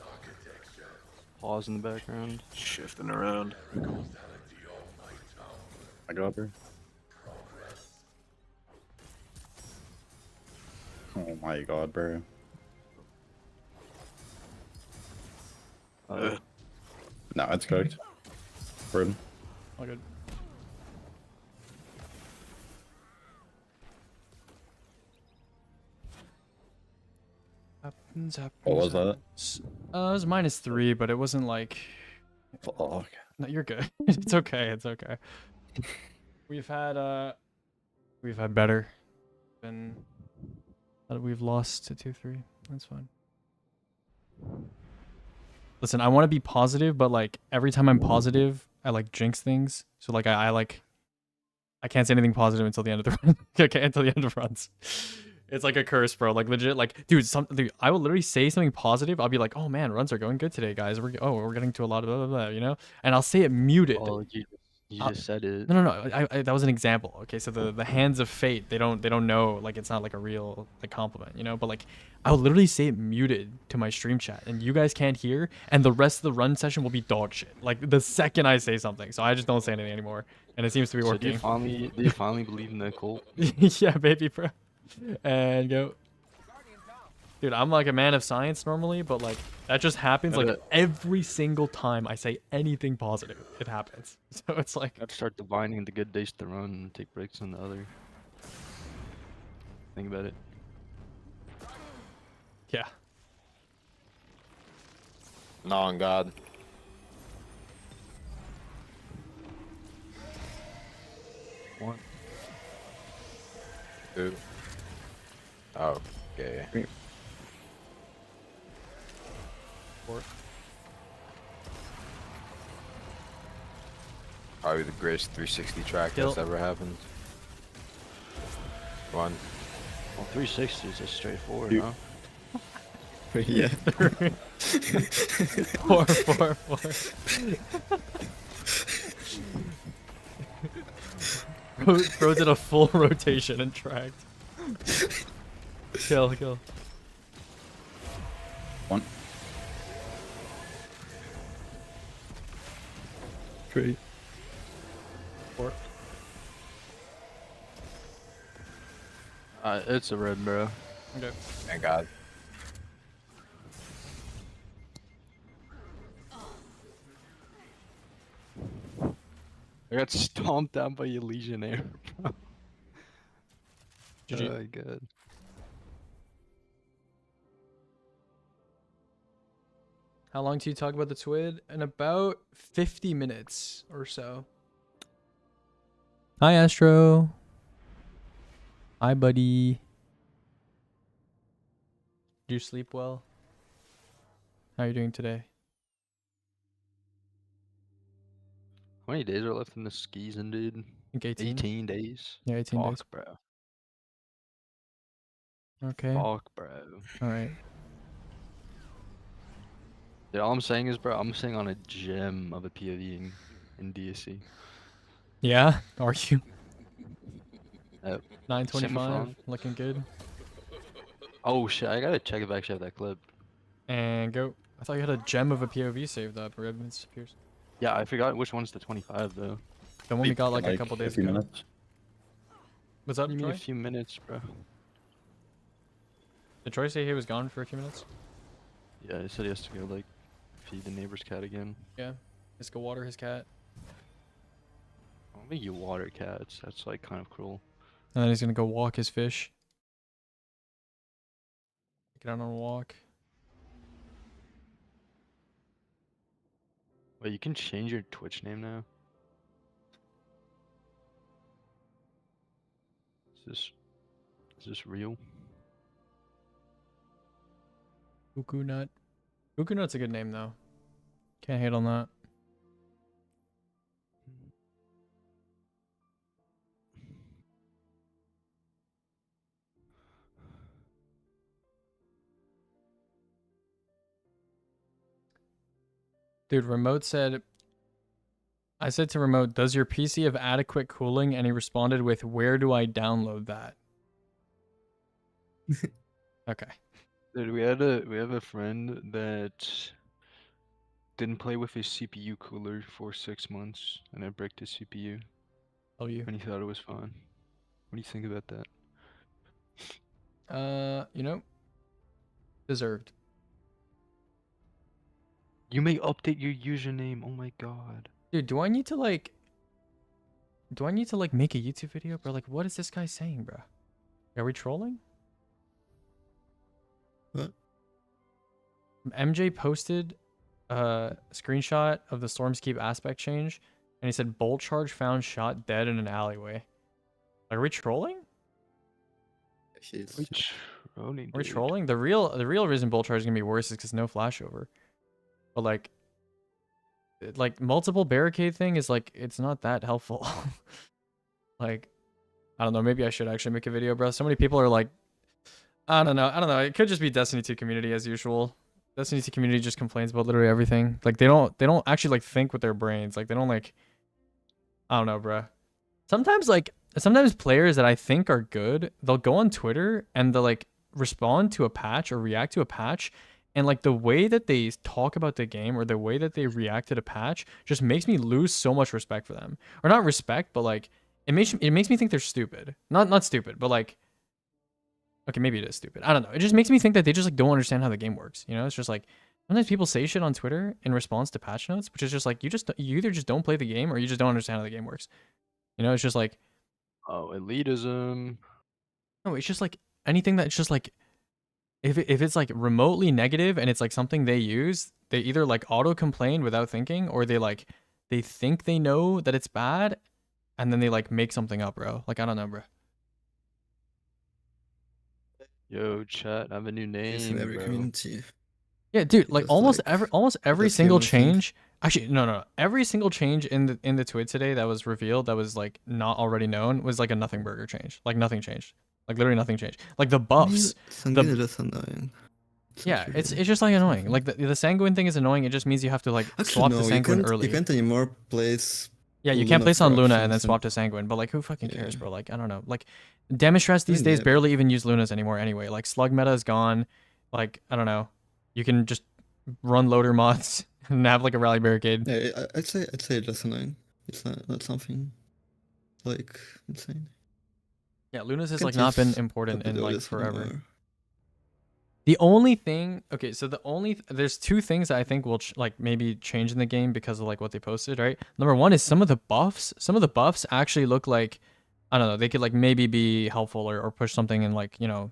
Paws in the background. Shifting around. I got her. Oh my god, bro. No, it's cooked. Burden. All good. Happens. What was that? It was -3, but it wasn't like. Fuck. No, you're good. It's okay. It's okay. We've had better. Been we've lost to 2-3. That's fine. Listen, I want to be positive, but like every time I'm positive, I like jinx things. So like I can't say anything positive until the end of the run. Okay, until the end of runs. It's like a curse, bro. Like legit, like dude, I will literally say something positive. I'll be like, oh man, runs are going good today, guys. We're getting to a lot of blah blah blah, you know. And I'll say it muted. Oh, you just said it. No. I that was an example. Okay, so the hands of fate, they don't know, like it's not like a real like compliment, you know. But like I'll literally say it muted to my stream chat, and you guys can't hear, and the rest of the run session will be dog shit. Like the second I say something, so I just don't say anything anymore, and it seems to be So working. do you finally believe in the cult? Yeah, baby, bro. And go. Dude, I'm like a man of science normally, but like that just happens like every single time I say anything positive, it happens. So it's like Gotta start dividing the good days to run and take breaks on the other. Think about it. yeah. No, on God. One. Two. Okay. Four. Probably the greatest 360 track Kill. that's ever happened. One. Well, 360 is just straightforward, You- huh? Yeah. Four. Bro did a full rotation and tracked. Kill. One. 3. 4. It's a red, bro. Okay. Thank God. I got stomped down by a Legionnaire, bro. GG. Oh, good. How long do you talk about the TWID? In about 50 minutes or so. Hi, Astro. Hi, buddy. Did you sleep well? How are you doing today? How many days are left in the season, dude? I think 18. 18 days? Yeah, 18 days. Fuck, bro. Okay. Fuck, bro. All right. Dude, all I'm saying is, bro, I'm sitting on a gem of a POV in DSC. Yeah, are you? Yep. 925, looking good. Oh shit, I gotta check if I actually have that clip. And go. I thought you had a gem of a POV saved up. Red disappears. Yeah, I forgot which one's the 25 though. The one we got like a couple days 50 ago. minutes. What's up, You mean a Troy? few minutes, bro? Did Troy say he was gone for a few minutes? Yeah, he said he has to go like feed the neighbor's cat again. Yeah. Let's go water his cat. I don't think you water cats. That's like kind of cruel. And then he's gonna go walk his fish. Get out on a walk. Wait, you can change your Twitch name now? Is this real? Cuckoo Nut. Cuckoo Nut's a good name though. Can't hate on that. Dude, Remote said, I said to Remote, does your PC have adequate cooling? And he responded with, where do I download that? Okay. Dude, we have a friend that didn't play with his CPU cooler for 6 months, and it bricked his CPU, Love you. and he thought it was fine. What do you think about that? You know, deserved. You may update your username. Oh my god. Dude, do I need to like make a YouTube video, bro? Like, what is this guy saying, bro? Are we trolling? What? MJ posted a screenshot of the Storm's Keep aspect change, and he said bolt charge found shot dead in an alleyway. Are we trolling? He's Trolling, Are we dude. trolling? The real reason bolt charge is gonna be worse is because no flashover. But like multiple barricade thing is like it's not that helpful. Like, I don't know. Maybe I should actually make a video, bro. So many people are like, I don't know. It could just be Destiny 2 community as usual. Destiny 2 community just complains about literally everything. Like they don't actually like think with their brains. Like they don't like, I don't know, bro. Sometimes players that I think are good, they'll go on Twitter and they'll like respond to a patch or react to a patch, and like the way that they talk about the game or the way that they react to the patch just makes me lose so much respect for them. Or not respect, but like it makes me think they're stupid. Not stupid, but like, okay, maybe it is stupid. I don't know. It just makes me think that they just like don't understand how the game works. You know, it's just like sometimes people say shit on Twitter in response to patch notes, which is just like you either just don't play the game or you just don't understand how the game works. You know, it's just like, Oh, elitism. no, it's just like anything that's just like if it's like remotely negative and it's like something they use, they either like auto complain without thinking, or they think they know that it's bad, and then they like make something up, bro. Like I don't know, bro. Yo, chat, I have a new in name, every bro. community. Yeah, dude. Like Because, almost like, every that's the single only thing. change. Actually, no. Every single change in the tweet today that was revealed that was like not already known was like a nothing burger change. Like nothing changed. Like literally nothing changed. Like the buffs. Sanguine is just annoying. Yeah, actually it's just like annoying. something. Like the sanguine thing is annoying. It just means you have to like Actually, swap no, the you sanguine can't, early. you can't anymore place. Yeah, you Luna can't place on for Luna and then options swap to sanguine. But like, who fucking cares, Yeah. bro? Like, I don't know. Like, Demistress these mean, days yeah, barely even use Lunas anymore. Anyway, like slug meta is gone. Like, I don't know. You can just run loader mods and have like a rally barricade. Yeah, I'd say just annoying. It's not something like insane. Yeah, Lunas has Can't like not been use important in Torpedo like this forever. anymore. The only thing, okay, so there's two things that I think will like maybe change in the game because of like what they posted, right? Number one is some of the buffs actually look like, I don't know, they could like maybe be helpful or push something in like, you know,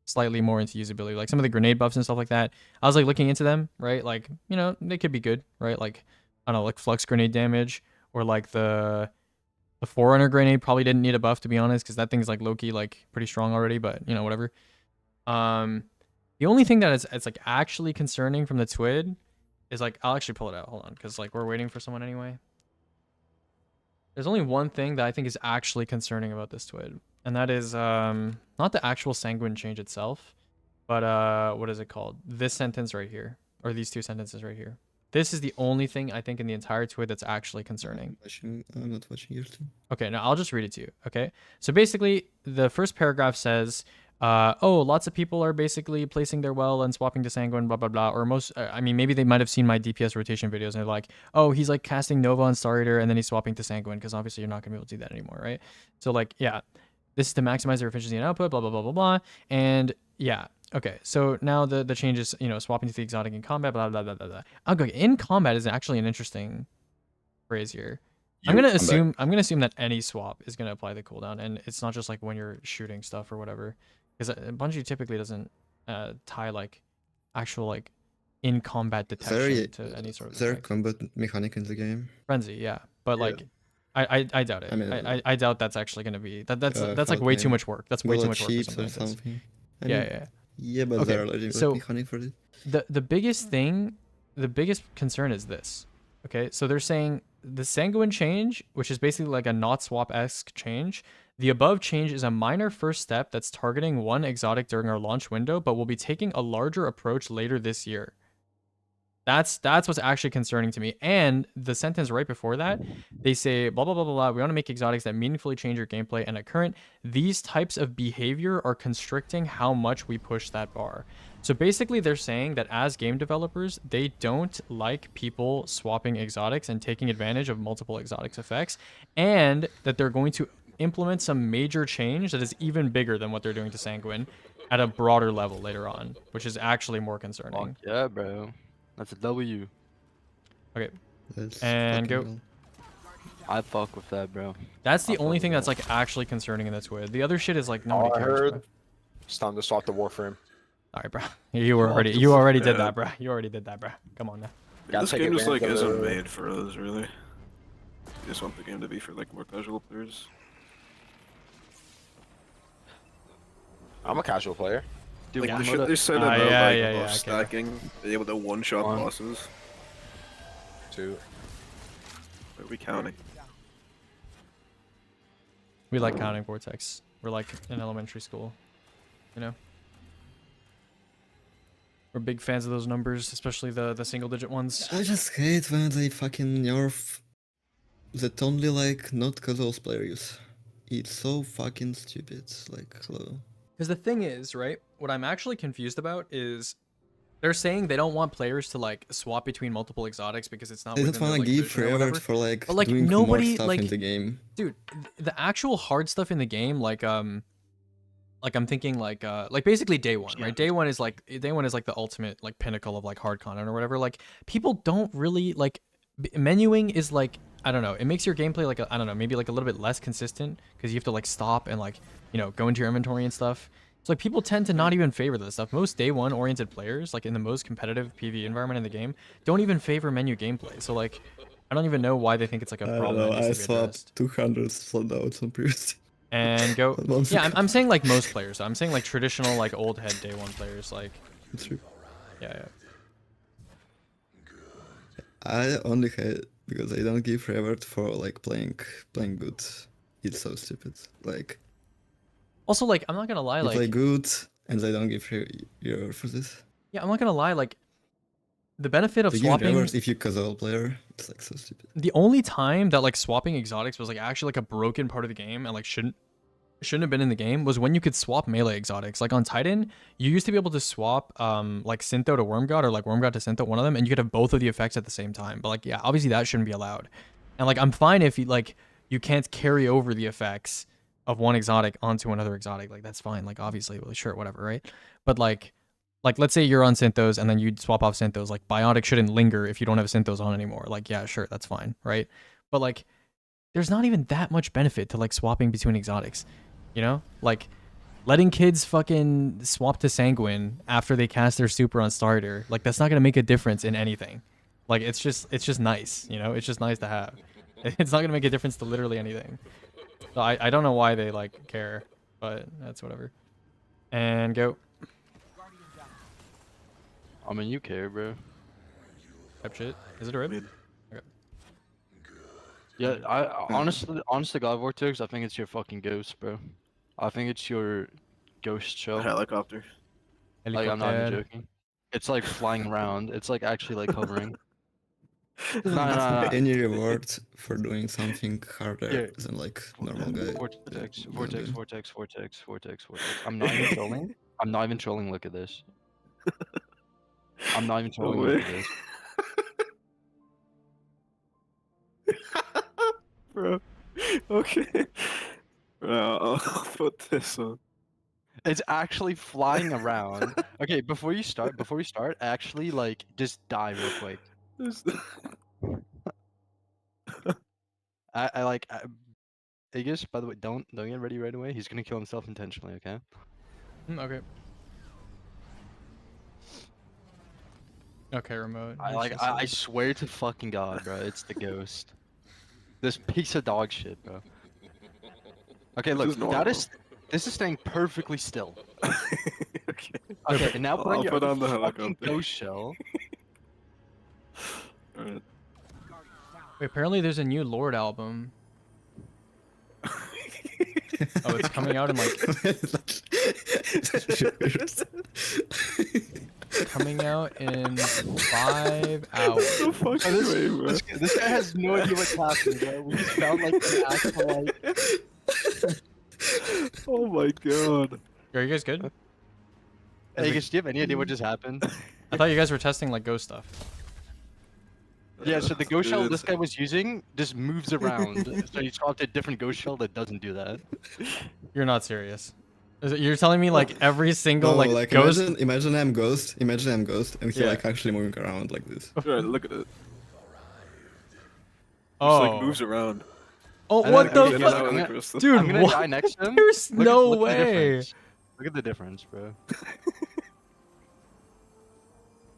slightly more into usability. Like some of the grenade buffs and stuff like that, I was like looking into them, right? Like, you know, they could be good, right? Like, I don't know, like flux grenade damage, or like the Forerunner grenade probably didn't need a buff, to be honest, because that thing's like low-key like pretty strong already, but you know, whatever. The only thing that is it's like actually concerning from the TWID is like, I'll actually pull it out, hold on, because like we're waiting for someone anyway. There's only one thing that I think is actually concerning about this TWID, and that is not the actual sanguine change itself, but what is it called? This sentence right here, or these two sentences right here. This is the only thing I think in the entire TWID that's actually concerning. I'm not watching your team. Okay, now I'll just read it to you. Okay, so basically the first paragraph says, oh, lots of people are basically placing their well and swapping to Sanguine, blah, blah, blah. Or most, I mean, maybe they might have seen my DPS rotation videos and they're like, oh, he's like casting Nova on Star Eater and then he's swapping to Sanguine, because obviously you're not going to be able to do that anymore, right? So like, yeah, this is to maximize their efficiency and output, blah, blah, blah, blah, blah. And yeah, okay, so now the change is, you know, swapping to the exotic in combat, blah, blah, blah, blah, blah. Okay, in combat is actually an interesting phrase here. I'm gonna assume that any swap is gonna apply the cooldown, and it's not just like when you're shooting stuff or whatever, because Bungie typically doesn't tie like actual like in combat detection to any sort of. Is there a effect. combat mechanic in the game? Frenzy, yeah, but Yeah. like I doubt it. I mean, I doubt that's actually gonna be that's like way too much work. That's way too much work for something like this. something. I Yeah, mean, yeah. Yeah, but Okay, there are legitimate so- mechanic for it. The biggest thing, the biggest concern is this. Okay, so they're saying the sanguine change, which is basically like a not swap-esque change. The above change is a minor first step that's targeting one exotic during our launch window, but will be taking a larger approach later this year. That's what's actually concerning to me. And the sentence right before that, they say, blah, blah, blah, blah, blah. We want to make exotics that meaningfully change your gameplay. And at current, these types of behavior are constricting how much we push that bar. So basically, they're saying that as game developers, they don't like people swapping exotics and taking advantage of multiple exotics effects, and that they're going to implement some major change that is even bigger than what they're doing to Sanguine at a broader level later on, which is actually more concerning. Fuck yeah, bro. That's a W. Okay, That's And fucking go. well. I fuck with that, bro. that's the I'll only fuck thing with that's like actually concerning in this TWID. The other shit is like nobody All I cares. heard, Bro. it's time to swap the Warframe. All right, bro. You already did that, bro. You already did that, bro. Come on now. Gotta This take game just like advantage of isn't the- made for us, really. You just want the game to be for like more casual players. I'm a casual player. Dude, Like Yeah. the what shit a- they said Ah, about yeah, like yeah, buff yeah, okay. stacking, being able to one-shot One. bosses. 2. What are we counting? We like counting Vortex. We're like in elementary school, you know? We're big fans of those numbers, especially the single digit ones. I just hate when they fucking nerf that only like not casuals player use. It's so fucking stupid. Like, hello. Because the thing is, right, what I'm actually confused about is they're saying they don't want players to like swap between multiple exotics because it's not They don't within their, wanna like, give vision or forever whatever. for like, But, like, doing nobody, more stuff like- in the game. Dude, the actual hard stuff in the game, like I'm thinking like basically day one, right? Day one is like the ultimate like pinnacle of like hard content or whatever. Like people don't really like menuing is like, I don't know, it makes your gameplay like I don't know, maybe like a little bit less consistent because you have to like stop and like, you know, go into your inventory and stuff. So like people tend to not even favor this stuff. Most day one oriented players, like in the most competitive PvE environment in the game, don't even favor menu gameplay. So like I don't even know why they think it's like a problem that needs to be addressed. 200 slowdowns on previous. And go. Months Yeah, ago. I'm saying like most players. I'm saying like traditional like old head day one players. Like It's true. yeah. I only hate because I don't give reward for like playing good. It's so stupid. Like Also like I'm not gonna lie, you play like good and they don't give reward for this. yeah, I'm not gonna lie, like the benefit of They give swapping. rewards if you casual player. It's like so stupid. The only time that like swapping exotics was like actually like a broken part of the game and like shouldn't have been in the game was when you could swap melee exotics. Like on Titan, you used to be able to swap like Syntho to Worm God or like Worm God to Syntho, one of them, and you could have both of the effects at the same time. But like yeah, obviously that shouldn't be allowed. And like I'm fine if you can't carry over the effects of one exotic onto another exotic. Like that's fine. Like obviously, well, sure, whatever, right? But like let's say you're on Synthos and then you swap off Synthos. Like Biotic shouldn't linger if you don't have Synthos on anymore. Like yeah, sure, that's fine, right? But like there's not even that much benefit to like swapping between exotics, you know? Like letting kids fucking swap to Sanguine after they cast their super on starter, like that's not gonna make a difference in anything. Like it's just nice, you know. It's just nice to have. It's not gonna make a difference to literally anything. So I don't know why they like care, but that's whatever. And go. I mean, you care, bro. Type shit. Is it a rib? Mid. Okay. Yeah, I honestly, God Vortex, I think it's your fucking ghost, bro. I think it's your ghost shell. Helicopter. Like, I'm not even Helicopter. joking. It's like flying around. It's like actually like hovering. No. Any reward for doing something harder Yeah. than like normal guy? Vortex, gonna vortex, do. vortex, vortex, vortex, vortex. I'm not even trolling. I'm not even trolling. Look at this. I'm not even trolling. Look at this. Bro. Okay. Bro, I'll put this on. It's actually flying around. Okay, before we start, actually like just die real quick. I like Aegis, by the way, don't get ready right away. He's gonna kill himself intentionally, okay? Okay. Okay, remote. I swear to fucking God, bro, it's the ghost. This piece of dog shit, bro. Okay, This look, is normal. this is staying perfectly still. Okay. Okay, and now put on I'll your put on the fucking helicopter. ghost shell. Alright. Wait, apparently there's a new Lord album. Oh, it's coming out in like coming out in 5 hours. So fucking Oh, way, bro. this guy has no idea what's happening, bro. We just found like an actual like. Oh my god. Are you guys good? Aegis, do you have any idea what just happened? I thought you guys were testing like ghost stuff. Yeah, so the ghost shell Dude. this guy was using just moves around. So he swapped a different ghost shell that doesn't do that. You're not serious. You're telling me like every single No, like ghost? imagine I'm ghost, and he Yeah. like actually moving around like this. Right, look at it. Oh. Just like moves around. Oh, And what then- the okay, fuck? no, Like I'm gonna- crystal. Dude, I'm gonna what? die next to him. There's Look at- no look at the way. difference. Look at the difference, bro.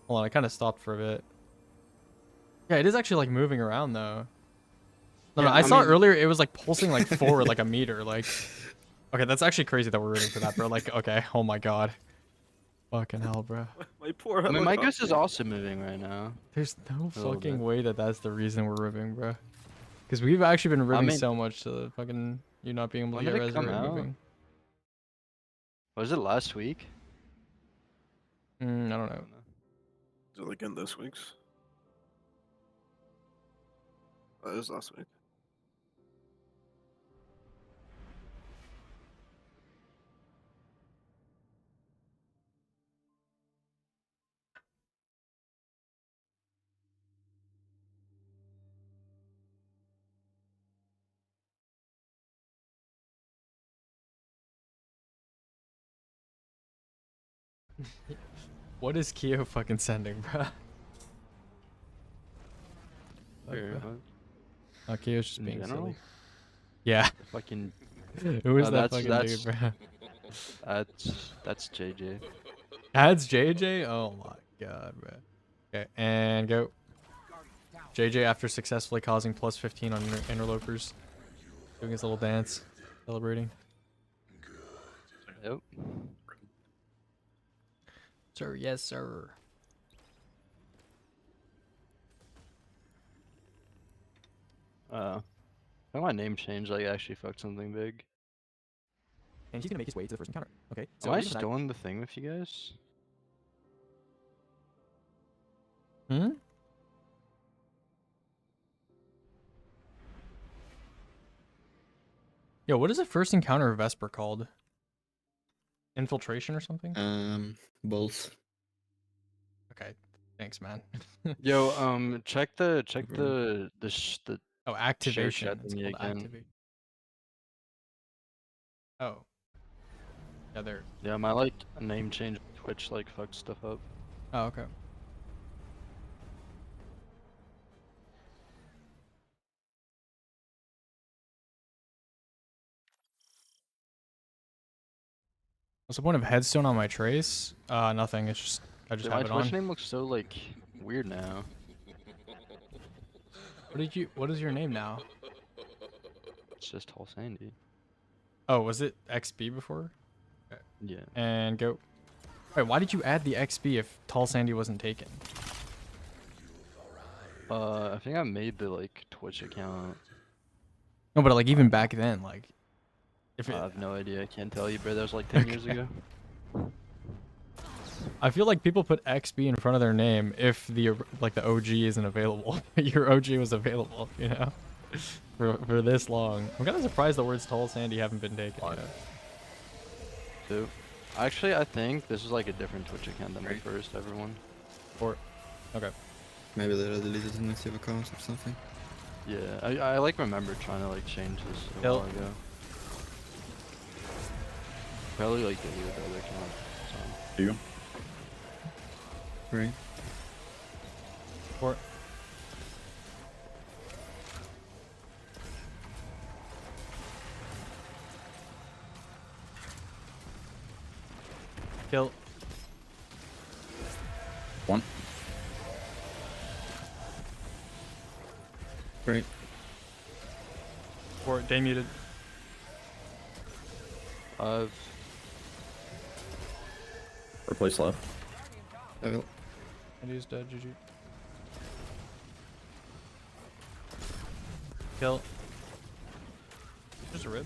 Hold on, I kind of stopped for a bit. Yeah, it is actually like moving around though. No, Yeah, I I saw mean- earlier it was like pulsing like forward like a meter. Like, okay, that's actually crazy that we're rooting for that, bro. Like, okay, oh my god, fucking hell, bro. My poor I mean, my ghost helicopter. is also moving right now. There's no little fucking bit. way that that's the reason we're ribbing, bro. Because we've actually been ribbing mean- so much to the fucking you not being able to When get did it come resurrect out? moving. Was it last week? I don't know. Is it like in this week's? Oh, it was last week. What is Kyo fucking sending, bro? Or, Kyo's just in being general? silly. Yeah. Fucking. Who is Oh, that that's- fucking dude, bro? That's JJ. That's JJ? Oh my god, bro. Okay, and go. JJ after successfully causing plus 15 on interlopers. Doing his little dance. Celebrating. Yep. Sir, yes, sir. I think my name changed like actually fucked something big. And he's gonna make his way to the first encounter. Okay. Am I even that- still in the thing with you guys? Hmm? Yo, what is the first encounter of Vesper called? Infiltration or something? Both. Okay, thanks, man. Yo, check the Oh, activation. chat It's thingy called again. activate. Oh. Yeah, there. yeah, my like name change on Twitch like fucked stuff up. Oh, okay. What's the point of headstone on my trace? Nothing. It's just I just Dude, have my it Twitch on. name looks so like weird now. What is your name now? It's just Tall Sandy. Oh, was it XB before? Yeah. And go. Wait, why did you add the XB if Tall Sandy wasn't taken? I think I made the like Twitch account. No, but like even back then, like if I it, have no idea. I can't tell you, bro. That was like 10 years ago. I feel like people put XB in front of their name if the like the OG isn't available. Your OG was available, you know, for this long. I'm kind of surprised the words Tall Sandy haven't been taken yet. Dude. Actually, I think this is like a different Twitch account than my first ever one. Or, okay. Maybe they deleted an active account or something. Yeah, I like remember trying to like change this a Kill. while ago. Probably like deleted the other account. So. You? Right. Or. Kill. One. Right. Or day muted. Replace left. I will. And he's dead. GG. Kill. Just a rib.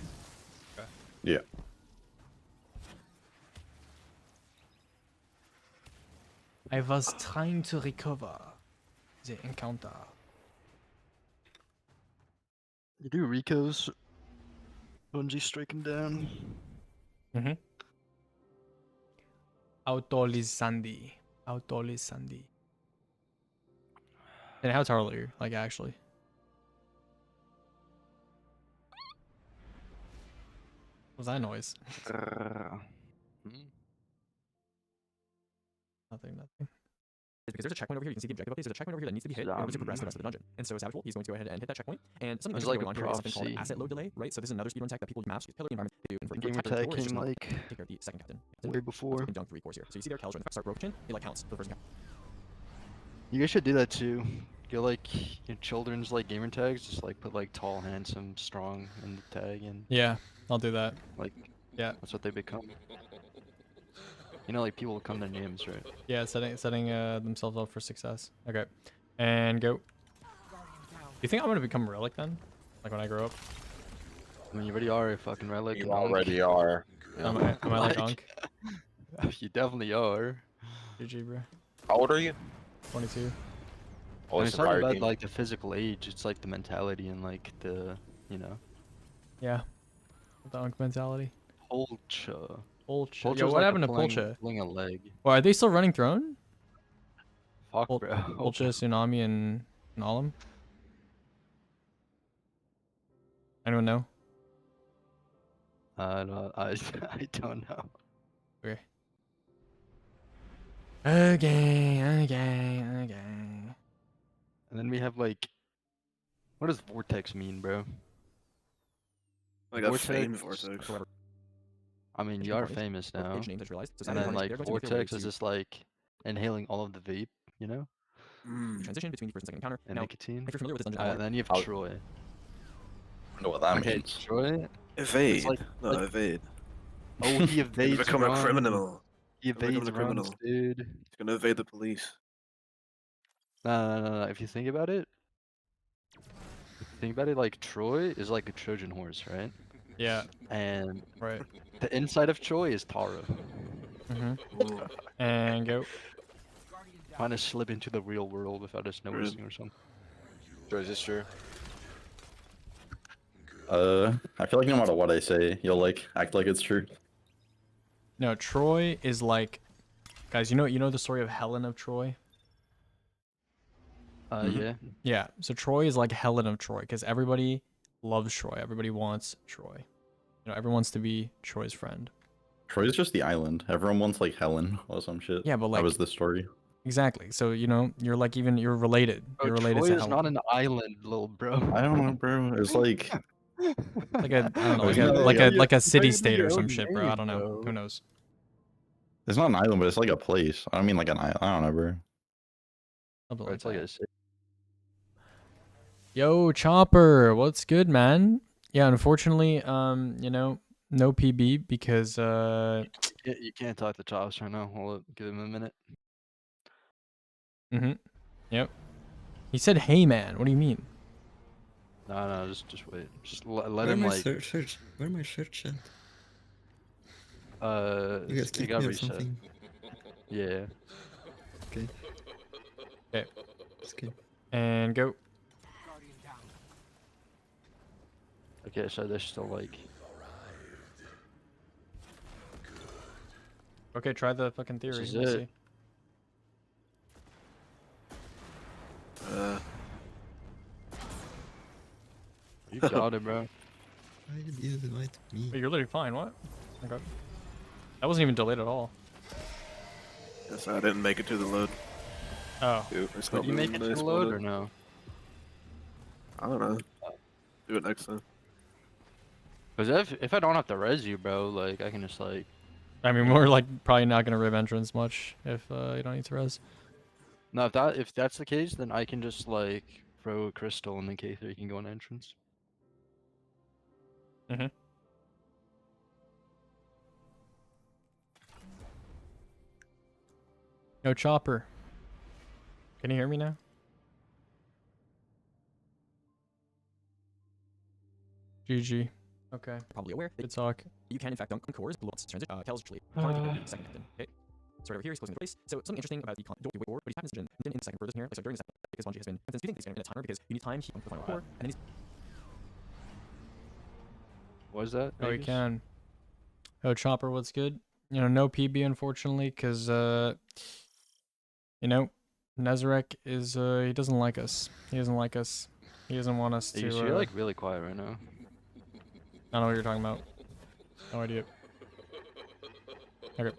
Okay. Yeah. I was trying to recover the encounter. You do Rico's. Bungie strike him down. Mm-hmm. Autolizandi. Autolizandi. And how earlier, like actually. What was that noise? Nothing. Because there's a checkpoint over here. You can see the objective updates. There's a checkpoint over here that needs to be hit in order to progress the rest of the dungeon. And so Savage Wolf, he's going to go ahead and hit that checkpoint. And something There's interesting like going a on here is something called prophecy. asset load delay, right? So this is another speedrun tech that people use maps, pillar environment to do. And for Gamer Tyler tag Thor, it's just came not like take care of the second captain. way before. Dunk 3 cores here. So you see there, Kel's when the start broken, it like counts for the first count. You guys should do that too. Get like your children's like gamer tags. Just like put like tall, handsome, strong in the tag, and Yeah, I'll do that. like Yeah. that's what they become. You know, like people become their names, right? Yeah, setting themselves up for success. Okay. And go. You think I'm gonna become a relic then? Like when I grow up? I mean, you already are a fucking relic. You and Ankh. already are. Am I like Ankh? You definitely are. GG, bro. How old are you? 22. And Oh, it's not about like the physical age. It's like the mentality and like the, you know, Yeah. The Ankh mentality. Polcha. Polcha. Polcha's Yo, what like happened to pulling- Polcha? Pulling a leg. Well, are they still running Throne? Fuck, Pol- bro. Polcha, Tsunami, and Nalum? Anyone know? I don't know. Okay. Okay. And then we have like, what does Vortex mean, bro? I got Vortex. fame Vortex. However, I mean, you are famous now. page name that you realized. So And Savage then Wolf, like they're going to make their way Vortex is to just like inhaling all of the vape, you know, transition between the first and second encounter. and Now, nicotine. if you're familiar with this dungeon, And then you have I'll- Troy. I know what that Okay, means. Troy. Evade. like- No, like- evade. Oh, he evades. He's become a runs. criminal. He become a evades runs, criminal. dude. He's gonna evade the police. No. If you think about it, like Troy is like a Trojan horse, right? Yeah, And right. the inside of Troy is Tara. Mm-hmm. And go. Trying to slip into the real world without us noticing or something. Is this true? I feel like no matter what I say, you'll like act like it's true. No, Troy is like, guys. You know the story of Helen of Troy. Yeah. Yeah. So Troy is like Helen of Troy because everybody loves Troy. Everybody wants Troy. You know, everyone wants to be Troy's friend. Troy's just the island. Everyone wants like Helen or some shit. Yeah, but like that was the story. exactly. So you know, you're like you're related. Bro, You're related Troy to is Helen. not an island, little bro. I don't know, bro. It's like Like a I don't know, Like a like a city state or some shit, bro. I name, don't know. bro. Who knows? It's not an island, but it's like a place. I don't mean like an island. I don't know, bro. Something Or like it's like that. a city. Yo, Chopper, what's good, man? Yeah, unfortunately, you know, no PB because You can't talk to Chops right now. Hold up, give him a minute. Yep. He said, "Hey, man." What do you mean? No, just wait. Just let Where him my like search? Where my search at? You guys it kicked got me or reset. something? Yeah. Okay. Okay. Skip. And go. Okay, so they're still like. Okay, try the fucking theory. is We'll it. see. You got it, bro. Why did you invite me? Wait, you're literally fine. What? Okay. That wasn't even delayed at all. Yes, I didn't make it to the load. Oh. Dude, it's Did not you make it moving to nice the load one. or no? I don't know. Do it next time. Because if I don't have to res you, bro, like I can just like. I mean, we're like probably not gonna rib entrance much if you don't need to res. No, if that's the case, then I can just like throw a crystal and then K3 can go on entrance. No Chopper. Can you hear me now? GG. Okay. Probably aware that Good talk. you can in fact dunk on cores below its transit. Tells Julie, second captain. Okay. So right over here, he's closing the place. So something interesting about the wait war, but he happens in the second furthest here. Like so during the second, because Bungie has been speeding things in a timer because you need time to keep the final core, and then he's What is that? Oh, we Aegis? can. Oh, Chopper, what's good? You know, no PB unfortunately, because you know, Nezarek is he doesn't like us. He doesn't like us. He doesn't want us Aegis, to. you're like really quiet right now. I don't know what you're talking about. No idea. Okay.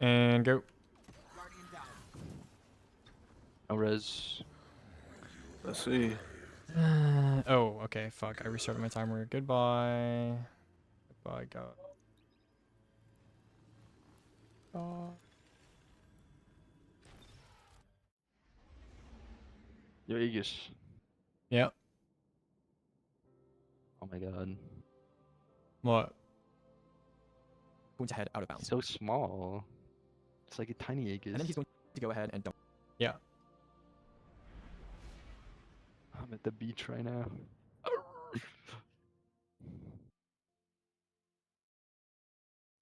And go. No res. Let's see. Oh, okay. Fuck. I restarted my timer. Goodbye. Goodbye, God. Oh. Yo, Aegis. Yeah. Oh my god. What? going to head out of bounds. So small. It's like a tiny Aegis. And then he's going to go ahead and dunk. Yeah. I'm at the beach right now.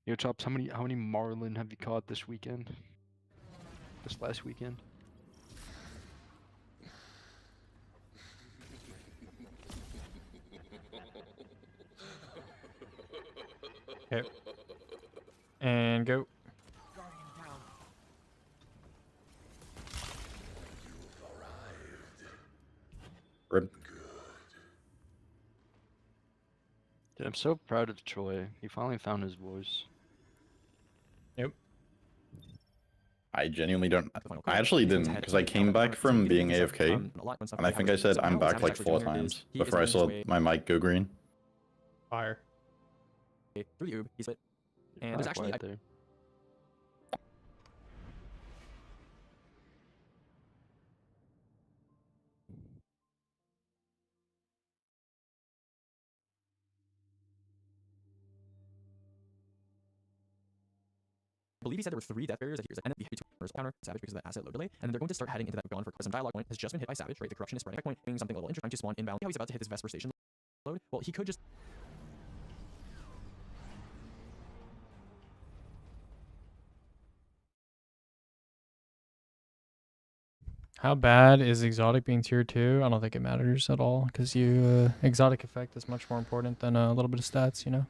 Yo, Chops, how many marlin have you caught this weekend? This last weekend? Okay. And go. Rip. Dude, I'm so proud of Troy. He finally found his voice. Yep. I genuinely don't. The final I core. actually He's going to didn't head because I out came of back bounds. from So being he did AFK, a lot when stuff and I like think that I happens. said So I'm now back Savage like actually 4 doing here is times he is before I making his saw way my mic go green. Fire. through the Oob. He's lit. You're And there's kinda actually quiet there. I believe he said there were 3 death barriers that he was and then the 2 counter Savage because of that asset load delay, and then they're going to start heading into that gone for some dialogue point has just been hit by Savage, right? The corruption is spreading point, doing something a little interesting to spawn inbound. How he's about to hit this Vesper station load. Well, he could just How bad is exotic being tier 2? I don't think it matters at all because you exotic effect is much more important than a little bit of stats, you know.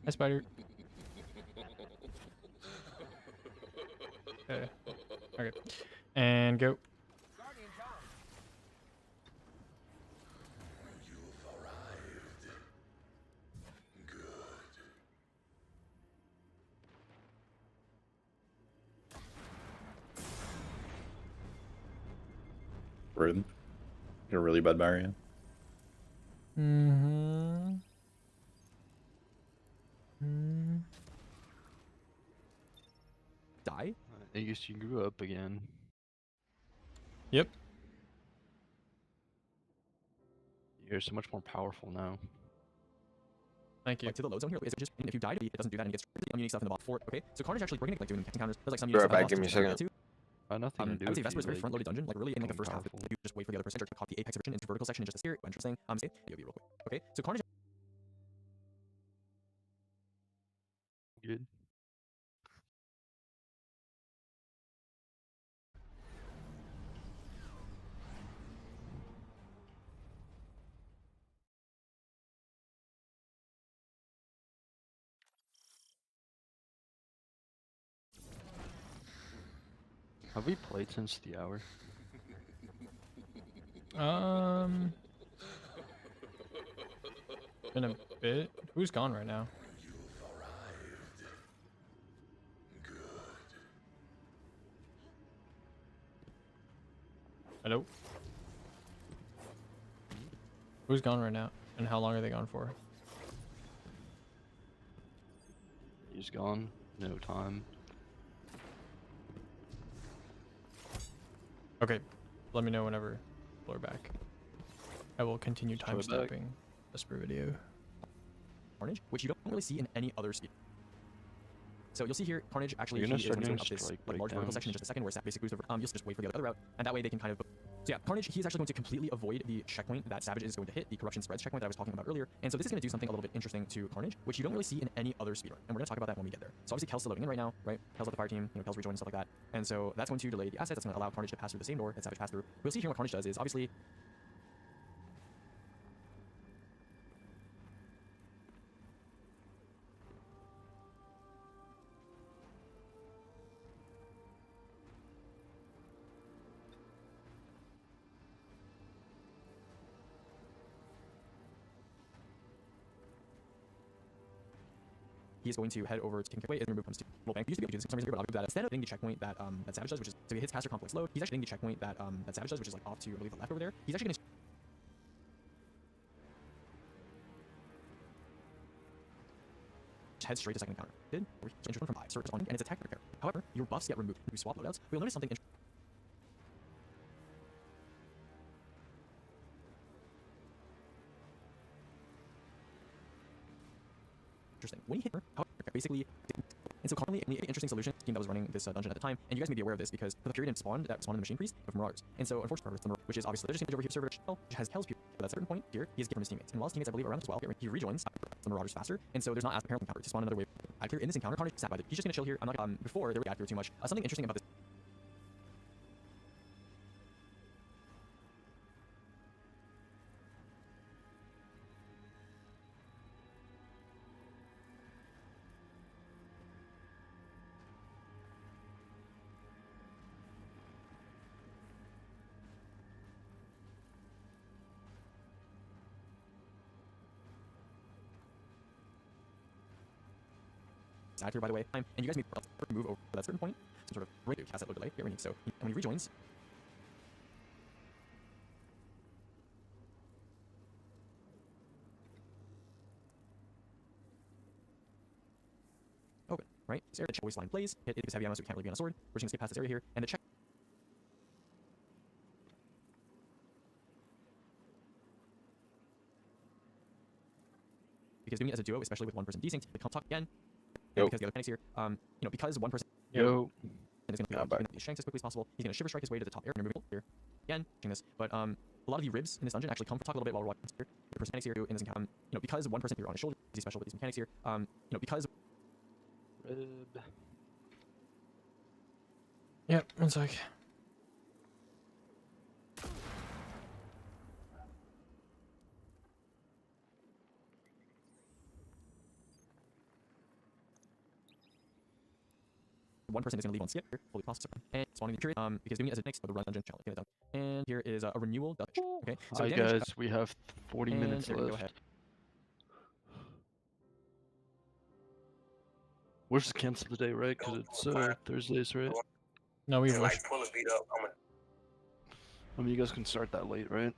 Hi, Spider. Okay. Okay. And go. Rude. You're a really bad barrier. Mm-hmm. Aegis, you grew up again. Yep. You're so much more powerful now. Thank you. Like to the load zone here, is it just if you die, it doesn't do that and it gets unique stuff in the bot for it. Okay, so Carnage actually, we're gonna like doing encounters. There's like some Be unique right stuff in back, the give me a boss that second. too. Nothing to do I would say with Vesper is a very you, front-loaded dungeon. Like really in like the become first half, powerful. you just wait for the other person to cop the apex section into vertical section and just a steer. Interesting. Say AOV real quick. Okay, so Carnage. Good. Have we played since the hour? In a bit. Who's gone right now? Hello? Who's gone right now? And how long are they gone for? He's gone. No time. Okay. Let me know whenever people are back. I will continue Just throw it back. timestamping this video. Carnage, which you don't really see in any other speed. So you'll see here, Carnage actually You're he gonna is start going to doing go up this strike like, large vertical section in breakdowns. just a second, where it's basically boost over. You'll just wait for the other route, and that way they can kind of. So yeah, Carnage, he's actually going to completely avoid the checkpoint that Savage is going to hit, the corruption spreads checkpoint that I was talking about earlier. And so this is going to do something a little bit interesting to Carnage, which you don't really see in any other speedrun. And we're going to talk about that when we get there. So obviously Kel's still loading in right now, right? Kel's at the fire team, Kel's rejoining and stuff like that. And so that's going to delay the assets. That's going to allow Carnage to pass through the same door that Savage passed through. We'll see here what Carnage does is obviously. He's going to head over to King Kickaway. His move comes to Little Bank. We used to be able to do this for some reason, but I'll do that instead of hitting the checkpoint that that Savage does, which is so he hits caster complex load. He's actually hitting the checkpoint that that Savage does, which is like off to I believe the left over there. He's actually going to head straight to second encounter. Did intro from 5, so responding, and it's attack repair. However, your buffs get removed. We swap loadouts. We'll notice something interesting. When you hit her, however, basically, and so currently, an interesting solution team that was running this dungeon at the time, and you guys may be aware of this because for the period spawned in the machine priest of Marauders, and so unfortunately, which is obviously there's just over here server which has Hell's Pure. But at a certain point here, he is given from his teammates, and while his teammates I believe are around as well, he rejoins the Marauders faster, and so there's not as apparently encounter to spawn another wave. I clear in this encounter, Carnage sat by it. He's just gonna chill here. I'm not before they react here too much. Something interesting about this. Here, by the way, and you guys may move over at that certain point, some sort of break cast that load delay. Get ready. So and when he rejoins, open, right? So the check waistline plays, hit it is heavy ammo, so we can't really be on a sword. We're just gonna skip past this area here, and the check. Because doing it as a duo, especially with one person desynced, they come talk again. Yo. Because the other panics here, because one person Yo. is going to be shanks as quickly as possible. He's going to shiver strike his way to the top air and remove here. Again, doing this, but a lot of the ribs in this dungeon actually come from talk a little bit while we're watching here. The person mechanics here in this encounter, because one person here on his shoulder is special with these mechanics here. Because Rib. Yep, one sec. one person is going to leave on skip here, fully processed, and spawning the period, because doing it as a next of the run dungeon challenge, get it done. And here is a renewal Dutch. Okay, so Hi damage, guys, we have 40 and minutes there we go left. ahead. We're just cancel the day, right? Because it's Thursdays, right? No, we wish. I mean, you guys can start that late, right?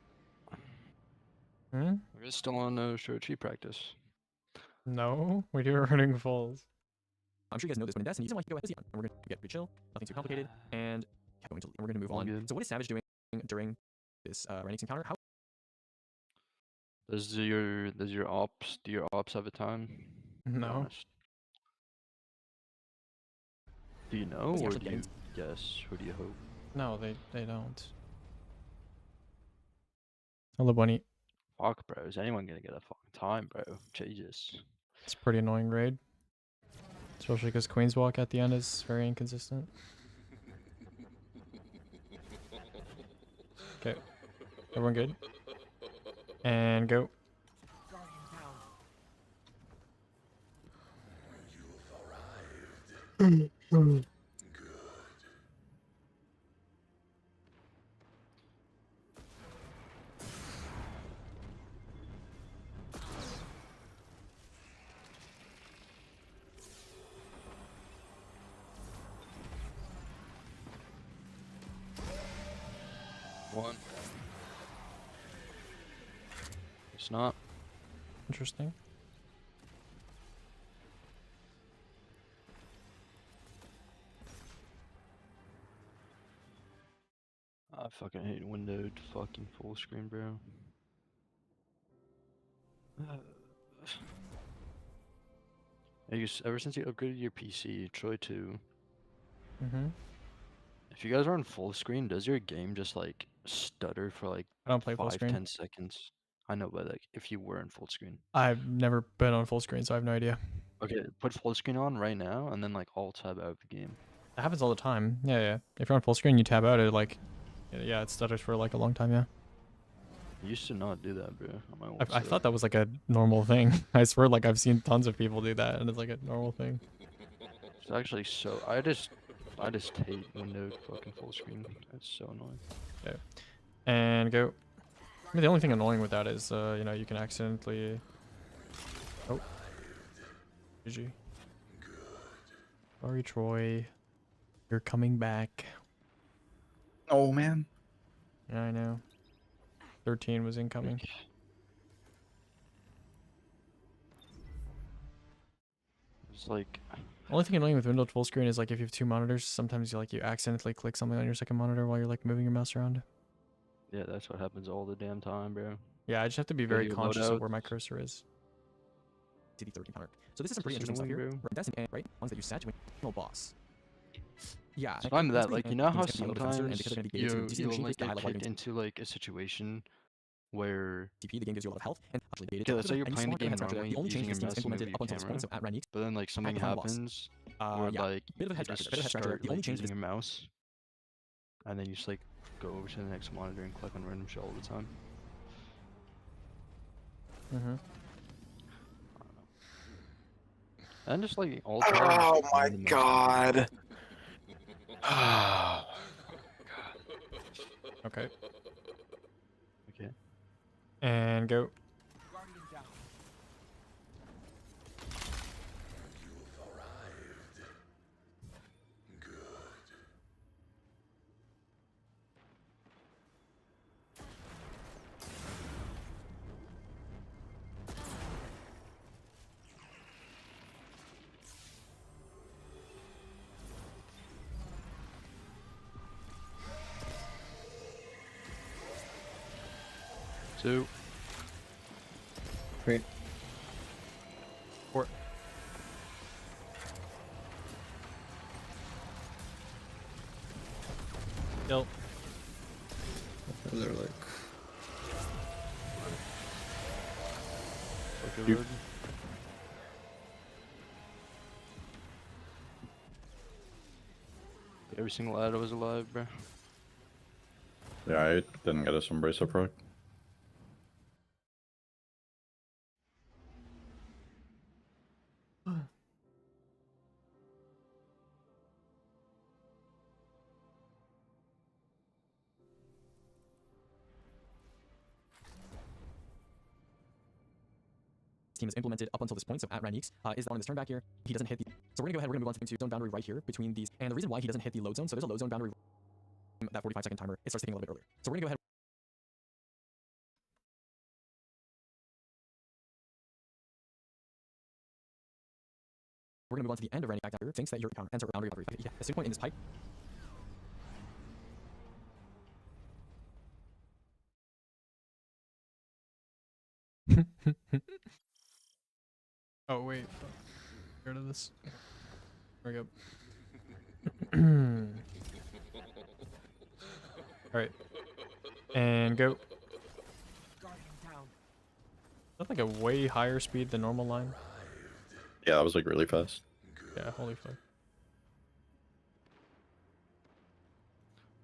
Hmm? We're still on Shochi practice. No, we do running falls. I'm sure you guys know this, but in Destiny, you can go ahead and we're going to get pretty chill, nothing too complicated, and yeah, we're going to move All on. good. So what is Savage doing during this Renix encounter? How Does your ops have a time? Be No. honest. Do you know, is he or actually do getting? you guess? Who do you hope? No, they don't. Hello, bunny. Fuck, bro. Is anyone gonna get a fucking time, bro? Jesus. It's a pretty annoying raid. Especially because Queen's Walk at the end is very inconsistent. Okay. Everyone good? And go. One. It's not. Interesting. I fucking hate windowed fucking full screen, bro. Aegis, ever since you upgraded your PC, Troy 2, Mm-hmm. if you guys are on full screen, does your game just like stutter for like I don't play full 5, screen. 10 seconds? I know, but like if you were in full screen. I've never been on full screen, so I have no idea. Okay, put full screen on right now, and then like alt tab out of the game. It happens all the time. Yeah, yeah. If you're on full screen, you tab out, it like, yeah, it stutters for like a long time, yeah. I used to not do that, bro. On my old I setup. thought that was like a normal thing. I swear, like I've seen tons of people do that, and it's like a normal thing. It's actually so. I just hate windowed fucking full screen. It's so annoying. Okay. And go. I mean, the only thing annoying with that is, you know, you can accidentally. Oh. GG. Sorry, Troy. You're coming back. Oh man. Yeah, I know. 13 was incoming. It's like Only thing annoying with Windows full screen is like if you have two monitors, sometimes you accidentally click something on your second monitor while you're like moving your mouse around. yeah, that's what happens all the damn time, bro. Yeah, I just have to be Go very to your conscious of where loadouts. my cursor is. to the third encounter? So this is some pretty Just interesting stuff annoying, here. bro. We're in Destiny, right? Ones that use Sedge, no boss. Yeah. So I'm that, like, you know how things can be a little bit faster, and because they're sometimes gonna be gated to you'll machine like based, they get highlight kicked into like a situation where, TP, the game gives you a lot of health, and actually gated. okay, let's say you're and playing the slot game command structure there. normally The only change using this your team has mouse and implemented moving up until this point, camera, so at Renix, but then like something the final boss. happens where yeah, like bit of a you head just scratcher, bit of a head scratcher. start The only like change using is your mouse, and then you just like go over to the next monitor and click on random shit all the time. Mm-hmm. And just like all Oh my god. Okay. Okay. And go. Two. Great. 4. Kill. They're like. Okay, You- load. Every single ad was alive, bro. Yeah, I didn't get a embrace up right. team is implemented up until this point, so at Ranix, is on this turn back here. He doesn't hit the. So we're gonna go ahead. We're gonna move on to zone boundary right here between these. And the reason why he doesn't hit the load zone, so there's a load zone boundary. That 45-second timer, it starts ticking a little bit earlier. So we're gonna go ahead. we're gonna move on to the end of running back after thinks that your enter boundary recovery. Yeah, a single point in this pipe. Oh wait, fuck. Get rid of this. There we go. All right, and go. That's like a way higher speed than normal line. Yeah, that was like really fast. Yeah, holy fuck.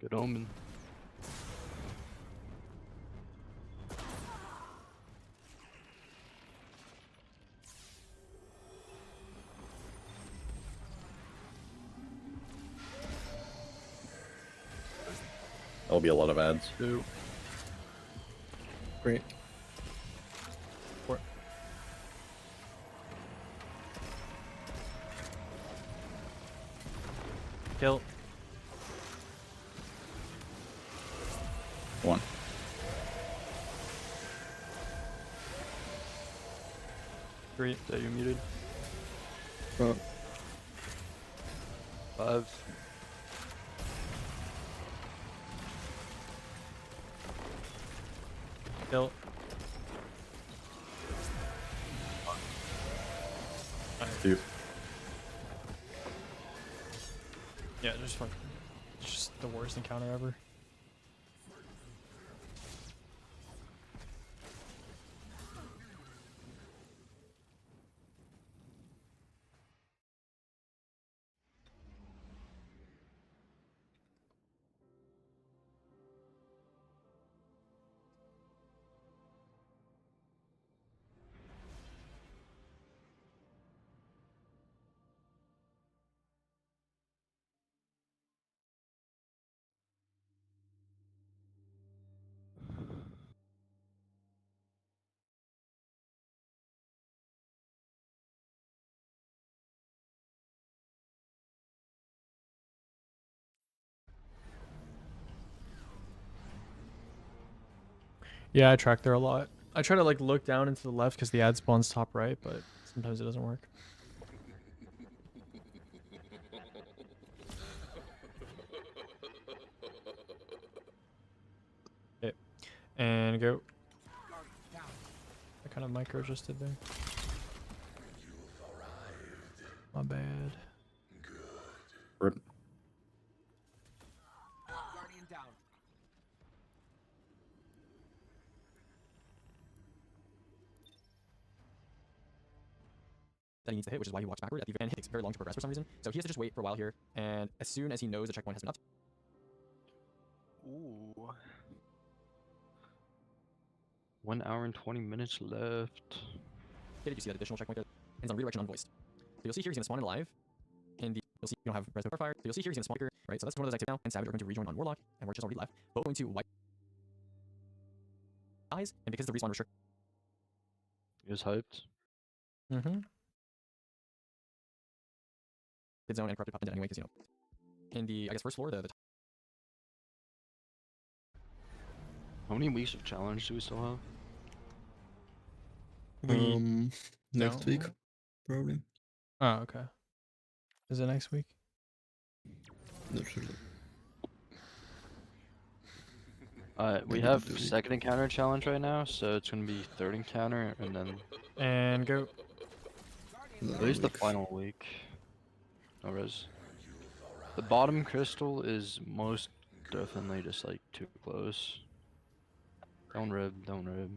Good omen. There'll be a lot of ads. Two. Great. Kill. 1. Three. Is that you muted? Oh, 5. Kill. Two. Yeah, just fucking. Just the worst encounter ever. Yeah, I track there a lot. I try to like look down into the left because the ad spawns top right, but sometimes it doesn't work. Okay, and go. I kind of micro just did there. My bad. Rip. That he needs to hit, which is why he walks backward at the end. It takes very long to progress for some reason. So he has to just wait for a while here, and as soon as he knows the checkpoint has been up. Ooh. 1 hour and 20 minutes left. Okay, did you see that additional checkpoint there? Ends on redirection unvoiced. So you'll see here he's gonna spawn in alive, and you'll see you don't have reservoir fire. So you'll see here he's gonna spawn here, right? So that's one of those active now, and Savage are going to rejoin on Warlock, and we're just already left. Both going to wipe eyes, and because the respawn restrict. You guys hyped? Mm-hmm. Hit zone and corrupted pop into anyway, because you know. In the first floor, the How many weeks of challenge do we still have? next week, No. probably. Oh, okay. Is it next week? Not sure. We Maybe have the week. second encounter challenge right now, so it's gonna be third encounter and then And go. at least the final week. No res. The bottom crystal is most definitely just like too close. Don't rib, don't rib.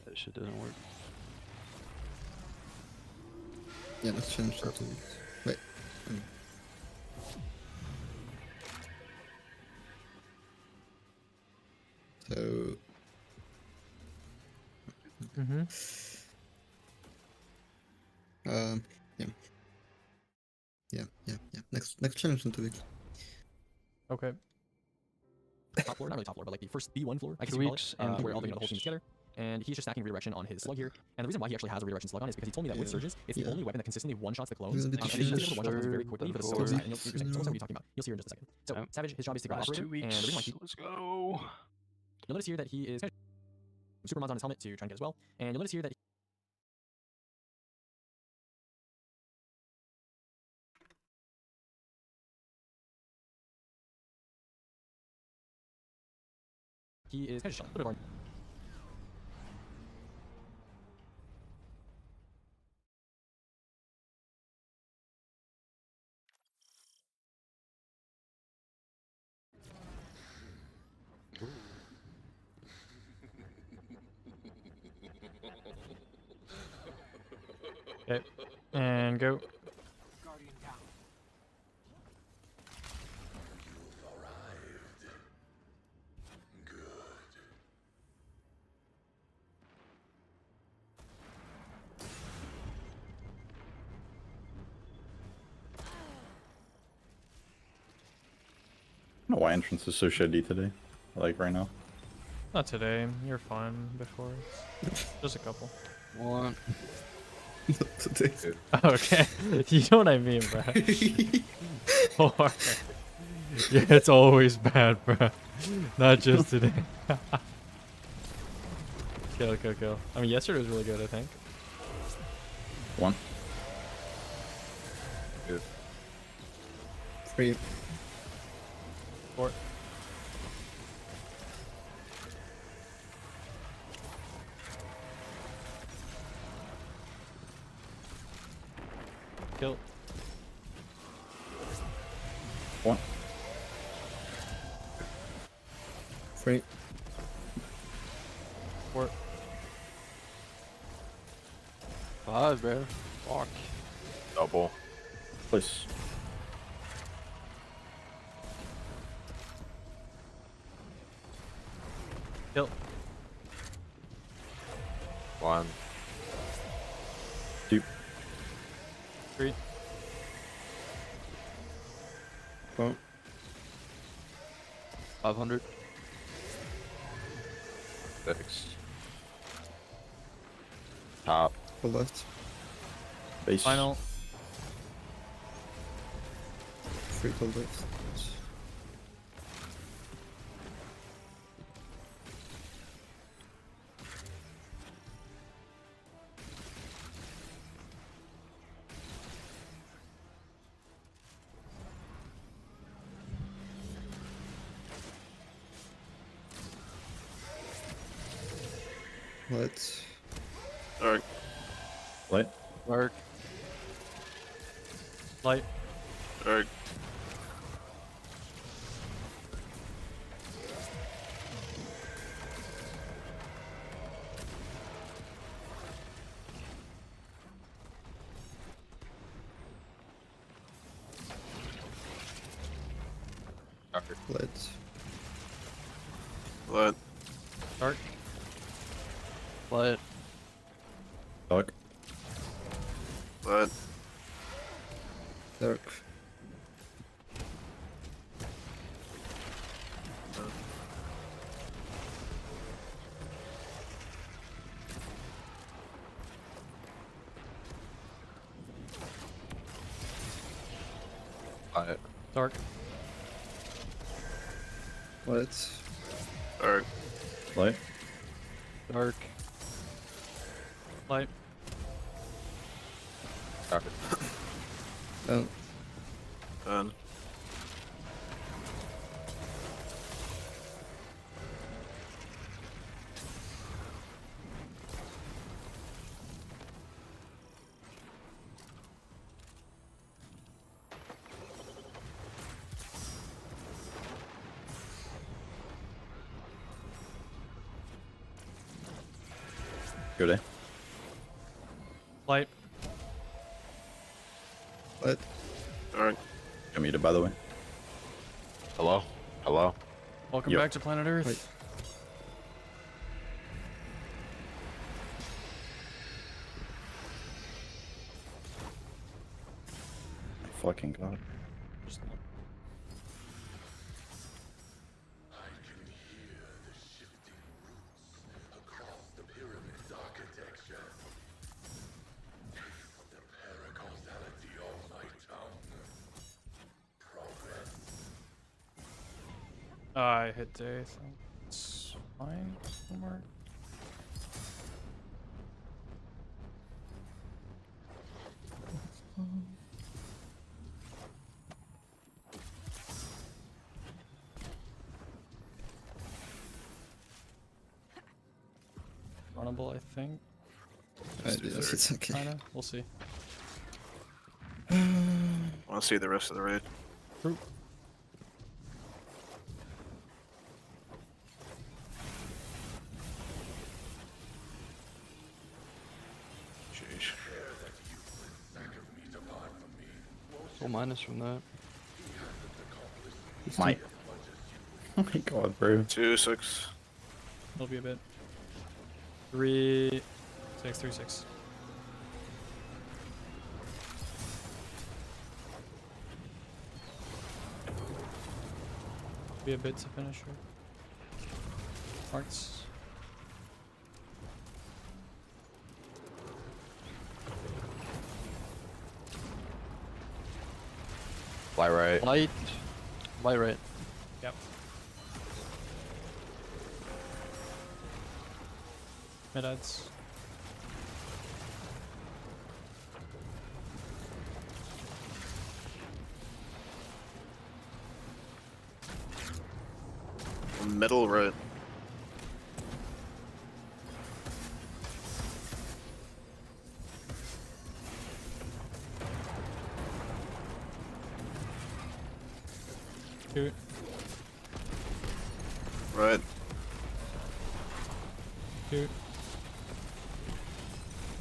That shit doesn't work. Yeah, let's change that to weeks. Wait. So Mm-hmm. yeah. Yeah. Next challenge in 2 weeks. Okay. top floor, not really top floor, but like the first B1 floor, I guess 2 you call weeks it, and where all the, 3 the whole team is weeks. together. and he's just stacking redirection on his slug here. And the reason why he actually has a redirection slug on is because he told me that with surges, it's the only weapon that consistently one-shots the clones. He's a bit And he's able to huge. one-shot the clones very quickly for the slow Third, side. And you'll see fourth. what he's talking about. You'll see here in just a second. So Yep. Savage, his job is to grab Last operator, 2 weeks. and the reason why he, Let's go. you'll notice here that he is super mods on his helmet to try and get as well. And you'll notice here that he is kind of shot. Okay. And go. I don't know why entrance is so shitty today. Like right now. Not today. You're fine before. Just a couple. One. Today. Okay. You know what I mean, bro. Four. Yeah, it's always bad, bro. Not just today. Kill. I mean, yesterday was really good, I think. 1. 3. 4. Kill. 1. 3. 4. 5, bro. Fuck. Double. Please. Kill. 1. 2. 3. 4. 500. 6. Top. Full left. Base. Final. 3 cold left. What? Alright. Light. Work. Light. Alright. Let. Let. Dark. Let. Dark. Let. Dark. Let. Dark. Let. Alright. Light. Dark. Light. Dark. Down. Done. Good day. Light. Let. Alright. Got muted, by the way. Hello? Hello? Welcome Yo. back to planet Earth. Wait. My fucking god. Just I hit day. I think it's fine. Somewhere. Runnable, I think. Yes, it's okay. Kinda. We'll see. I want to see the rest of the raid. True. Sheesh. Full minus from that. My. Oh my god, bro. 2-6. It'll be a bit. 3, 6, 3, 6. Be a bit to finish her. Hearts. Fly right. Light. Light right. Yep. Mid ads. Middle right. Shoot. Right. Shoot.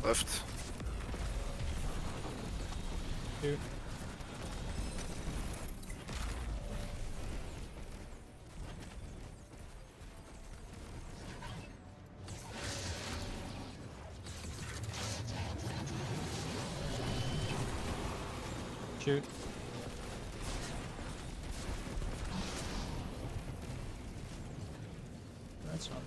Left. Shoot. Shoot. That's not.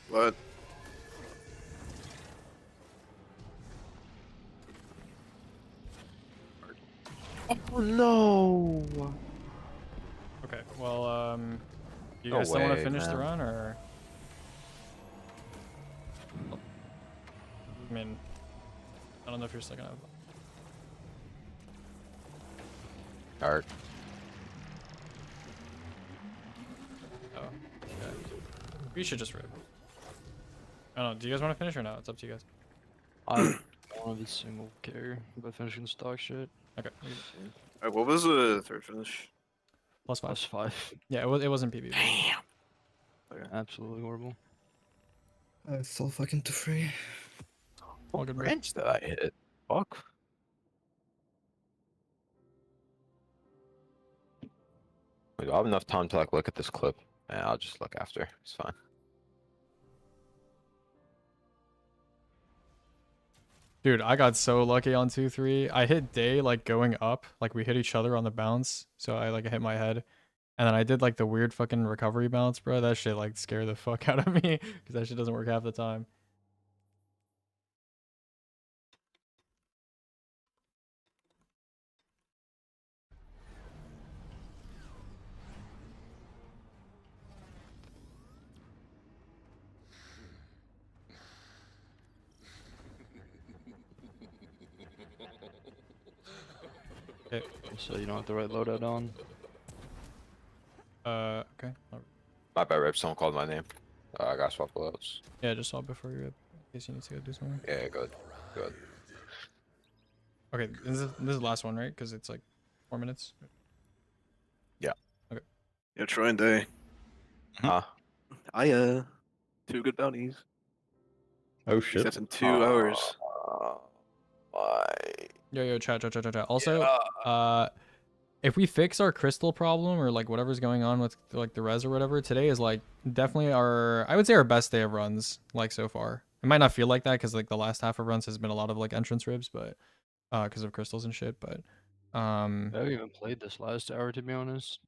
What? Oh no! Okay. Well, you No guys still want to way, finish the man. run, or? I mean, I don't know if you're still gonna. Alright. Oh. Okay. We should just rip. I don't know. Do you guys want to finish or not? It's up to you guys. I wanted a single carry by finishing stock shit. Okay. Alright, what was the third finish? +5. +5. Yeah, it wasn't PvP. Absolutely horrible. I fall fucking to free. All good. Bro. Range that I hit. Fuck. Wait, do I have enough time to like look at this clip? Yeah, I'll just look after. It's fine. Dude, I got so lucky on 2-3. I hit day like going up, like we hit each other on the bounce. So I like hit my head. And then I did like the weird fucking recovery bounce, bro. That shit like scared the fuck out of me because that shit doesn't work half the time. Okay. So you don't have the right loadout on. Okay. My bad, Rip. Someone called my name. I got swap loads. Yeah, just saw it before you rip, in case you need to go do something. Yeah, good. Good. Okay, this is the last one, right? Because it's like 4 minutes. Yeah, Troy and Day. Huh? I 2 good bounties. Oh shit. That's in 2 hours. Why? Yo, chat. Also, if we fix our crystal problem or like whatever's going on with like the res or whatever, today is like definitely I would say our best day of runs like so far. It might not feel like that because like the last half of runs has been a lot of like entrance ribs, but because of crystals and shit. But I haven't even played this last hour to be honest.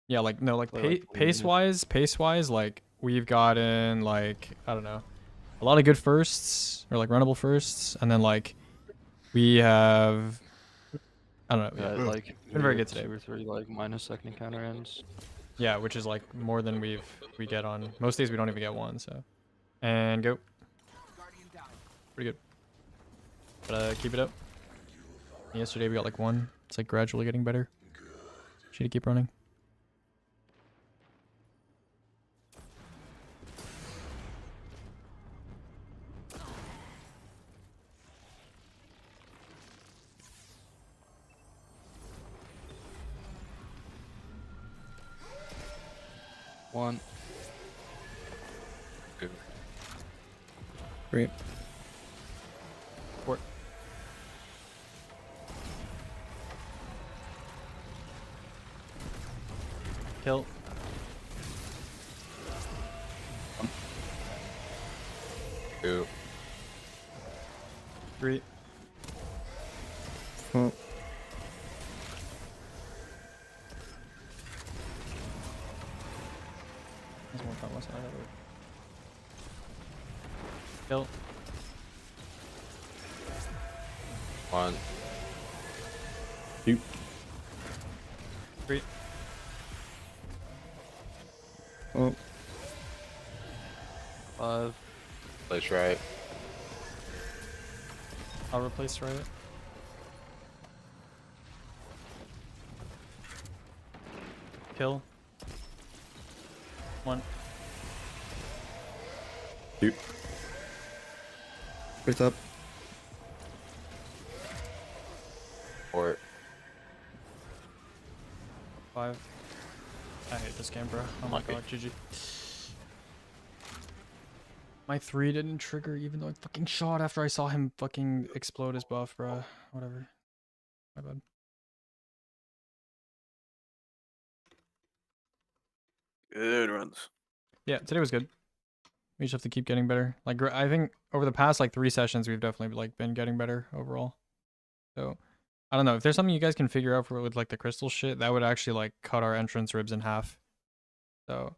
yeah, like no, like Play like 20 pace minutes. wise, like we've gotten like I don't know, a lot of good firsts or like runnable firsts, and then like we have I don't know, yeah, Like been very good today. 2 or 3 like -second encounter ends. Yeah, which is like more than we get on most days. We don't even get one. So and go, pretty good. But keep it up. Yesterday we got like one. It's like gradually getting better. Should keep running. One. Great. Four. Kill. Two. 3. 4. There's more front left side. Kill. 1. 2. 3. Oh, 5. Place right. I'll replace right. Kill. 1. 2. crit up. 4. 5. I hate this game, bro. Oh my god, GG. My 3 didn't trigger even though I fucking shot after I saw him fucking explode his buff, bro. Whatever. My bad. Good runs. Yeah, today was good. We just have to keep getting better. Like I think over the past like 3 sessions, we've definitely like been getting better overall. So I don't know if there's something you guys can figure out for with like the crystal shit that would actually like cut our entrance ribs in half. So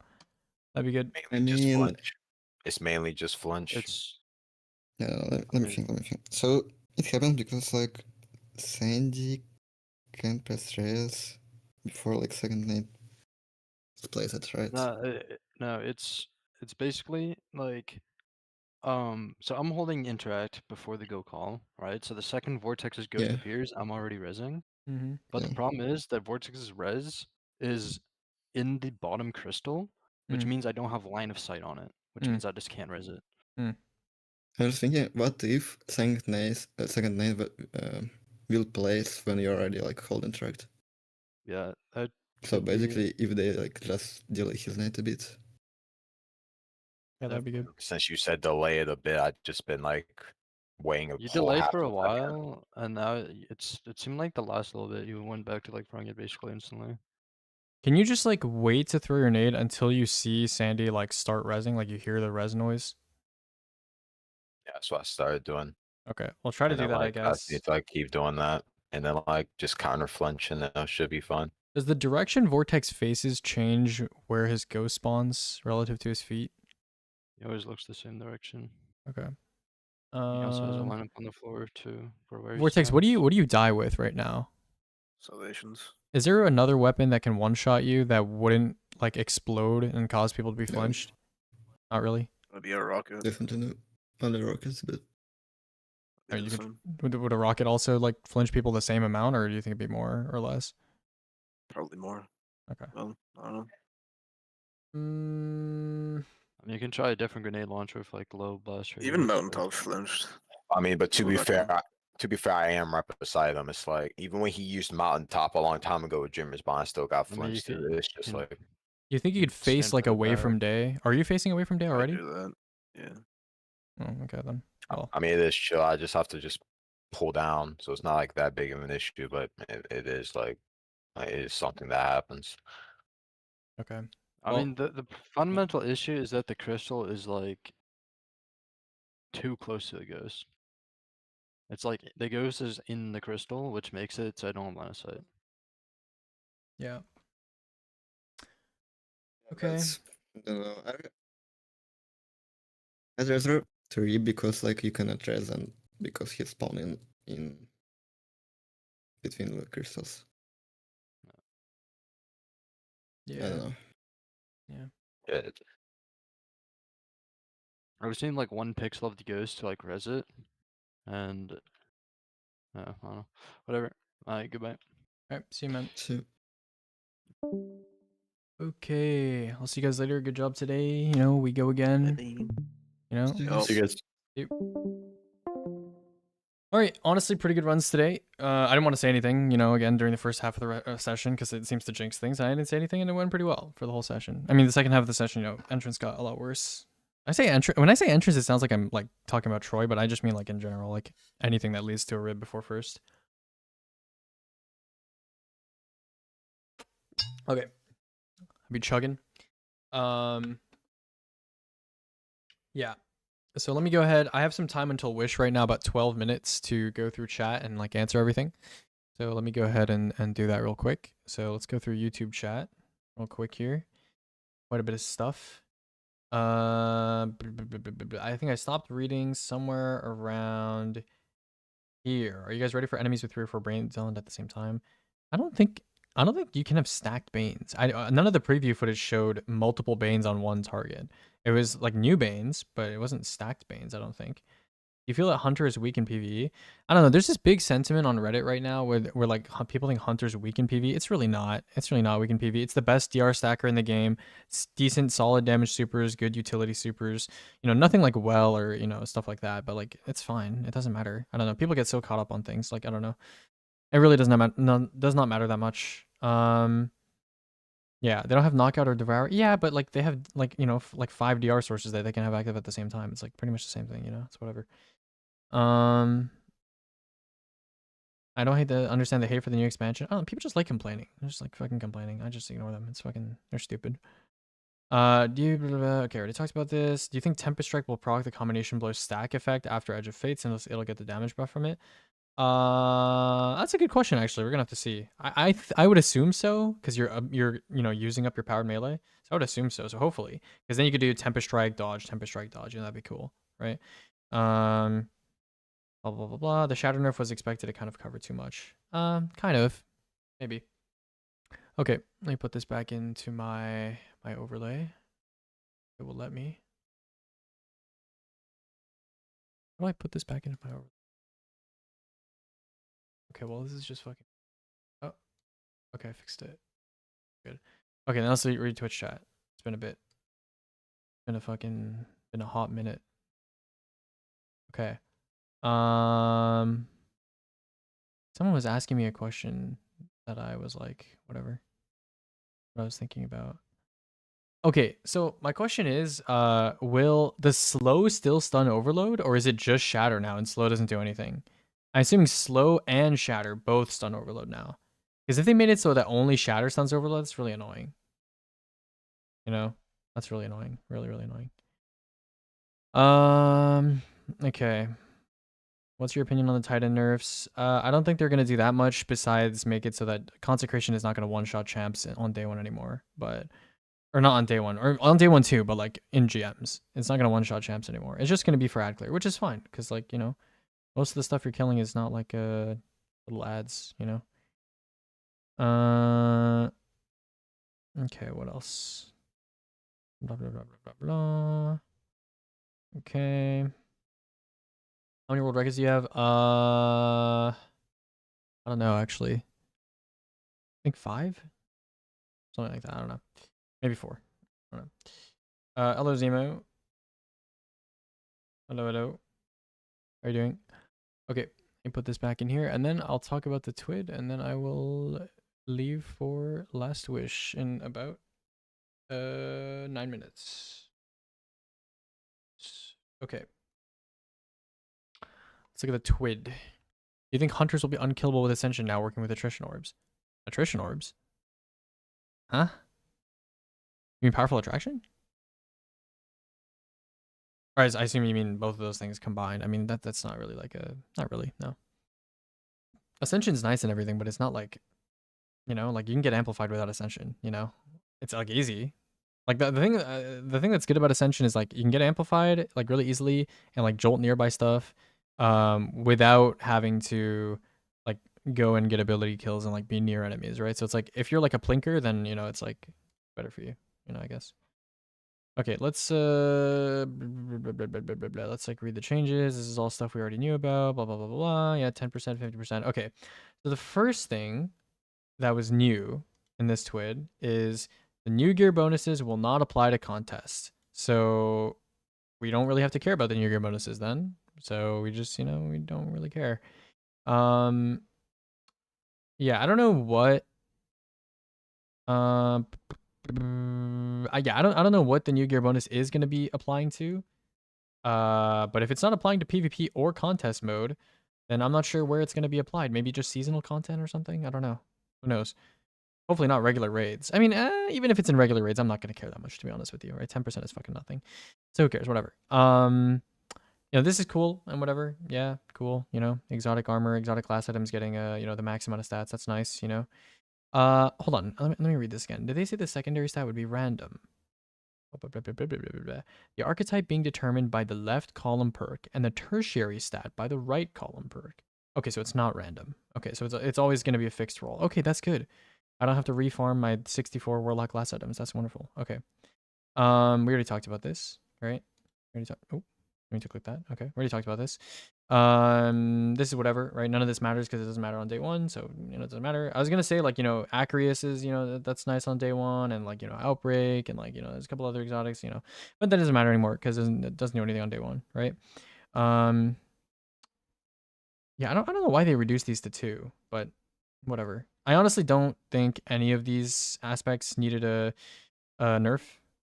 that'd be good. I Just mean, flinch. It's mainly just flinch. It's yeah, let me think. So it happened because like Sandy can't press Reyes before like second nade plays it, right? no, it's basically like so I'm holding interact before the go call, right? So the second Vortex's ghost Yeah. appears, I'm already rezzing. Mm-hmm. But Yeah. the problem is that Vortex's res is in the bottom crystal, which Mm. means I don't have line of sight on it, which Mm. means I just can't res it. I was thinking, what if second nade will place when you're already like holding tracked? Yeah, that So could be- basically, if they like just delay his nade a bit. Yeah, that'd be good. Since you said delay it a bit, I've just been like weighing a you whole delayed half for a second. while, and now it seemed like the last little bit you went back to like throwing it basically instantly. Can you just like wait to throw your nade until you see Sandy like start rezzing, like you hear the res noise? Yeah, that's what I started doing. Okay, we'll try to And do then, that, I like, guess. if I keep doing that, and then like just counter flinch, and then it should be fun. Does the direction Vortex faces change where his ghost spawns relative to his feet? He always looks the same direction. Okay. He also has a lineup on the floor too for where he Vortex, what do stands. you die with right now? Salvations. Is there another weapon that can one-shot you that wouldn't like explode and cause people to be No. flinched? Not really. That'd be a rocket. Definitely no. Only rockets, but Or Yeah, you the could, same. would a rocket also like flinch people the same amount, or do you think it'd be more or less? Probably more. Okay. Well, I don't know. I mean, you can try a different grenade launcher with like low blast radius. Even mountaintop flinched. I mean, but to be Well, fair, that I am right beside him. It's like even when he used mountaintop a long time ago with Jimmer's Bond, I still got I mean, you flinched through could- it. It's just can- like You think you could face Stand like for the away power. from day? Are you facing away from day I already? do that. Yeah. Oh, okay then. Well, I mean, it is chill. I just have to just pull down, so it's not like that big of an issue. But it is like it is something that happens. okay. I Well- mean, the fundamental issue is that the crystal is like too close to the ghost. It's like the ghost is in the crystal, which makes it so I don't have line of sight. Yeah. Okay. That's, I don't know. I'd rather 3 because like you cannot res and because he's spawning in between the crystals. I Yeah. don't know. Yeah, I was seeing like 1 pixel of the ghost to like res it, and I don't know. Whatever. Alright, goodbye. Alright, see you, man. So Okay, I'll see you guys later. Good job today. You know, we go again. You know. Oh. See you guys. All right, honestly, pretty good runs today. I didn't want to say anything, you know, again during the first half of the session because it seems to jinx things. I didn't say anything, and it went pretty well for the whole session. I mean, the second half of the session, you know, entrance got a lot worse. When I say entrance, it sounds like I'm like talking about Troy, but I just mean like in general, like anything that leads to a rib before first. Okay, I'll be chugging. Yeah. So let me go ahead. I have some time until Wish right now, about 12 minutes to go through chat and like answer everything. So let me go ahead and do that real quick. So let's go through YouTube chat real quick here. Quite a bit of stuff. I think I stopped reading somewhere around here. Are you guys ready for enemies with 3 or 4 brain zoned at the same time? I don't think you can have stacked Banes. None of the preview footage showed multiple Banes on one target. It was like new Banes, but it wasn't stacked Banes, I don't think. You feel that Hunter is weak in PvE? I don't know. There's this big sentiment on Reddit right now where like people think Hunter's weak in PvE. It's really not. It's really not weak in PvE. It's the best DR stacker in the game. It's decent, solid damage supers, good utility supers. You know, nothing like well or, you know, stuff like that. But like, it's fine. It doesn't matter. I don't know. People get so caught up on things. Like, I don't know. It really does not matter that much. Yeah, they don't have knockout or devour. Yeah, but like they have like, you know, like 5 DR sources that they can have active at the same time. It's like pretty much the same thing, you know. It's whatever. I don't understand the hate for the new expansion. Oh, people just like complaining. They're just like fucking complaining. I just ignore them. It's fucking, they're stupid. Okay, already talked about this. Do you think Tempest Strike will proc the combination blow stack effect after Edge of Fates and it'll get the damage buff from it? That's a good question actually. We're gonna have to see. I would assume so because you're you know, using up your powered melee. So I would assume so. So hopefully, because then you could do Tempest Strike dodge, Tempest Strike dodge, and that'd be cool, right? Blah, blah, blah, blah. The shadow nerf was expected to kind of cover too much. Kind of. Maybe. Okay, let me put this back into my overlay. It will let me. How do I put this back into my overlay? Okay, well, this is just fucking... Oh, okay, I fixed it. Good. Okay, now let's read Twitch chat. It's been a bit. Been a hot minute. Okay. Someone was asking me a question that I was like, whatever. What I was thinking about. Okay, so my question is, will the slow still stun overload, or is it just shatter now and slow doesn't do anything? I'm assuming slow and shatter both stun overload now. Because if they made it so that only shatter stuns overload, that's really annoying. You know? That's really annoying. Really, really annoying. Okay. What's your opinion on the Titan nerfs? I don't think they're going to do that much besides make it so that Consecration is not going to one-shot champs on day 1 anymore. But, or not on day 1, or on day 1 too, but like in GMs. It's not going to one-shot champs anymore. It's just going to be for ad clear, which is fine. Because like, you know, most of the stuff you're killing is not like little ads, you know? Okay, what else? Blah, blah, blah, blah, blah, blah. Okay. How many world records do you have? I don't know, actually. I think 5? Something like that. I don't know. Maybe 4. I don't know. Hello, Zemo. Hello, hello. How are you doing? Okay, let me put this back in here, and then I'll talk about the TWID, and then I will leave for Last Wish in about 9 minutes. Okay. Let's look at the TWID. Do you think hunters will be unkillable with Ascension now working with attrition orbs? Attrition orbs? Huh? You mean powerful attraction? Or I assume you mean both of those things combined. I mean, that's not really like not really, no. Ascension's nice and everything, but it's not like, you know, like you can get amplified without Ascension, you know? It's like easy. Like the thing that's good about Ascension is like you can get amplified like really easily and like jolt nearby stuff without having to like go and get ability kills and like be near enemies, right? So it's like if you're like a plinker, then you know it's like better for you, you know, I guess. Okay, let's let's like read the changes. This is all stuff we already knew about, blah blah blah blah blah. Yeah, 10%, 50%. Okay. So the first thing that was new in this TWID is the new gear bonuses will not apply to contests. So we don't really have to care about the new gear bonuses then. So we just, you know, we don't really care. Yeah, I don't know what yeah, I don't know what the new gear bonus is going to be applying to. But if it's not applying to PvP or contest mode, then I'm not sure where it's going to be applied. Maybe just seasonal content or something. I don't know. Who knows? Hopefully not regular raids. I mean, even if it's in regular raids, I'm not going to care that much, to be honest with you, right? 10% is fucking nothing. So who cares? Whatever. You know, this is cool and whatever. Yeah, cool. You know, exotic armor, exotic class items getting, you know, the max amount of stats. That's nice, you know. Hold on. Let me read this again. Did they say the secondary stat would be random? The archetype being determined by the left column perk and the tertiary stat by the right column perk. Okay, so it's not random. Okay, so it's always going to be a fixed roll. Okay, that's good. I don't have to refarm my 64 warlock class items. That's wonderful. Okay. We already talked about this, right? Oh, we need to click that. Okay, we already talked about this. This is whatever, right? None of this matters because it doesn't matter on day one, so you know it doesn't matter. I was gonna say like, you know, Acreus is, you know, that's nice on day one, and like, you know, Outbreak, and like, you know, there's a couple other exotics, you know, but that doesn't matter anymore because it doesn't do anything on day one, right? Yeah, I don't know why they reduced these to 2, but whatever. I honestly don't think any of these aspects needed a nerf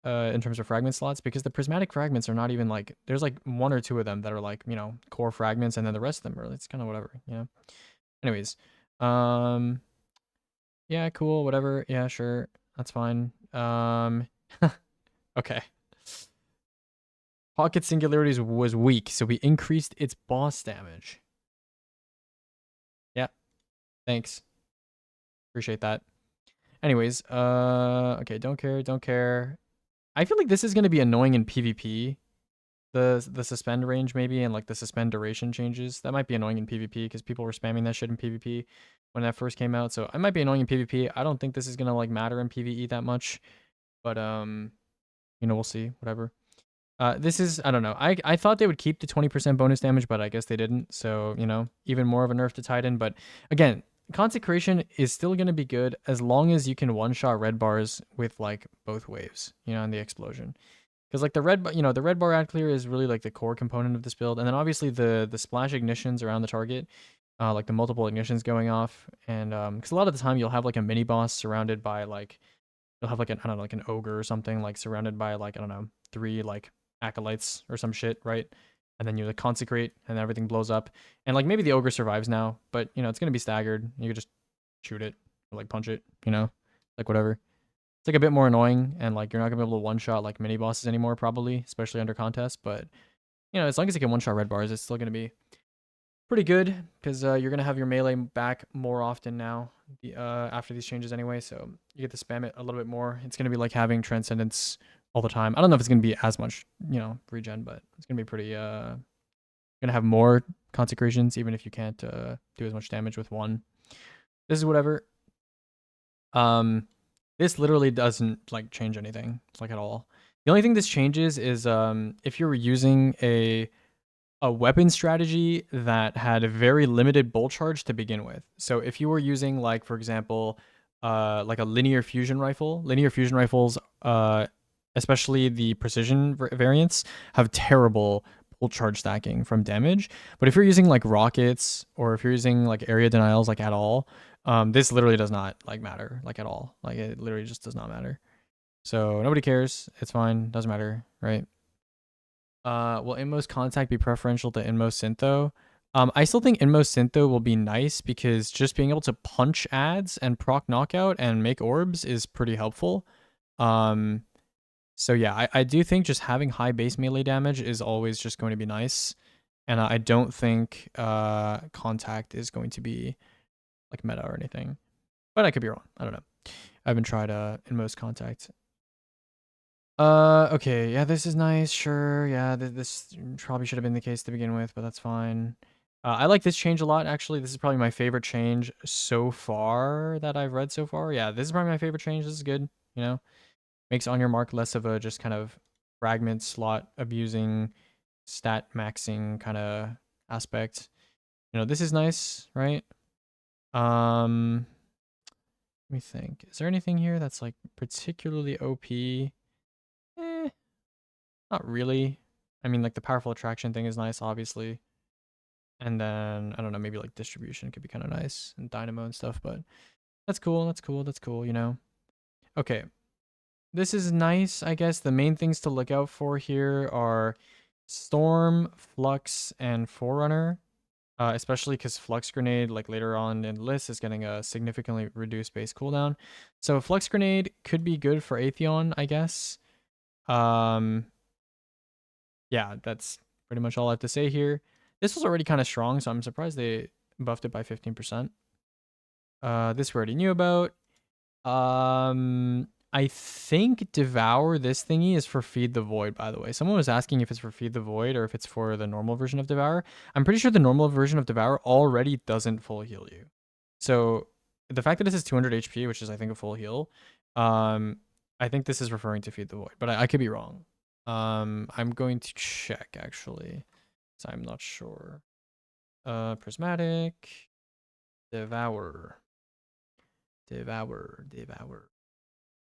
in terms of fragment slots, because the prismatic fragments are not even like, there's like 1 or 2 of them that are like, you know, core fragments, and then the rest of them are, it's kind of whatever, you know. Anyways, yeah, cool, whatever. Yeah, sure, that's fine. Okay. Pocket Singularities was weak, so we increased its boss damage. Yeah, thanks. Appreciate that. Anyways, okay, don't care. I feel like this is going to be annoying in PvP. The suspend range maybe, and like the suspend duration changes. That might be annoying in PvP because people were spamming that shit in PvP when that first came out. So it might be annoying in PvP. I don't think this is going to like matter in PvE that much. But you know, we'll see, whatever. This is, I don't know. I thought they would keep the 20% bonus damage, but I guess they didn't. So, you know, even more of a nerf to Titan. But again, Consecration is still going to be good as long as you can one-shot red bars with like both waves, you know, and the explosion. Because like the red bar ad clear is really like the core component of this build. And then obviously the splash ignitions around the target, like the multiple ignitions going off. And because a lot of the time you'll have like a mini boss surrounded by like, you'll have like an, I don't know, like an ogre or something, like surrounded by like, I don't know, 3 like acolytes or some shit, right? And then you like consecrate and everything blows up. And like maybe the ogre survives now, but you know, it's gonna be staggered. You could just shoot it or like punch it, you know, like whatever. It's like a bit more annoying, and like you're not gonna be able to one shot like mini bosses anymore, probably, especially under contest. But you know, as long as you can one shot red bars, it's still gonna be pretty good because you're gonna have your melee back more often now after these changes anyway. So you get to spam it a little bit more. It's gonna be like having Transcendence all the time. I don't know if it's gonna be as much, you know, regen, but it's gonna be pretty gonna have more consecrations even if you can't do as much damage with one. This is whatever. This literally doesn't like change anything like at all. The only thing this changes is if you're using a weapon strategy that had a very limited bolt charge to begin with. So if you were using like, for example, like a linear fusion rifle, linear fusion rifles, especially the precision variants, have terrible bolt charge stacking from damage. But if you're using like rockets, or if you're using like area denials like at all, this literally does not like matter like at all. Like it literally just does not matter. So nobody cares. It's fine. Doesn't matter, right? Will Inmost Contact be preferential to Inmost Syntho? I still think Inmost Syntho will be nice because just being able to punch ads and proc knockout and make orbs is pretty helpful. So yeah, I do think just having high base melee damage is always just going to be nice. And I don't think contact is going to be like meta or anything. But I could be wrong. I don't know. I haven't tried in most contact. Okay, yeah, this is nice, sure. Yeah, this probably should have been the case to begin with, but that's fine. I like this change a lot, actually. This is probably my favorite change so far that I've read so far. Yeah, this is probably my favorite change. This is good, you know? Makes on your mark less of a just kind of fragment slot abusing, stat maxing kind of aspect. You know, this is nice, right? Let me think. Is there anything here that's like particularly OP? Not really. I mean, like the powerful attraction thing is nice, obviously. And then I don't know, maybe like distribution could be kind of nice and dynamo and stuff, but that's cool. That's cool. That's cool, you know. Okay. This is nice, I guess. The main things to look out for here are Storm, Flux, and Forerunner. Especially because Flux Grenade, like later on in the list, is getting a significantly reduced base cooldown. So Flux Grenade could be good for Atheon, I guess. Yeah, that's pretty much all I have to say here. This was already kind of strong, so I'm surprised they buffed it by 15%. This we already knew about. I think Devour, this thingy, is for Feed the Void, by the way. Someone was asking if it's for Feed the Void or if it's for the normal version of Devour. I'm pretty sure the normal version of Devour already doesn't full heal you. So the fact that this is 200 HP, which is, I think, a full heal, I think this is referring to Feed the Void, but I could be wrong. I'm going to check, actually, so I'm not sure. Prismatic, Devour.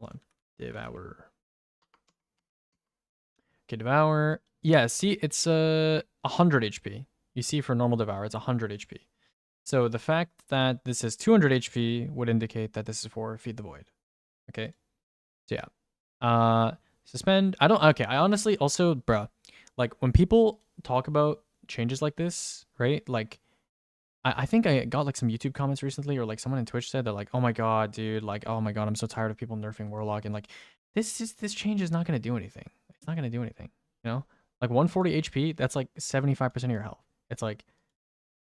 Hold on. Devour. Okay, Devour. Yeah, see, it's 100 HP. You see, for normal Devour, it's 100 HP. So the fact that this is 200 HP would indicate that this is for Feed the Void. Okay. So yeah. Suspend. Okay, I honestly also, bruh, like when people talk about changes like this, right? Like, I think I got like some YouTube comments recently, or like someone in Twitch said, they're like, "Oh my god, dude, like, oh my god, I'm so tired of people nerfing Warlock," and like, this change is not gonna do anything. It's not gonna do anything, you know? Like 140 HP, that's like 75% of your health. It's like,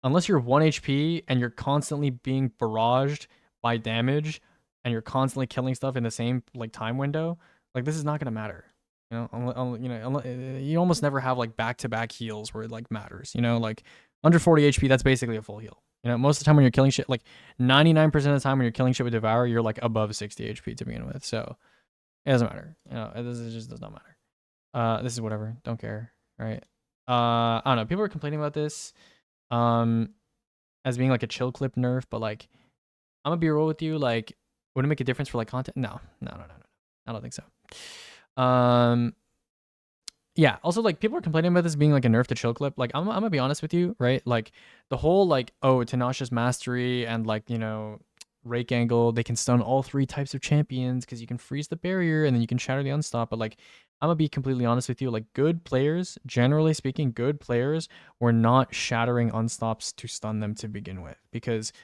unless you're 1 HP and you're constantly being barraged by damage, and you're constantly killing stuff in the same like time window, like this is not gonna matter. You know, you almost never have like back-to-back heals where it like matters. You know, like under 40 HP, that's basically a full heal. You know, most of the time when you're killing shit, like 99% of the time when you're killing shit with Devour, you're like above 60 HP to begin with. So it doesn't matter. You know, it just does not matter. This is whatever. Don't care. Right. I don't know. People are complaining about this as being like a chill clip nerf, but like, I'm gonna be real with you. Like, would it make a difference for like content? No. I don't think so. Yeah, also like people are complaining about this being like a nerf to chill clip. Like I'm gonna be honest with you, right? Like the whole like, oh, Tenacious Mastery and like, you know, Rake Angle, they can stun all 3 types of champions because you can freeze the barrier and then you can shatter the unstop. But like, I'm gonna be completely honest with you, like good players, generally speaking, good players were not shattering unstops to stun them to begin with, because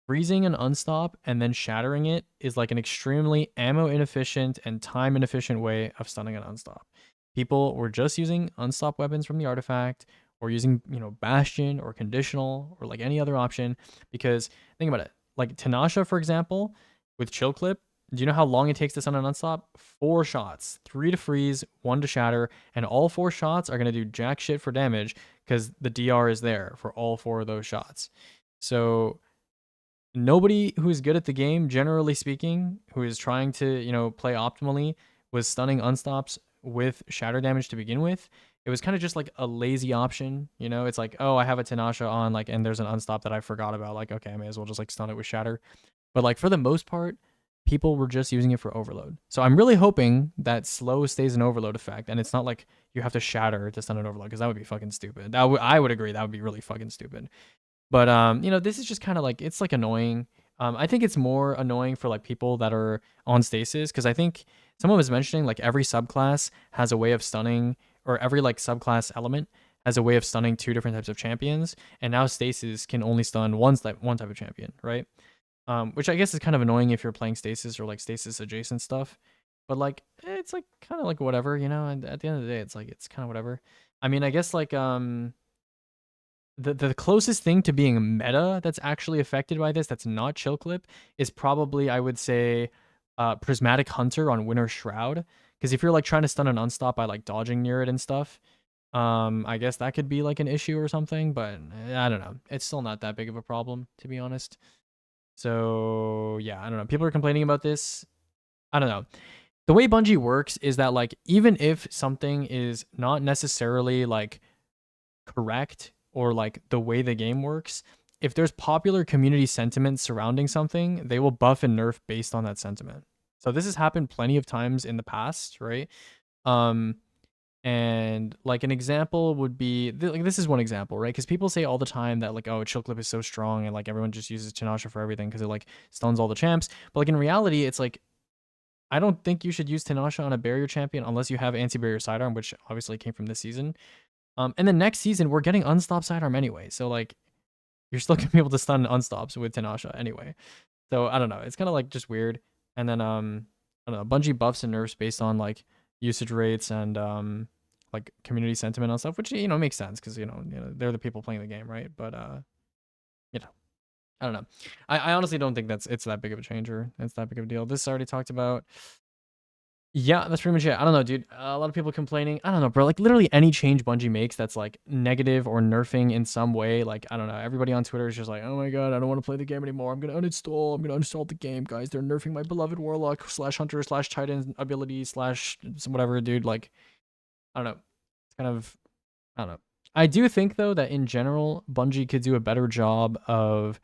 freezing an unstop and then shattering it is like an extremely ammo inefficient and time inefficient way of stunning an unstop. People were just using unstop weapons from the artifact, or using, you know, Bastion or conditional or like any other option, because think about it. Like Tanasha, for example, with chill clip, do you know how long it takes to stun an unstop? 4 shots, 3 to freeze, 1 to shatter, and all 4 shots are gonna do jack shit for damage because the DR is there for all 4 of those shots. So nobody who's good at the game, generally speaking, who is trying to, you know, play optimally, was stunning unstops with shatter damage to begin with. It was kind of just like a lazy option, you know? It's like, oh, I have a Tanasha on, like, and there's an unstop that I forgot about. Like, okay, I may as well just like stun it with shatter. But like for the most part, people were just using it for overload. So I'm really hoping that slow stays an overload effect, and it's not like you have to shatter to stun an overload, because that would be fucking stupid. I would agree, that would be really fucking stupid. But you know, this is just kind of like, it's like annoying. I think it's more annoying for like people that are on stasis, because I think someone was mentioning like every subclass has a way of stunning, or every like subclass element has a way of stunning 2 different types of champions, and now stasis can only stun one type of champion, right? Which I guess is kind of annoying if you're playing stasis or like stasis adjacent stuff. But like, it's like kind of like whatever, you know. And at the end of the day, it's like it's kind of whatever. I mean, I guess like the closest thing to being meta that's actually affected by this, that's not chill clip, is probably I would say Prismatic Hunter on Winter Shroud. Because if you're like trying to stun an unstop by like dodging near it and stuff, I guess that could be like an issue or something. But I don't know. It's still not that big of a problem, to be honest. So yeah, I don't know. People are complaining about this. I don't know. The way Bungie works is that like even if something is not necessarily like correct or like the way the game works, if there's popular community sentiment surrounding something, they will buff and nerf based on that sentiment. So this has happened plenty of times in the past, right? And like an example would be like this is one example, right? Because people say all the time that like, oh, chill clip is so strong and like everyone just uses Tinashe for everything because it like stuns all the champs. But like in reality, it's like I don't think you should use Tinashe on a barrier champion unless you have anti-barrier sidearm, which obviously came from this season. And then next season we're getting unstop sidearm anyway, so like you're still gonna be able to stun unstops with Tinashe anyway. So I don't know, it's kind of like just weird. And then I don't know, Bungie buffs and nerfs based on like usage rates and like community sentiment and stuff, which you know makes sense because you know they're the people playing the game, right? But you know, I don't know. I honestly don't think it's that big of a change or it's that big of a deal. This is already talked about. Yeah, that's pretty much it. I don't know, dude. A lot of people complaining. I don't know, bro. Like literally any change Bungie makes that's like negative or nerfing in some way. Like I don't know. Everybody on Twitter is just like, oh my god, I don't want to play the game anymore. I'm gonna uninstall. I'm gonna uninstall the game, guys. They're nerfing my beloved Warlock / Hunter / Titan ability / whatever, dude. Like I don't know. It's kind of I don't know. I do think though that in general, Bungie could do a better job of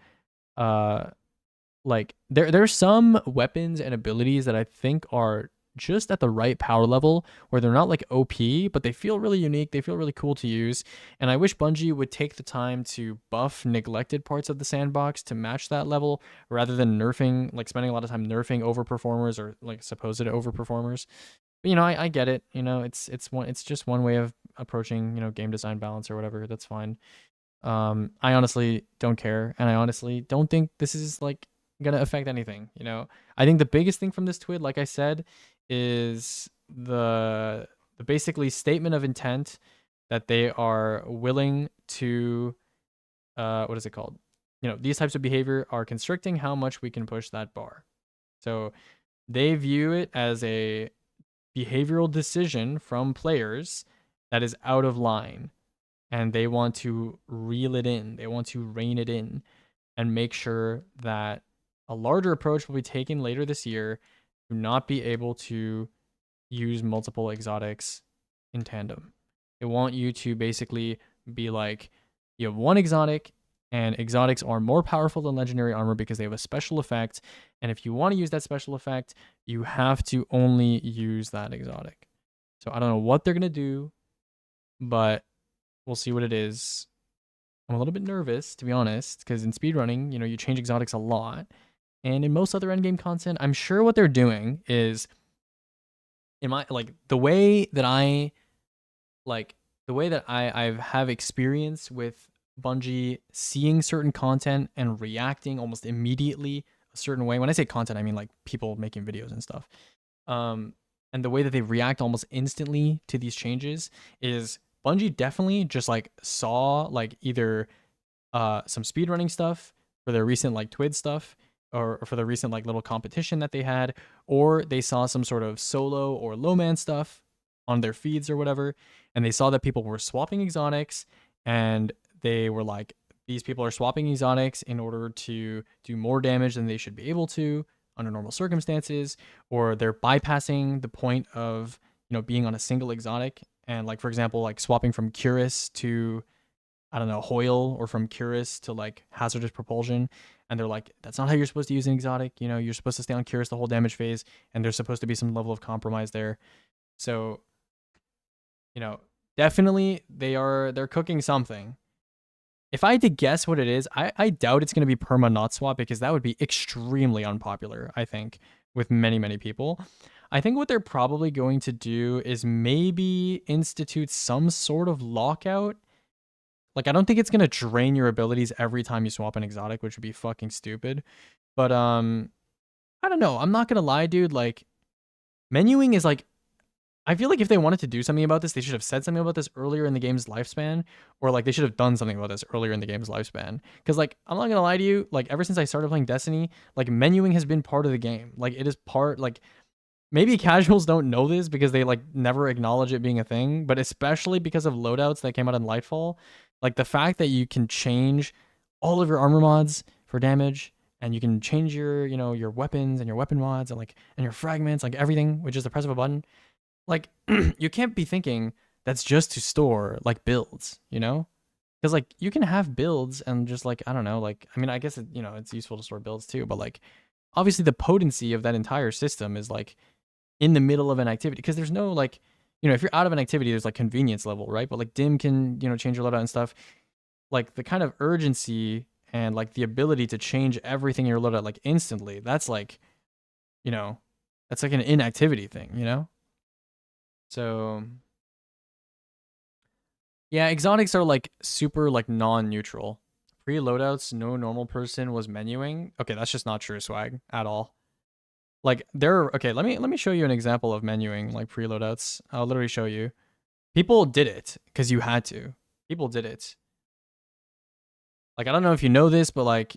like there's some weapons and abilities that I think are just at the right power level where they're not like OP, but they feel really unique. They feel really cool to use. And I wish Bungie would take the time to buff neglected parts of the sandbox to match that level rather than nerfing, like spending a lot of time nerfing overperformers or like supposed overperformers. But, you know, I get it. You know, it's just one way of approaching, you know, game design balance or whatever. That's fine. I honestly don't care. And I honestly don't think this is like gonna affect anything. You know, I think the biggest thing from this tweet, like I said, is the basically statement of intent that they are willing to what is it called? You know, these types of behavior are constricting how much we can push that bar. So they view it as a behavioral decision from players that is out of line, and they want to reel it in. They want to rein it in and make sure that a larger approach will be taken later this year to not be able to use multiple exotics in tandem. They want you to basically be like, you have one exotic, and exotics are more powerful than legendary armor because they have a special effect. And if you want to use that special effect, you have to only use that exotic. So I don't know what they're going to do, but we'll see what it is. I'm a little bit nervous, to be honest, because in speedrunning, you know, you change exotics a lot. And in most other endgame content, I'm sure what they're doing is, in my like the way that I have experience with Bungie seeing certain content and reacting almost immediately a certain way. When I say content, I mean like people making videos and stuff. And the way that they react almost instantly to these changes is Bungie definitely just like saw like either some speedrunning stuff for their recent like TWID stuff, or for the recent like little competition that they had, or they saw some sort of solo or low man stuff on their feeds or whatever, and they saw that people were swapping exotics, and they were like, these people are swapping exotics in order to do more damage than they should be able to under normal circumstances, or they're bypassing the point of, you know, being on a single exotic, and like for example like swapping from Curus to, I don't know, Hoyle, or from Curus to like hazardous propulsion. And they're like, that's not how you're supposed to use an exotic. You know, you're supposed to stay on Curus the whole damage phase, and there's supposed to be some level of compromise there. So, you know, definitely they're cooking something. If I had to guess what it is, I doubt it's going to be perma not swap, because that would be extremely unpopular, I think, with many, many people. I think what they're probably going to do is maybe institute some sort of lockout. Like, I don't think it's going to drain your abilities every time you swap an exotic, which would be fucking stupid. But, I don't know. I'm not going to lie, dude. Like, menuing is like, I feel like if they wanted to do something about this, they should have said something about this earlier in the game's lifespan, or like they should have done something about this earlier in the game's lifespan. Because like I'm not gonna lie to you, like ever since I started playing Destiny, like menuing has been part of the game. Like it is part, like maybe casuals don't know this because they like never acknowledge it being a thing, but especially because of loadouts that came out in Lightfall, like the fact that you can change all of your armor mods for damage, and you can change your, you know, your weapons and your weapon mods and like and your fragments, like everything with just the press of a button. Like you can't be thinking that's just to store like builds, you know? Because like you can have builds and just like, I don't know, like I mean I guess it, you know, it's useful to store builds too, but like obviously the potency of that entire system is like in the middle of an activity, because there's no like, you know, if you're out of an activity there's like convenience level, right? But like dim can, you know, change your loadout and stuff. Like the kind of urgency and like the ability to change everything in your loadout like instantly, that's like, you know, that's like an inactivity thing, you know? So yeah, exotics are like super like non-neutral. Pre loadouts, no normal person was menuing. Okay, that's just not true, Swag, at all. Like there, okay, let me show you an example of menuing like pre loadouts. I'll literally show you. People did it because you had to. People did it. Like I don't know if you know this, but like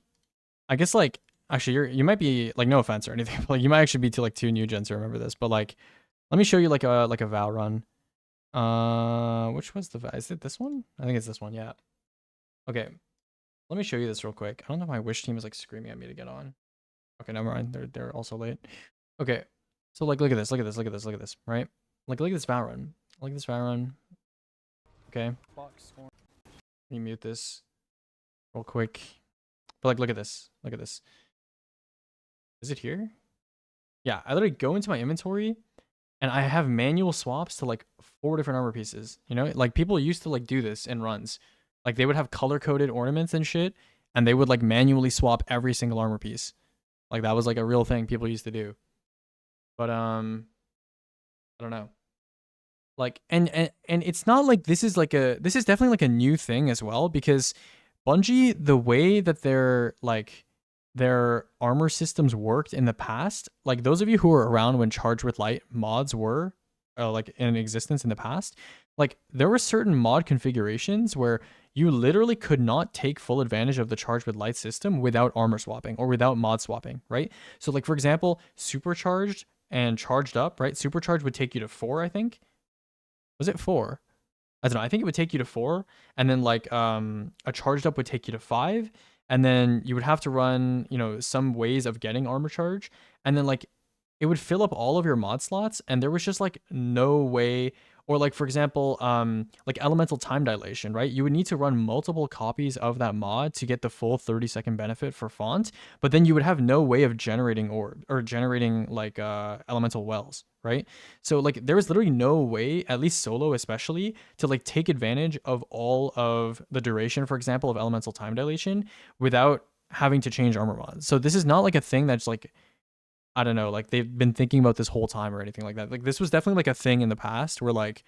I guess like actually you might be like, no offense or anything, but like you might actually be to like too new gens to remember this, but like let me show you like a Val run. Which was the Val? Is it this one? I think it's this one, yeah. Okay. Let me show you this real quick. I don't know if my wish team is like screaming at me to get on. Okay, never mind. They're also late. Okay. So like look at this, look at this, look at this, look at this, right? Like look at this Val run. Look at this Val run. Okay. Let me mute this real quick. But like look at this. Look at this. Is it here? Yeah, I literally go into my inventory and I have manual swaps to like 4 different armor pieces. You know, like people used to like do this in runs. Like they would have color coded ornaments and shit, and they would like manually swap every single armor piece. Like that was like a real thing people used to do. But I don't know. Like and it's not like this is definitely like a new thing as well, because Bungie, the way that their armor systems worked in the past, like those of you who were around when Charged with Light mods were like in existence in the past, like there were certain mod configurations where you literally could not take full advantage of the Charged with Light system without armor swapping or without mod swapping, right? So like for example, Supercharged and Charged Up, right? Supercharged would take you to 4, I think. Was it 4? I don't know. I think it would take you to 4, and then like a Charged Up would take you to 5. And then you would have to run, you know, some ways of getting armor charge. And then like it would fill up all of your mod slots, and there was just like no way. Or like for example, like elemental time dilation, right? You would need to run multiple copies of that mod to get the full 30-second benefit for font, but then you would have no way of generating orb or generating like elemental wells, right? So like there was literally no way, at least solo especially, to like take advantage of all of the duration, for example, of elemental time dilation without having to change armor mods. So this is not like a thing that's like, I don't know, like they've been thinking about this whole time or anything like that. Like this was definitely like a thing in the past where like,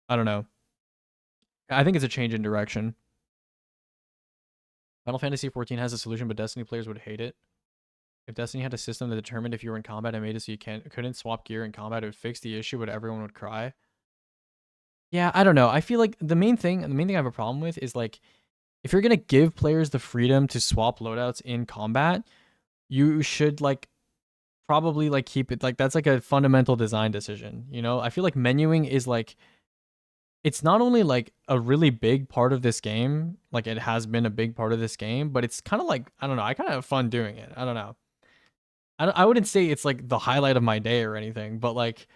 I don't know. I think it's a change in direction. Final Fantasy XIV has a solution, but Destiny players would hate it. If Destiny had a system that determined if you were in combat and made it so you couldn't swap gear in combat, it would fix the issue, but everyone would cry. Yeah, I don't know. I feel like the main thing I have a problem with is like, if you're gonna give players the freedom to swap loadouts in combat, you should like probably like keep it like that's like a fundamental design decision, you know? I feel like menuing is like, it's not only like a really big part of this game, like it has been a big part of this game, but it's kind of like, I don't know, I kind of have fun doing it. I don't know. I wouldn't say it's like the highlight of my day or anything, but like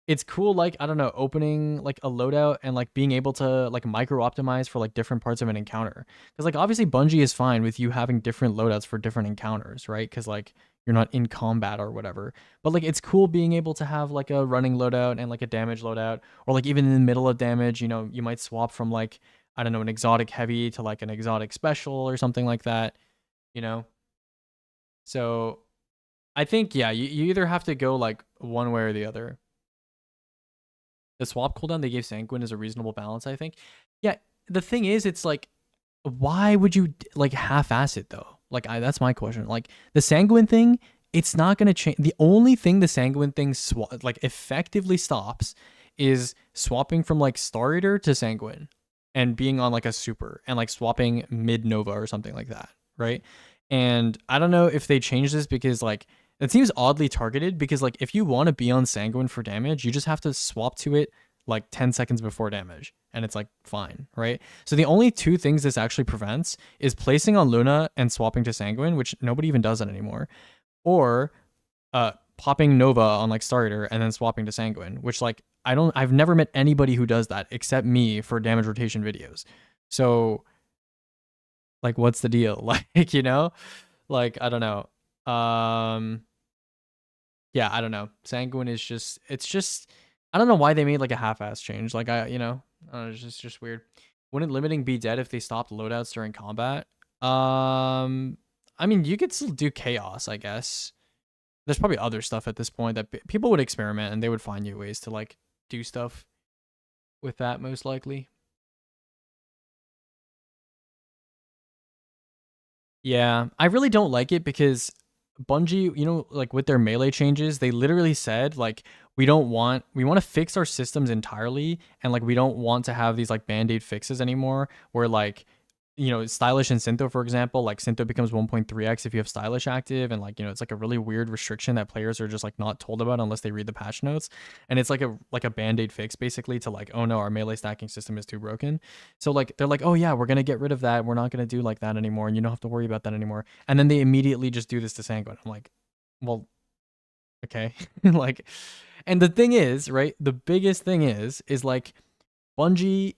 it's cool, like I don't know, opening like a loadout and like being able to like micro optimize for like different parts of an encounter, because like obviously Bungie is fine with you having different loadouts for different encounters, right? Because like you're not in combat or whatever, but like it's cool being able to have like a running loadout and like a damage loadout, or like even in the middle of damage, you know, you might swap from like, I don't know, an exotic heavy to like an exotic special or something like that, you know? So I think, yeah, you either have to go like one way or the other. The swap cooldown they gave Sanguine is a reasonable balance, I think. Yeah, the thing is, it's like, why would you like half-ass it though? Like, that's my question. Like, the Sanguine thing it's not going to change. The only thing the Sanguine thing like effectively stops is swapping from like Star Eater to Sanguine and being on like a super and like swapping mid Nova or something like that, right? And I don't know if they change this because like it seems oddly targeted, because like if you want to be on Sanguine for damage, you just have to swap to it like 10 seconds before damage and it's like fine, right? So the only two things this actually prevents is placing on Luna and swapping to Sanguine, which nobody even does that anymore, or popping Nova on like Star Eater and then swapping to Sanguine, which like I've never met anybody who does that except me for damage rotation videos. So like what's the deal? Like, you know, like I don't know. Yeah, I don't know. Sanguine is just, it's just, I don't know why they made like a half-ass change. Like I don't know, it's just weird. Wouldn't limiting be dead if they stopped loadouts during combat? I mean, you could still do chaos, I guess. There's probably other stuff at this point that people would experiment and they would find new ways to like do stuff with that, most likely. Yeah, I really don't like it because Bungie, you know, like with their melee changes, they literally said like we want to fix our systems entirely, and like we don't want to have these like band-aid fixes anymore where like, you know, Stylish and Syntho, for example, like Syntho becomes 1.3x if you have Stylish active, and like, you know, it's like a really weird restriction that players are just like not told about unless they read the patch notes, and it's like a band-aid fix basically to like, oh no, our melee stacking system is too broken. So like they're like, oh yeah, we're gonna get rid of that, we're not gonna do like that anymore, and you don't have to worry about that anymore, and then they immediately just do this to Sanguine. I'm like, well, okay. Like, and the thing is, right, the biggest thing is like Bungie,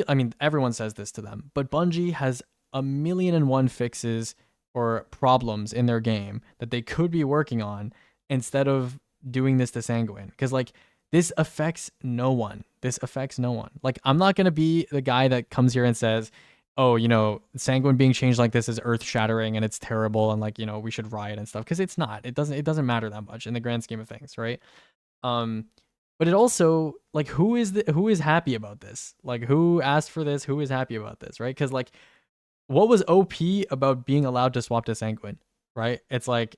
I mean, everyone says this to them, but Bungie has 1,000,001 fixes or problems in their game that they could be working on instead of doing this to Sanguine. Because, like, this affects no one. This affects no one. Like, I'm not going to be the guy that comes here and says, oh, you know, Sanguine being changed like this is earth shattering and it's terrible and, like, you know, we should riot and stuff. Because it's not. It doesn't matter that much in the grand scheme of things, right? But it also, like, who is happy about this? Like, who asked for this? Who is happy about this, right? Because, like, what was OP about being allowed to swap to Sanguine, right? It's like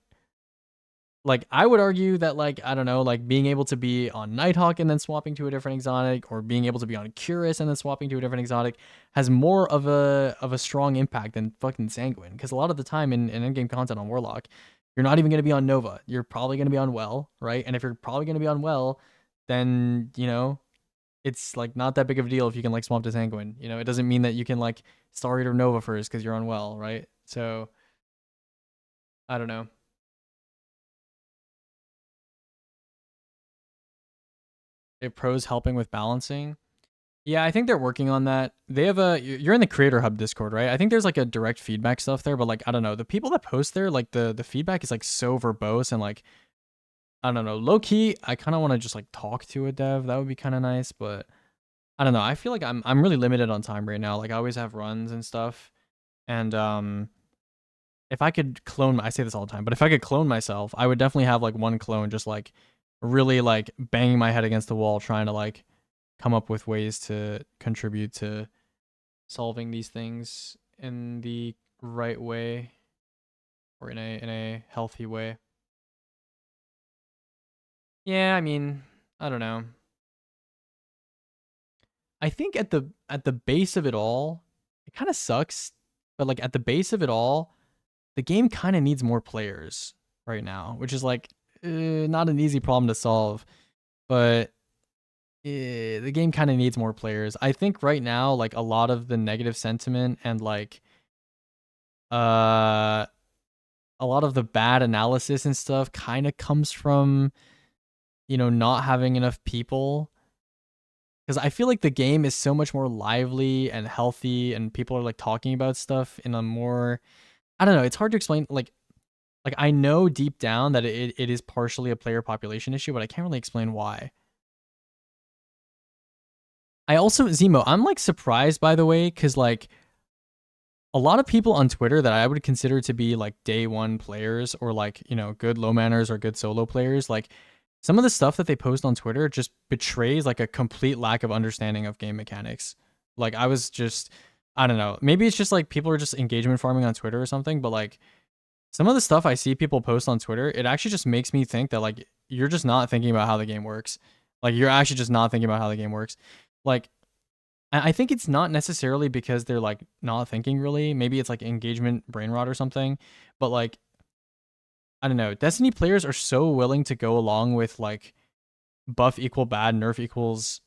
I would argue that, like, I don't know, like being able to be on Nighthawk and then swapping to a different exotic, or being able to be on Curious and then swapping to a different exotic, has more of a strong impact than fucking Sanguine. Because a lot of the time in in-game content on Warlock, you're not even going to be on Nova. You're probably going to be on Well, right? And if you're probably going to be on Well, then, you know, it's like not that big of a deal if you can like swap to Sanguine. You know, it doesn't mean that you can like Star Eater Nova first because you're on Well, right? So I don't know. If pros helping with balancing. Yeah, I think they're working on that. They have you're in the Creator Hub Discord, right? I think there's like a direct feedback stuff there, but like I don't know. The people that post there, like the feedback is like so verbose and like, I don't know, low key, I kind of want to just like talk to a dev. That would be kind of nice, but I don't know. I feel like I'm really limited on time right now. Like I always have runs and stuff. And if I could clone, I say this all the time, but if I could clone myself, I would definitely have like one clone just like really like banging my head against the wall trying to like come up with ways to contribute to solving these things in the right way, or in a healthy way. Yeah, I mean, I don't know. I think at the base of it all, it kind of sucks, but like at the base of it all, the game kind of needs more players right now, which is like not an easy problem to solve, but the game kind of needs more players. I think right now, like a lot of the negative sentiment and like a lot of the bad analysis and stuff kind of comes from, you know, not having enough people. Because I feel like the game is so much more lively and healthy, and people are like talking about stuff in a more, I don't know, it's hard to explain. Like I know deep down that it is partially a player population issue, but I can't really explain why. I also, Zemo, I'm like surprised, by the way, because like a lot of people on Twitter that I would consider to be like day one players, or like, you know, good low manners or good solo players, like some of the stuff that they post on Twitter just betrays like a complete lack of understanding of game mechanics. Like I was just, I don't know, maybe it's just like people are just engagement farming on Twitter or something, but like some of the stuff I see people post on Twitter, it actually just makes me think that like you're just not thinking about how the game works. Like you're actually just not thinking about how the game works. Like I think it's not necessarily because they're like not thinking really. Maybe it's like engagement brain rot or something. But like I don't know. Destiny players are so willing to go along with like buff equal bad, nerf equals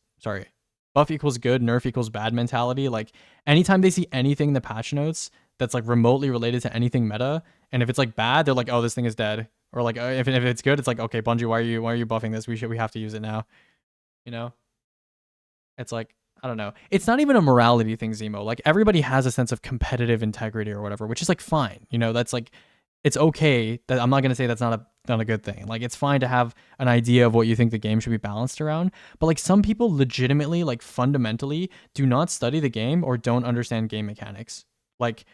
buff equals good, nerf equals bad mentality. Like anytime they see anything in the patch notes that's like remotely related to anything meta, and if it's like bad, they're like, oh, this thing is dead. Or like if it's good, it's like, okay, Bungie, why are you buffing this? We have to use it now. You know? It's like, I don't know. It's not even a morality thing, Zemo. Like everybody has a sense of competitive integrity or whatever, which is like fine. You know, that's like it's okay. That I'm not gonna say that's not a good thing. Like it's fine to have an idea of what you think the game should be balanced around. But like some people legitimately, like fundamentally, do not study the game or don't understand game mechanics. Like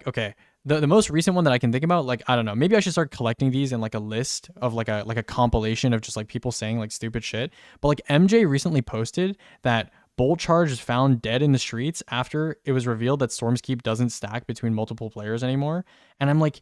okay. The most recent one that I can think about, like, I don't know, maybe I should start collecting these in like a list of like a compilation of just like people saying like stupid shit. But like MJ recently posted that Bolt Charge is found dead in the streets after it was revealed that Storm's Keep doesn't stack between multiple players anymore. And I'm like,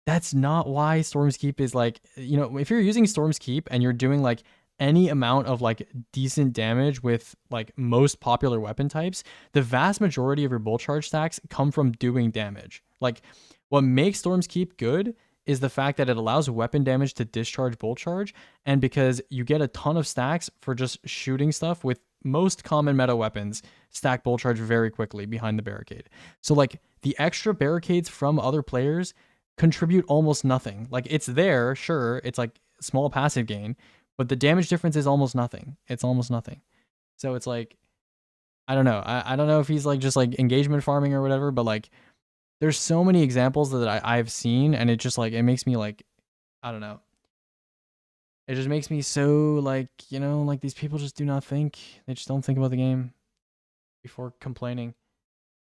that's not why Storm's Keep is like, you know, if you're using Storm's Keep and you're doing like any amount of like decent damage with like most popular weapon types, the vast majority of your Bolt Charge stacks come from doing damage. Like what makes Storm's Keep good is the fact that it allows weapon damage to discharge Bolt Charge, and because you get a ton of stacks for just shooting stuff with most common meta weapons stack Bolt Charge very quickly behind the barricade. So like the extra barricades from other players contribute almost nothing. Like it's there, sure, it's like small passive gain, but the damage difference is almost nothing. It's almost nothing. So it's like, I don't know. I don't know if he's like just like engagement farming or whatever, but like there's so many examples that I've seen, and it just like, it makes me like, I don't know. It just makes me so like, you know, like these people just do not think. They just don't think about the game before complaining.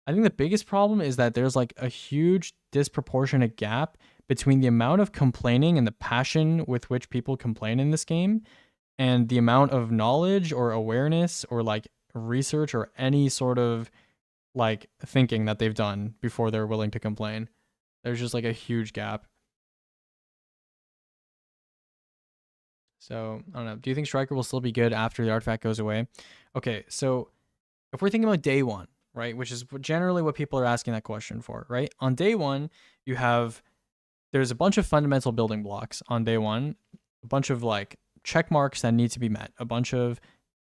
I think the biggest problem is that there's like a huge disproportionate gap between the amount of complaining and the passion with which people complain in this game and the amount of knowledge or awareness or like research or any sort of like thinking that they've done before they're willing to complain. There's just like a huge gap. So I don't know. Do you think Striker will still be good after the artifact goes away? Okay, so if we're thinking about day one, right, which is generally what people are asking that question for, right? On day one, there's a bunch of fundamental building blocks on day one, a bunch of like check marks that need to be met, a bunch of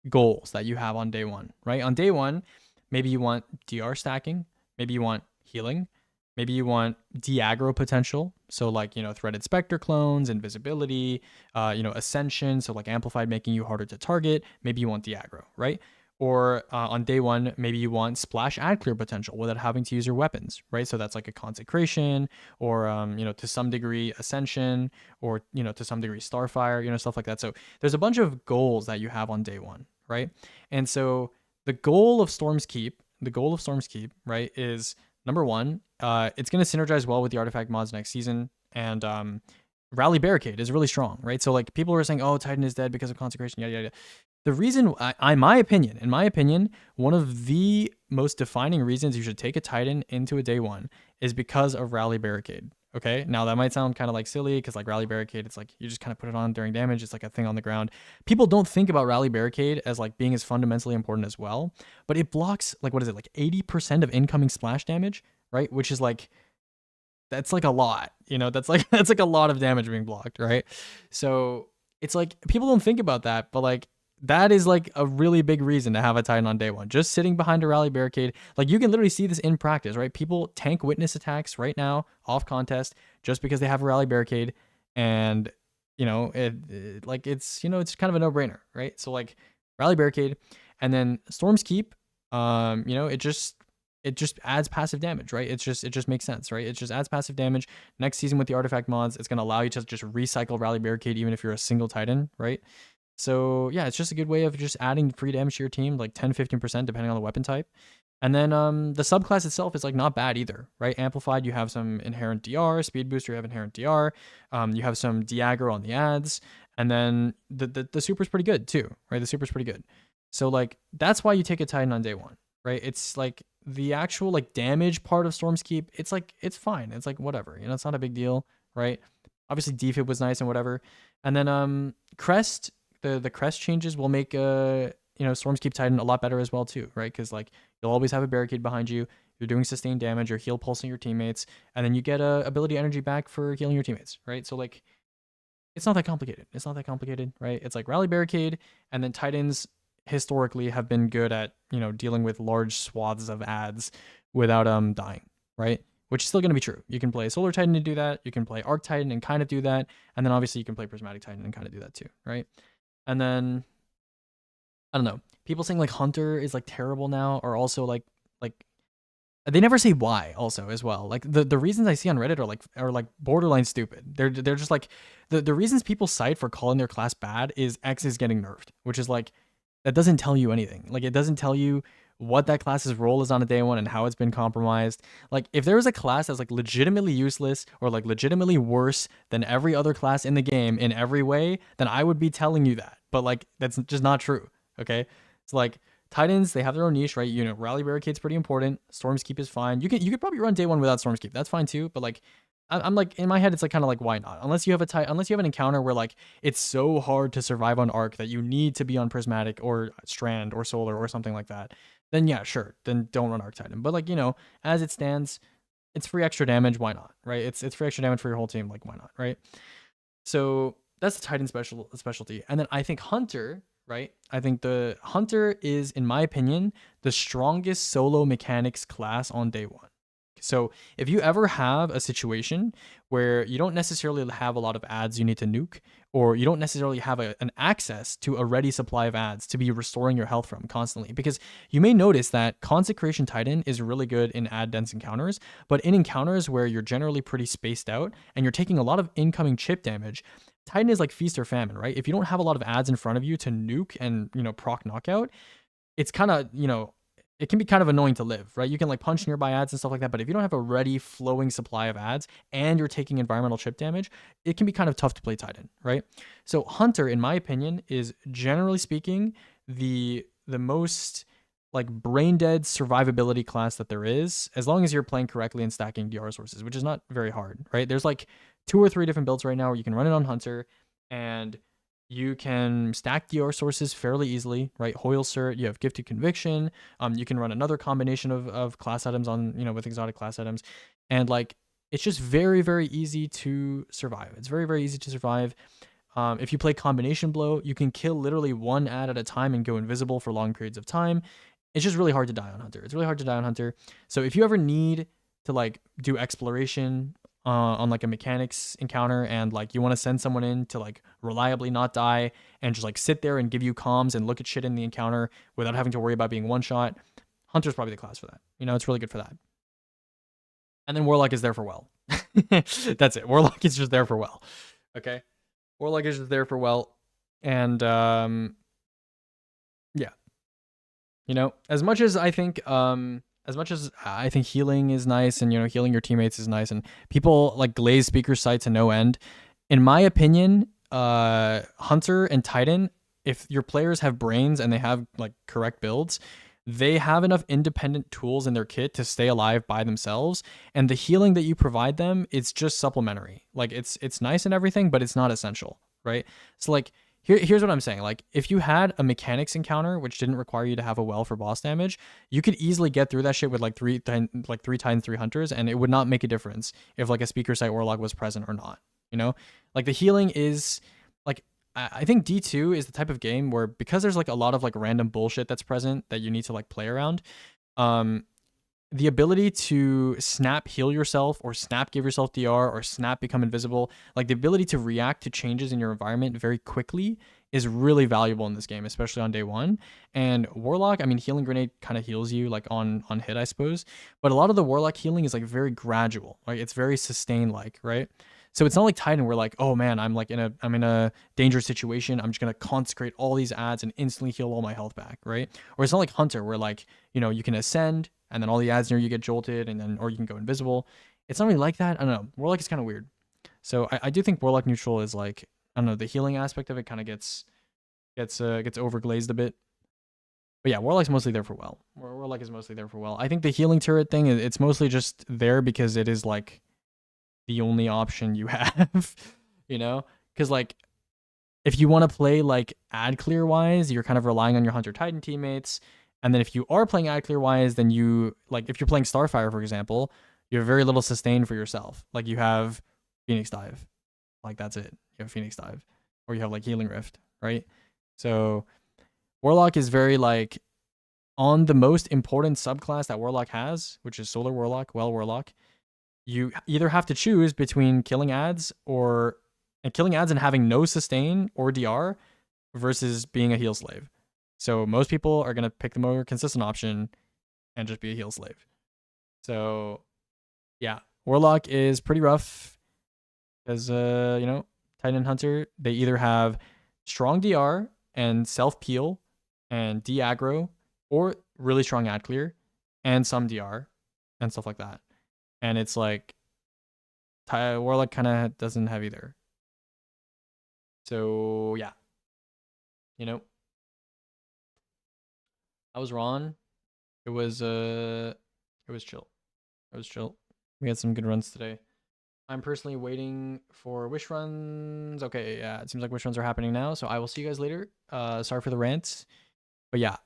goals that you have on day one, right? On day one, maybe you want DR stacking, maybe you want healing, maybe you want de-aggro potential. So like, you know, threaded specter clones, invisibility, you know, ascension. So like amplified making you harder to target. Maybe you want de-aggro, right? Or on day one, maybe you want splash ad clear potential without having to use your weapons, right? So that's like a consecration or, you know, to some degree ascension or, you know, to some degree starfire, you know, stuff like that. So there's a bunch of goals that you have on day one, right? And so the goal of Storm's Keep, right, is number one, it's going to synergize well with the artifact mods next season. And Rally Barricade is really strong, right? So like people are saying, oh, Titan is dead because of consecration, yada, yada. The reason, in my opinion, one of the most defining reasons you should take a Titan into a day one is because of Rally Barricade. Okay, now that might sound kind of like silly because like Rally Barricade, it's like you just kind of put it on during damage. It's like a thing on the ground. People don't think about Rally Barricade as like being as fundamentally important as well, but it blocks like, what is it, like 80% of incoming splash damage, right? Which is like, that's like a lot, you know, that's like a lot of damage being blocked, right? So it's like people don't think about that, but like that is like a really big reason to have a Titan on day one. Just sitting behind a Rally Barricade, like you can literally see this in practice, right? People tank witness attacks right now off contest just because they have a Rally Barricade, and you know like it's, you know, it's kind of a no-brainer, right? So like Rally Barricade, and then Storm's Keep, you know, it just adds passive damage, right? It just makes sense, right? It just adds passive damage. Next season with the artifact mods, it's going to allow you to just recycle Rally Barricade even if you're a single Titan, right? So yeah, it's just a good way of just adding free damage to your team, like 10-15% depending on the weapon type. And then the subclass itself is like not bad either, right? Amplified, you have some inherent DR. Speed booster, you have inherent DR. You have some de-aggro on the ads, and then the super's pretty good too, right? The super's pretty good. So like that's why you take a Titan on day one, right? It's like the actual like damage part of Storm's Keep, it's like it's fine. It's like whatever, you know, it's not a big deal, right? Obviously defib was nice and whatever. And then Crest, the Crest changes will make you know, Storm's Keep Titan a lot better as well too, right? Because like you'll always have a barricade behind you. You're doing sustained damage, you're heal pulsing your teammates, and then you get ability energy back for healing your teammates, right? So like it's not that complicated. It's not that complicated, right? It's like rally barricade, and then Titans historically have been good at, you know, dealing with large swaths of ads without dying, right? Which is still going to be true. You can play Solar Titan to do that. You can play Arc Titan and kind of do that. And then obviously you can play Prismatic Titan and kind of do that too, right? And then I don't know. People saying like Hunter is like terrible now are also like they never say why also as well. Like the reasons I see on Reddit are like borderline stupid. They're just like the reasons people cite for calling their class bad is X is getting nerfed, which is like that doesn't tell you anything. Like it doesn't tell you what that class's role is on a day one and how it's been compromised. Like if there was a class that's like legitimately useless or like legitimately worse than every other class in the game in every way, then I would be telling you that. But like that's just not true. Okay? It's like Titans, they have their own niche, right? You know, Rally Barricade's pretty important. Storm's Keep is fine. You could probably run day one without Storm's Keep. That's fine too. But like, I'm like in my head, it's like kind of like why not? Unless you have an encounter where like it's so hard to survive on Arc that you need to be on Prismatic or Strand or Solar or something like that. Then yeah, sure. Then don't run Arc Titan. But like, you know, as it stands, it's free extra damage. Why not? Right? It's free extra damage for your whole team. Like why not? Right? So that's the Titan specialty. And then I think Hunter. Right? I think the Hunter is, in my opinion, the strongest solo mechanics class on day one. So if you ever have a situation where you don't necessarily have a lot of ads you need to nuke, or you don't necessarily have an access to a ready supply of ads to be restoring your health from constantly, because you may notice that Consecration Titan is really good in ad dense encounters, but in encounters where you're generally pretty spaced out and you're taking a lot of incoming chip damage, Titan is like feast or famine, right? If you don't have a lot of ads in front of you to nuke and, you know, proc knockout, it's kind of, you know, it can be kind of annoying to live, right? You can like punch nearby ads and stuff like that, but if you don't have a ready flowing supply of ads and you're taking environmental chip damage, it can be kind of tough to play Titan, right? So Hunter, in my opinion, is generally speaking the most like brain dead survivability class that there is, as long as you're playing correctly and stacking DR sources, which is not very hard, right? There's like 2 or 3 different builds right now where you can run it on Hunter and you can stack DR sources fairly easily, right? Hoyle Cert, you have Gifted Conviction. You can run another combination of class items on, you know, with exotic class items. And like, it's just very, very easy to survive. It's very, very easy to survive. If you play Combination Blow, you can kill literally one ad at a time and go invisible for long periods of time. It's just really hard to die on Hunter. It's really hard to die on Hunter. So if you ever need to like do exploration on like a mechanics encounter and like you want to send someone in to like reliably not die and just like sit there and give you comms and look at shit in the encounter without having to worry about being one shot, Hunter's probably the class for that. You know, it's really good for that. And then Warlock is there for well. That's it. Warlock is just there for well. Okay. Warlock is just there for well. And yeah. You know, as much as I think healing is nice and, you know, healing your teammates is nice and people like glaze speaker sight to no end, in my opinion, Hunter and Titan, if your players have brains and they have like correct builds, they have enough independent tools in their kit to stay alive by themselves, and the healing that you provide them, it's just supplementary. Like it's nice and everything, but it's not essential, right? So like here's what I'm saying. Like if you had a mechanics encounter which didn't require you to have a well for boss damage, you could easily get through that shit with like 3 times 3 hunters, and it would not make a difference if like a speaker sight warlock was present or not. You know, like the healing is like, I think D2 is the type of game where, because there's like a lot of like random bullshit that's present that you need to like play around, the ability to snap heal yourself or snap give yourself DR or snap become invisible, like the ability to react to changes in your environment very quickly is really valuable in this game, especially on day one. And Warlock, I mean, Healing Grenade kind of heals you like on hit, I suppose, but a lot of the Warlock healing is like very gradual, like it's very sustained like, right? So it's not like Titan where like, oh man, I'm in a dangerous situation, I'm just gonna consecrate all these ads and instantly heal all my health back, right? Or it's not like Hunter where like, you know, you can ascend and then all the ads near you get jolted, and then or you can go invisible. It's not really like that. I don't know. Warlock is kind of weird. So I do think Warlock neutral is like, I don't know, the healing aspect of it kind of gets overglazed a bit. But yeah, Warlock's mostly there for well. Warlock is mostly there for well. I think the healing turret thing, it's mostly just there because it is like the only option you have, you know? Because like, if you want to play like ad clear wise, you're kind of relying on your Hunter Titan teammates. And then if you are playing ad clear wise, then you, like, if you're playing Starfire, for example, you have very little sustain for yourself. Like, you have Phoenix Dive. Like, that's it. You have Phoenix Dive. Or you have, like, Healing Rift, right? So, Warlock is very, like, on the most important subclass that Warlock has, which is Solar Warlock, Well Warlock, you either have to choose between killing ads and having no sustain or DR versus being a heal slave. So most people are going to pick the more consistent option and just be a heal slave. So yeah, Warlock is pretty rough because, you know, Titan and Hunter, they either have strong DR and self-peel and de-aggro, or really strong ad clear and some DR and stuff like that. And it's like, Warlock kind of doesn't have either. So yeah, you know, I was RoN. It was chill. It was chill. We had some good runs today. I'm personally waiting for wish runs. Okay, yeah, it seems like wish runs are happening now. So I will see you guys later. Sorry for the rant, but yeah,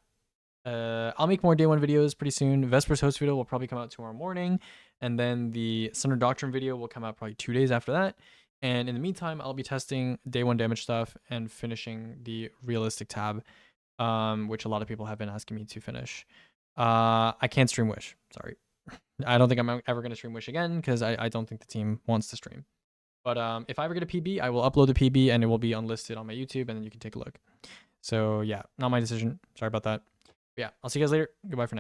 I'll make more day one videos pretty soon. Vesper's host video will probably come out tomorrow morning, and then the Sunder Doctrine video will come out probably 2 days after that. And in the meantime, I'll be testing day one damage stuff and finishing the realistic tab, which a lot of people have been asking me to finish. I can't stream Wish. Sorry. I don't think I'm ever going to stream Wish again because I don't think the team wants to stream. But if I ever get a PB, I will upload the PB and it will be unlisted on my YouTube and then you can take a look. So yeah, not my decision. Sorry about that. But yeah, I'll see you guys later. Goodbye for now.